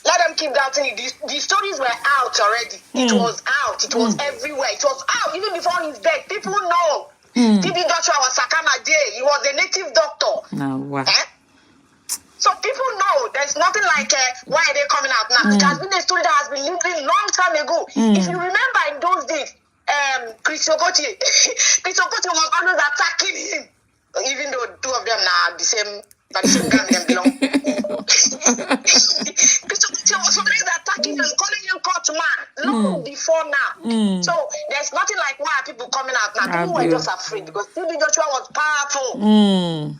Let them keep doubting it. The stories were out already. It was out. It was everywhere. It was out even before his death. People know. TB Joshua was Sakama Day. He was a native doctor. Wow. So people know there's nothing like why are they coming out now? It has been a story that has been living long time ago. If you remember in those days, Chris Okotie was always attacking him, even though two of them now the same gang them belong. Chris Okotie was always attacking him, calling him court man long before now. So there's nothing like why are people coming out now. People were just afraid because TB Joshua was powerful.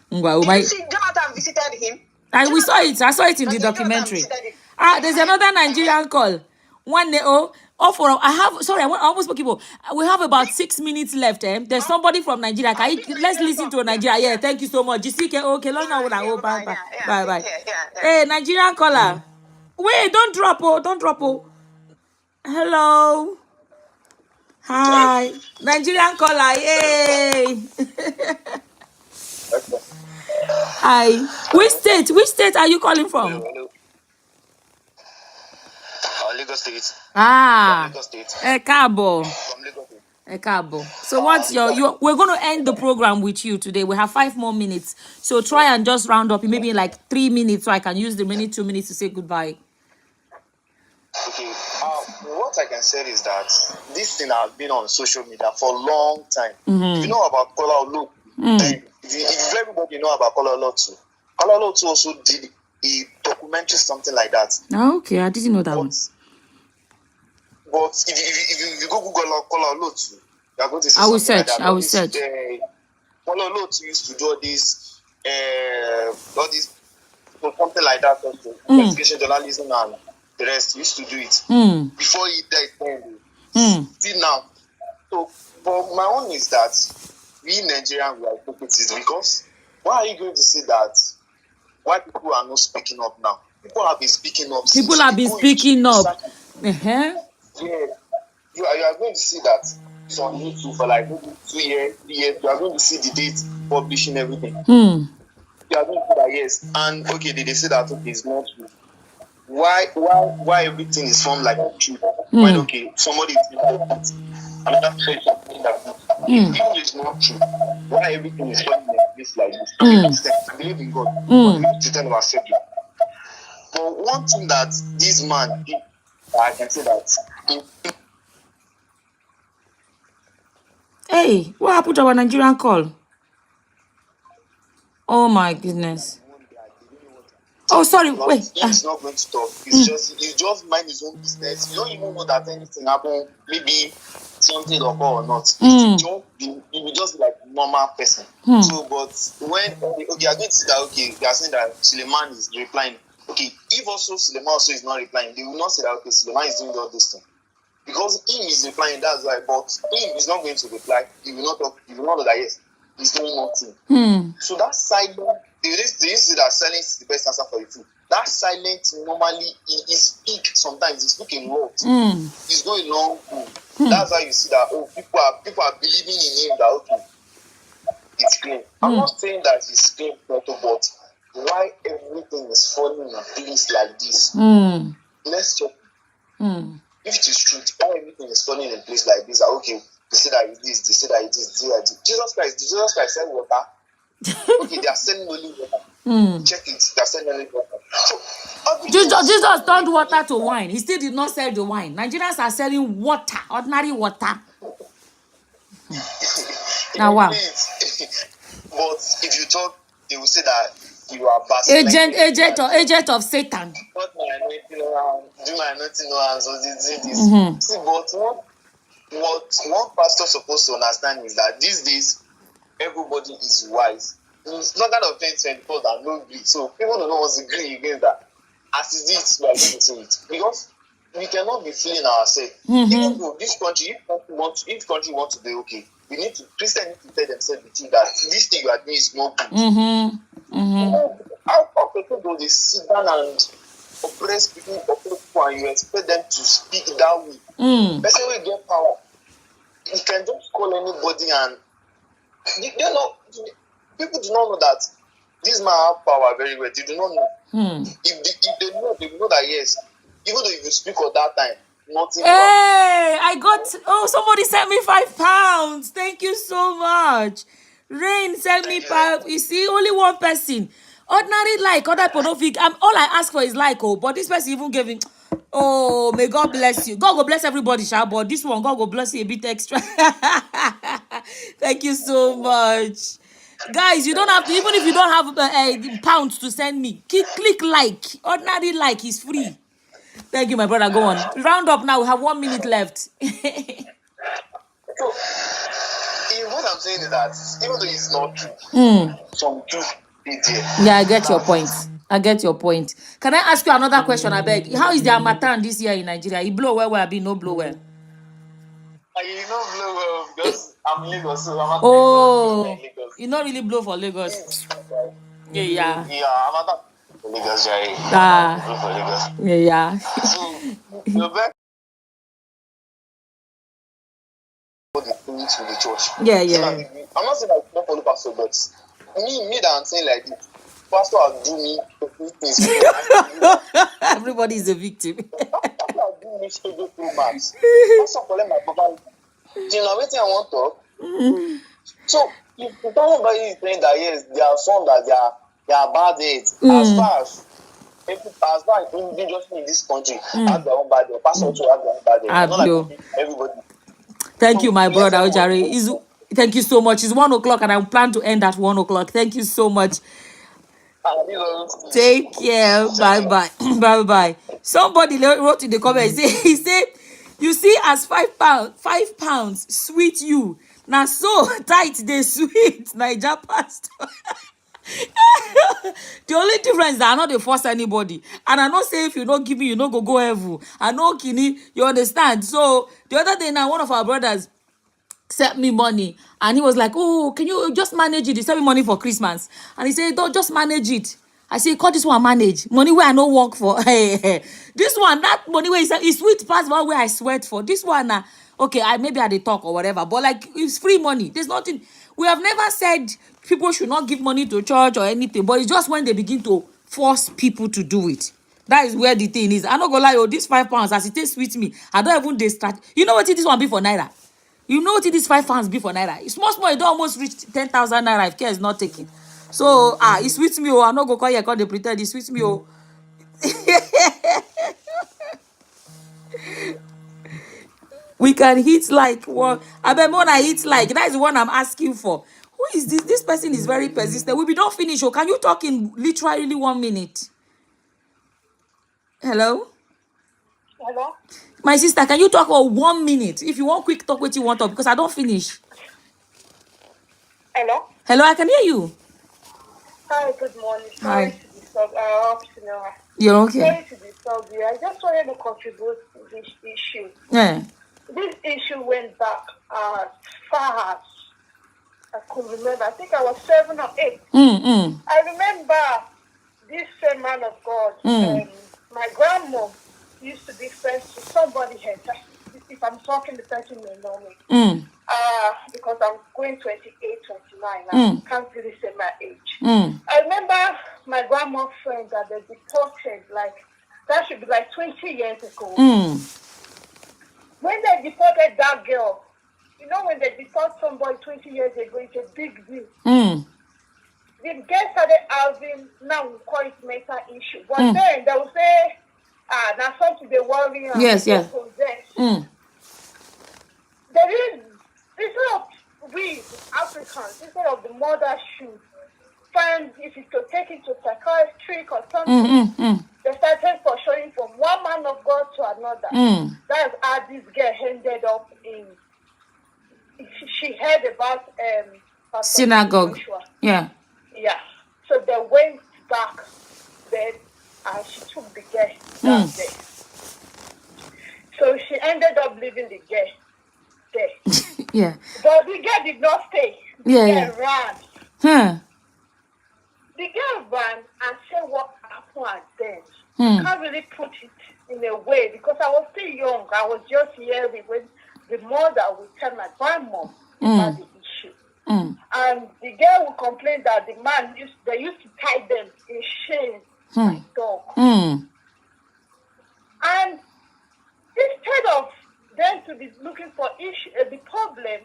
Did you see Jonathan visited him? And we saw it. I saw it in the documentary. There's another Nigerian call. I almost spoke about. We have about 6 minutes left. There's somebody from Nigeria. Let's listen to Nigeria. Yeah, thank you so much. Okay, bye. Hey, Nigerian caller. Wait, don't drop. Hello. Hi, Nigerian caller. Yay. Hi. Which state are you calling from? Lagos State. Lagos State. Ekabo. So what's we're going to end the program with you today. We have 5 more minutes. So try and just round up in maybe like 3 minutes so I can use the remaining 2 minutes to say goodbye. Okay. What I can say is that this thing has been on social media for a long time. If you know about Kola Olu, if everybody know about Kola Olu too. Kola Olu also did a documentary, something like that. Okay, I didn't know that one. But if you go Google Kola Olu too, you are going to see I will something search. like that. Kola Olu used to do all this something like that also. Investigation journalism and the rest used to do it before he died. Still now. So, but my own is that we Nigerians we are hypocrites because why are you going to say that? Why people are not speaking up now? People have been speaking up. People have been speaking up. Yeah, you are going to see that it's on YouTube for like 2 years, 3 years. You are going to see the date publishing everything. You are going to see that yes, and okay, they say that okay, it's not true. Why everything is formed like a truth? When okay, somebody is another say something that even it's not true. Why everything is formed in a place like this? I believe in God. We need to tell ourselves that. But one thing that this man did, I can say that. Hey, what happened to our Nigerian call? Oh my goodness. Oh, sorry. Wait. He's not going to talk. He's just mind his own business. You don't even know that anything happened. Maybe something occur or not. You will just be like a normal person. So, but when okay, I'm going to see that okay, they are saying that Suleiman is replying. Okay, if also Suleiman also is not replying, they will not say that okay, Suleiman is doing all this thing. Because him is replying, that's why, but him is not going to reply. He will not talk, he will not know that yes, he's doing nothing. So that silence, they used to say that silence is the best answer for you too. That silence normally he speak sometimes, he speak a lot. He's going long. That's why you see that people are believing in him that okay, it's clean. I'm not saying that it's clean, but why everything is falling in a place like this? Let's check. If it is true, why everything is falling in a place like this? Okay, they say that it is, they say that it is, they say that it is. Jesus Christ said water. Okay, they are selling only water. Check it, they are selling only water. So, Jesus turned water to wine. He still did not sell the wine. Nigerians are selling water, ordinary water. Now, wow. But if you talk, they will say that you are bastard. Agent of Satan. Not my anointing, so this. See, but what one pastor supposed to understand is that these days everybody is wise. It's not kind of things when people that no agree. So people don't know what's agree against that. As is this, we are going to say it because we cannot be fooling ourselves. Even though this country, if country want to be okay, we need to Christians need to tell themselves the truth that this thing you are doing is not good. How people do they sit down and oppress people, and you expect them to speak that way? Person will get power. You can just call anybody and you know people do not know that this man have power very well. They do not know. If they know, they will know that yes, even though if you speak of that time, nothing. Hey, I got. Oh, somebody sent me £5. Thank you so much. Rain sent me 5. You see, only one person. Ordinary like other pornographic. All I ask for is like, oh, but this person even gave him. Oh, may God bless you. God will bless everybody, shall, but this one, God will bless you a bit extra. Thank you so much. Guys, you don't have to, even if you don't have pounds to send me, click like. Ordinary like is free. Thank you, my brother. Go on. Round up now. We have 1 minute left. So, what I'm saying is that even though it's not true, some truth is there. Yeah, I get your point. I get your point. Can I ask you another question, I beg? How is the Harmattan this year in Nigeria? It blow well, I be no blow well. You know, blow well because I'm Lagos, so I'm Lagos. You not really blow for Lagos. Yeah. I'm not Lagos, yeah. So, the best to the church. Yeah. I'm not saying I don't follow pastor, but me that I'm saying like this, pastor will do me things. Everybody is a victim. Pastor will do me so good through maths. Pastor collect my papa. You know everything I want to talk. So if somebody is saying that yes, there are some that they are bad dates. As far as individuals in this country have their own bad day, pastor also have their own bad day. Not like everybody. Thank you, my brother Ojare. Thank you so much. It's 1 o'clock and I plan to end at 1 o'clock. Thank you so much. Take care. Bye. Bye. Somebody wrote in the comments. He said, you see, as £5 sweet you. Now so tight they sweet Niger pastor. The only difference is that I not dey force anybody, and I not say if you don't give me, you no go heaven. I know kini, you understand. So the other day now, one of our brothers sent me money, and he was like, "Oh, can you just manage it?" He sent me money for Christmas, and he said, "Don't just manage it." I say, "Call this one manage money where I no work for." This one, that money where is sweet past one where I sweat for. This one, okay, maybe I dey talk or whatever, but like it's free money. There's nothing. We have never said people should not give money to church or anything, but it's just when they begin to force people to do it. That is where the thing is. I not go lie, oh, this £5 as it tastes sweet me. I don't even dey start. You know what this one be for naira? You know what this £5 be for naira? It's small, it don't almost reach 10,000 naira if care is not taken. So it's sweet me, oh, I not go call you, call they pretend it's sweet me, oh. We can hit like one. I bet more I hit like. That is the one I'm asking for. Who is this? This person is very persistent. We don't finish. Oh, can you talk in literally 1 minute? Hello? Hello? My sister, can you talk for 1 minute? If you want quick talk, what you want to, because I don't finish. Hello? Hello, I can hear you. Hi, good morning. Hi. Sorry to disturb. I hope you know. You're okay. Sorry to disturb you. I just wanted to contribute to this issue. Yeah. This issue went back as far as I could remember. I think I was 7 or 8. I remember this same man of God. My grandma used to be friends with somebody here. If I'm talking, the person may know me. Because I'm going 28, 29 now. Can't really say my age. I remember my grandma's friend that they deported, like, that should be like 20 years ago. When they deported that girl, you know, when they deport somebody 20 years ago, it's a big deal. The girl started having, now we call it mental issue. But then they will say, now something they worry about. Yes. There is, instead of we Africans, instead of the mother should find if it could take it to psychiatric or something, they started pursuing from one man of God to another. That's how this girl ended up in. She heard about synagogue. Yeah. So they went back there and she took the girl down there. So she ended up leaving the girl there. But the girl did not stay. The girl ran. The girl ran and said what happened then. I can't really put it in a way because I was still young. I was just hearing when the mother would tell my grandma about the issue. And And the girl will complain that the man they used to tie them in chains like dog. And instead of them to be looking for the problem,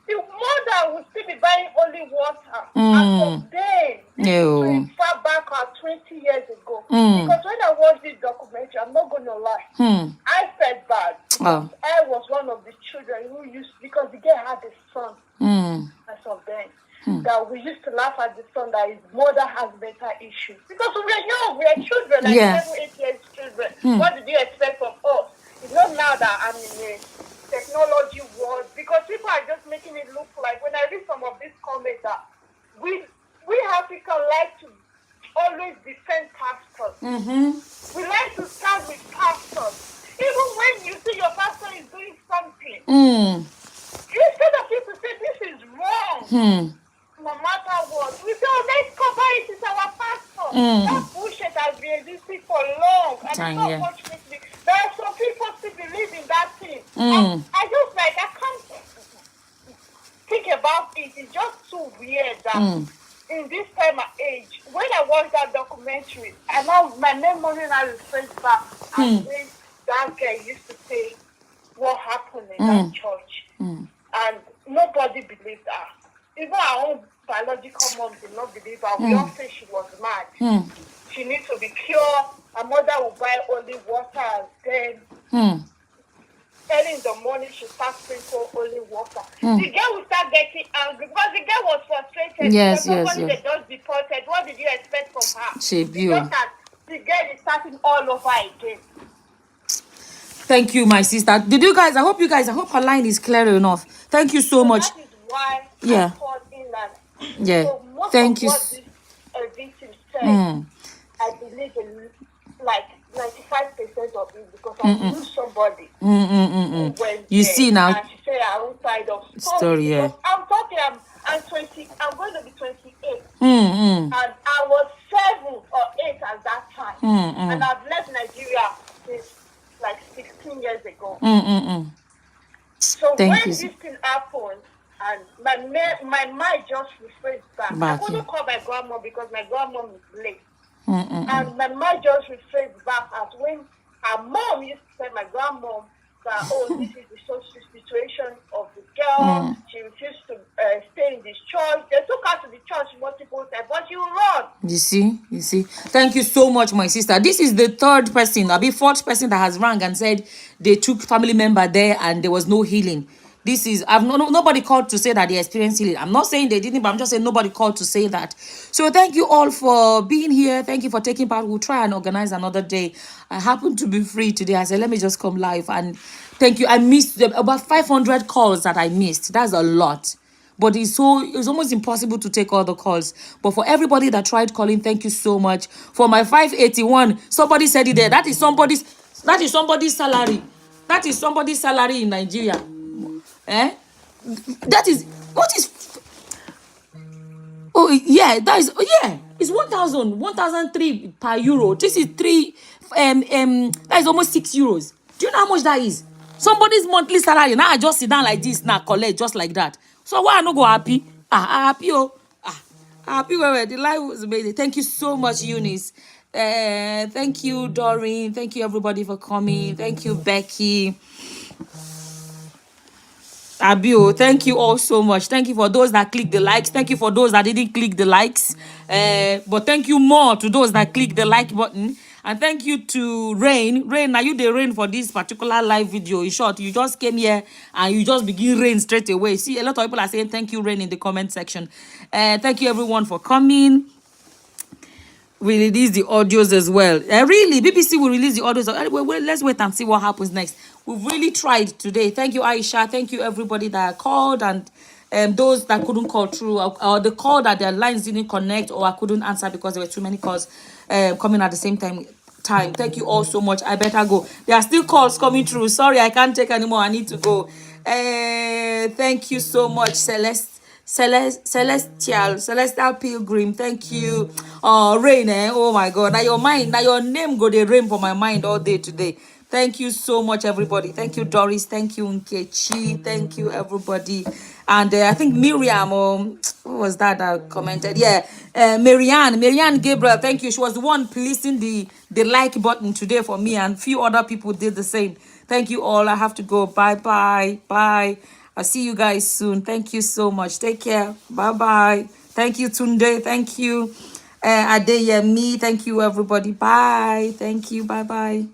the mother will still be buying only water. And from then, this far back 20 years ago. Because when I watched this documentary, I'm not going to lie, I felt bad. Because I was one of the children who because the girl had a son as of then. That we used to laugh at the son that his mother has mental issues. Because we were young, we were children, like 7, 8 years children. What did you expect from us? It's not now that I'm in a technology world, because people are just making it look like, when I read some of these comments, that we Africans like to always defend pastors. We like to stand with pastors. Even when you see your pastor is doing something, instead of people say this is wrong, no matter what, we say, oh, let's cover it, it's our pastor. That bullshit has been existing for long, and unfortunately, there are some people still believe in that thing. I just I can't think about it. It's just too weird that in this time of age, when I watched that documentary, and now my memory now refers back and when that girl used to say what happened in that church, and nobody believed her. Even our own biological mom did not believe her. We all say she was mad. She needs to be pure. Her mother will buy only water, and then early in the morning she starts sprinkling only water. The girl will start getting angry because the girl was frustrated. Yes. They just deported. What did you expect from her? Just that the girl is starting all over again. Thank you, my sister. I hope her line is clear enough. Thank you so much. That is why I called in and so most thank of you. what this victim said, I believe in like 95% of it, because I knew somebody who went you there, see now, and she said her own side of story. I'm talking, I'm 20, I'm going to be 28, and I was 7 or 8 at that time, and I've left Nigeria since like 16 years ago. So when this thing happened, and my mind just refreshed back. I couldn't call my grandma because my grandma is late. And my mind just refreshed back as when her mom used to tell my grandmom that, oh, this is the social situation of the girl. She refused to stay in this church. They took her to the church multiple times, but she will run. You see. Thank you so much, my sister. This is the third person, or the fourth person that has rang and said they took family member there and there was no healing. This is, nobody called to say that they experienced healing. I'm not saying they didn't, but I'm just saying nobody called to say that. So thank you all for being here. Thank you for taking part. We'll try and organize another day. I happen to be free today. I said, let me just come live. And thank you. I missed about 500 calls that I missed. That's a lot. But it's almost impossible to take all the calls. But for everybody that tried calling, thank you so much. For my 581, somebody said it there. That is somebody's salary. That is somebody's salary in Nigeria. That is what is it's 1,003 per euro. This is 3 that is almost 6 euros. Do you know how much that is? Somebody's monthly salary. Now I just sit down like this, now collect just like that. So why I not go happy? Happy happy where the life was made. Thank you so much, Eunice. Thank you, Doreen. Thank you everybody for coming. Thank you, Becky. Abio, thank you all so much. Thank you for those that clicked the likes. Thank you for those that didn't click the likes. But thank you more to those that clicked the like button. And thank you to Rain. Rain, are you the Rain for this particular live video? In short, you just came here and you just begin Rain straight away. See, a lot of people are saying thank you, Rain, in the comment section. Thank you everyone for coming. We release the audios as well. Really, BBC will release the audios. Well, let's wait and see what happens next. We've really tried today. Thank you, Aisha. Thank you, everybody that called, and those that couldn't call through, or the call that their lines didn't connect, or I couldn't answer because there were too many calls coming at the same time. Thank you all so much. I better go. There are still calls coming through. Sorry, I can't take anymore. I need to go. Thank you so much, Celestial Pilgrim. Thank you. Rain, oh my God. Now your mind, now your name go the rain for my mind all day today. Thank you so much, everybody. Thank you, Doris. Thank you, Nkechi. Thank you, everybody. And I think Miriam, or who was that commented? Yeah, Marianne Gabriel, thank you. She was the one placing the like button today for me, and few other people did the same. Thank you all. I have to go. Bye. I'll see you guys soon. Thank you so much. Take care. Bye. Thank you, Tunde. Thank you, Adeyemi. Thank you, everybody. Bye. Thank you. Bye.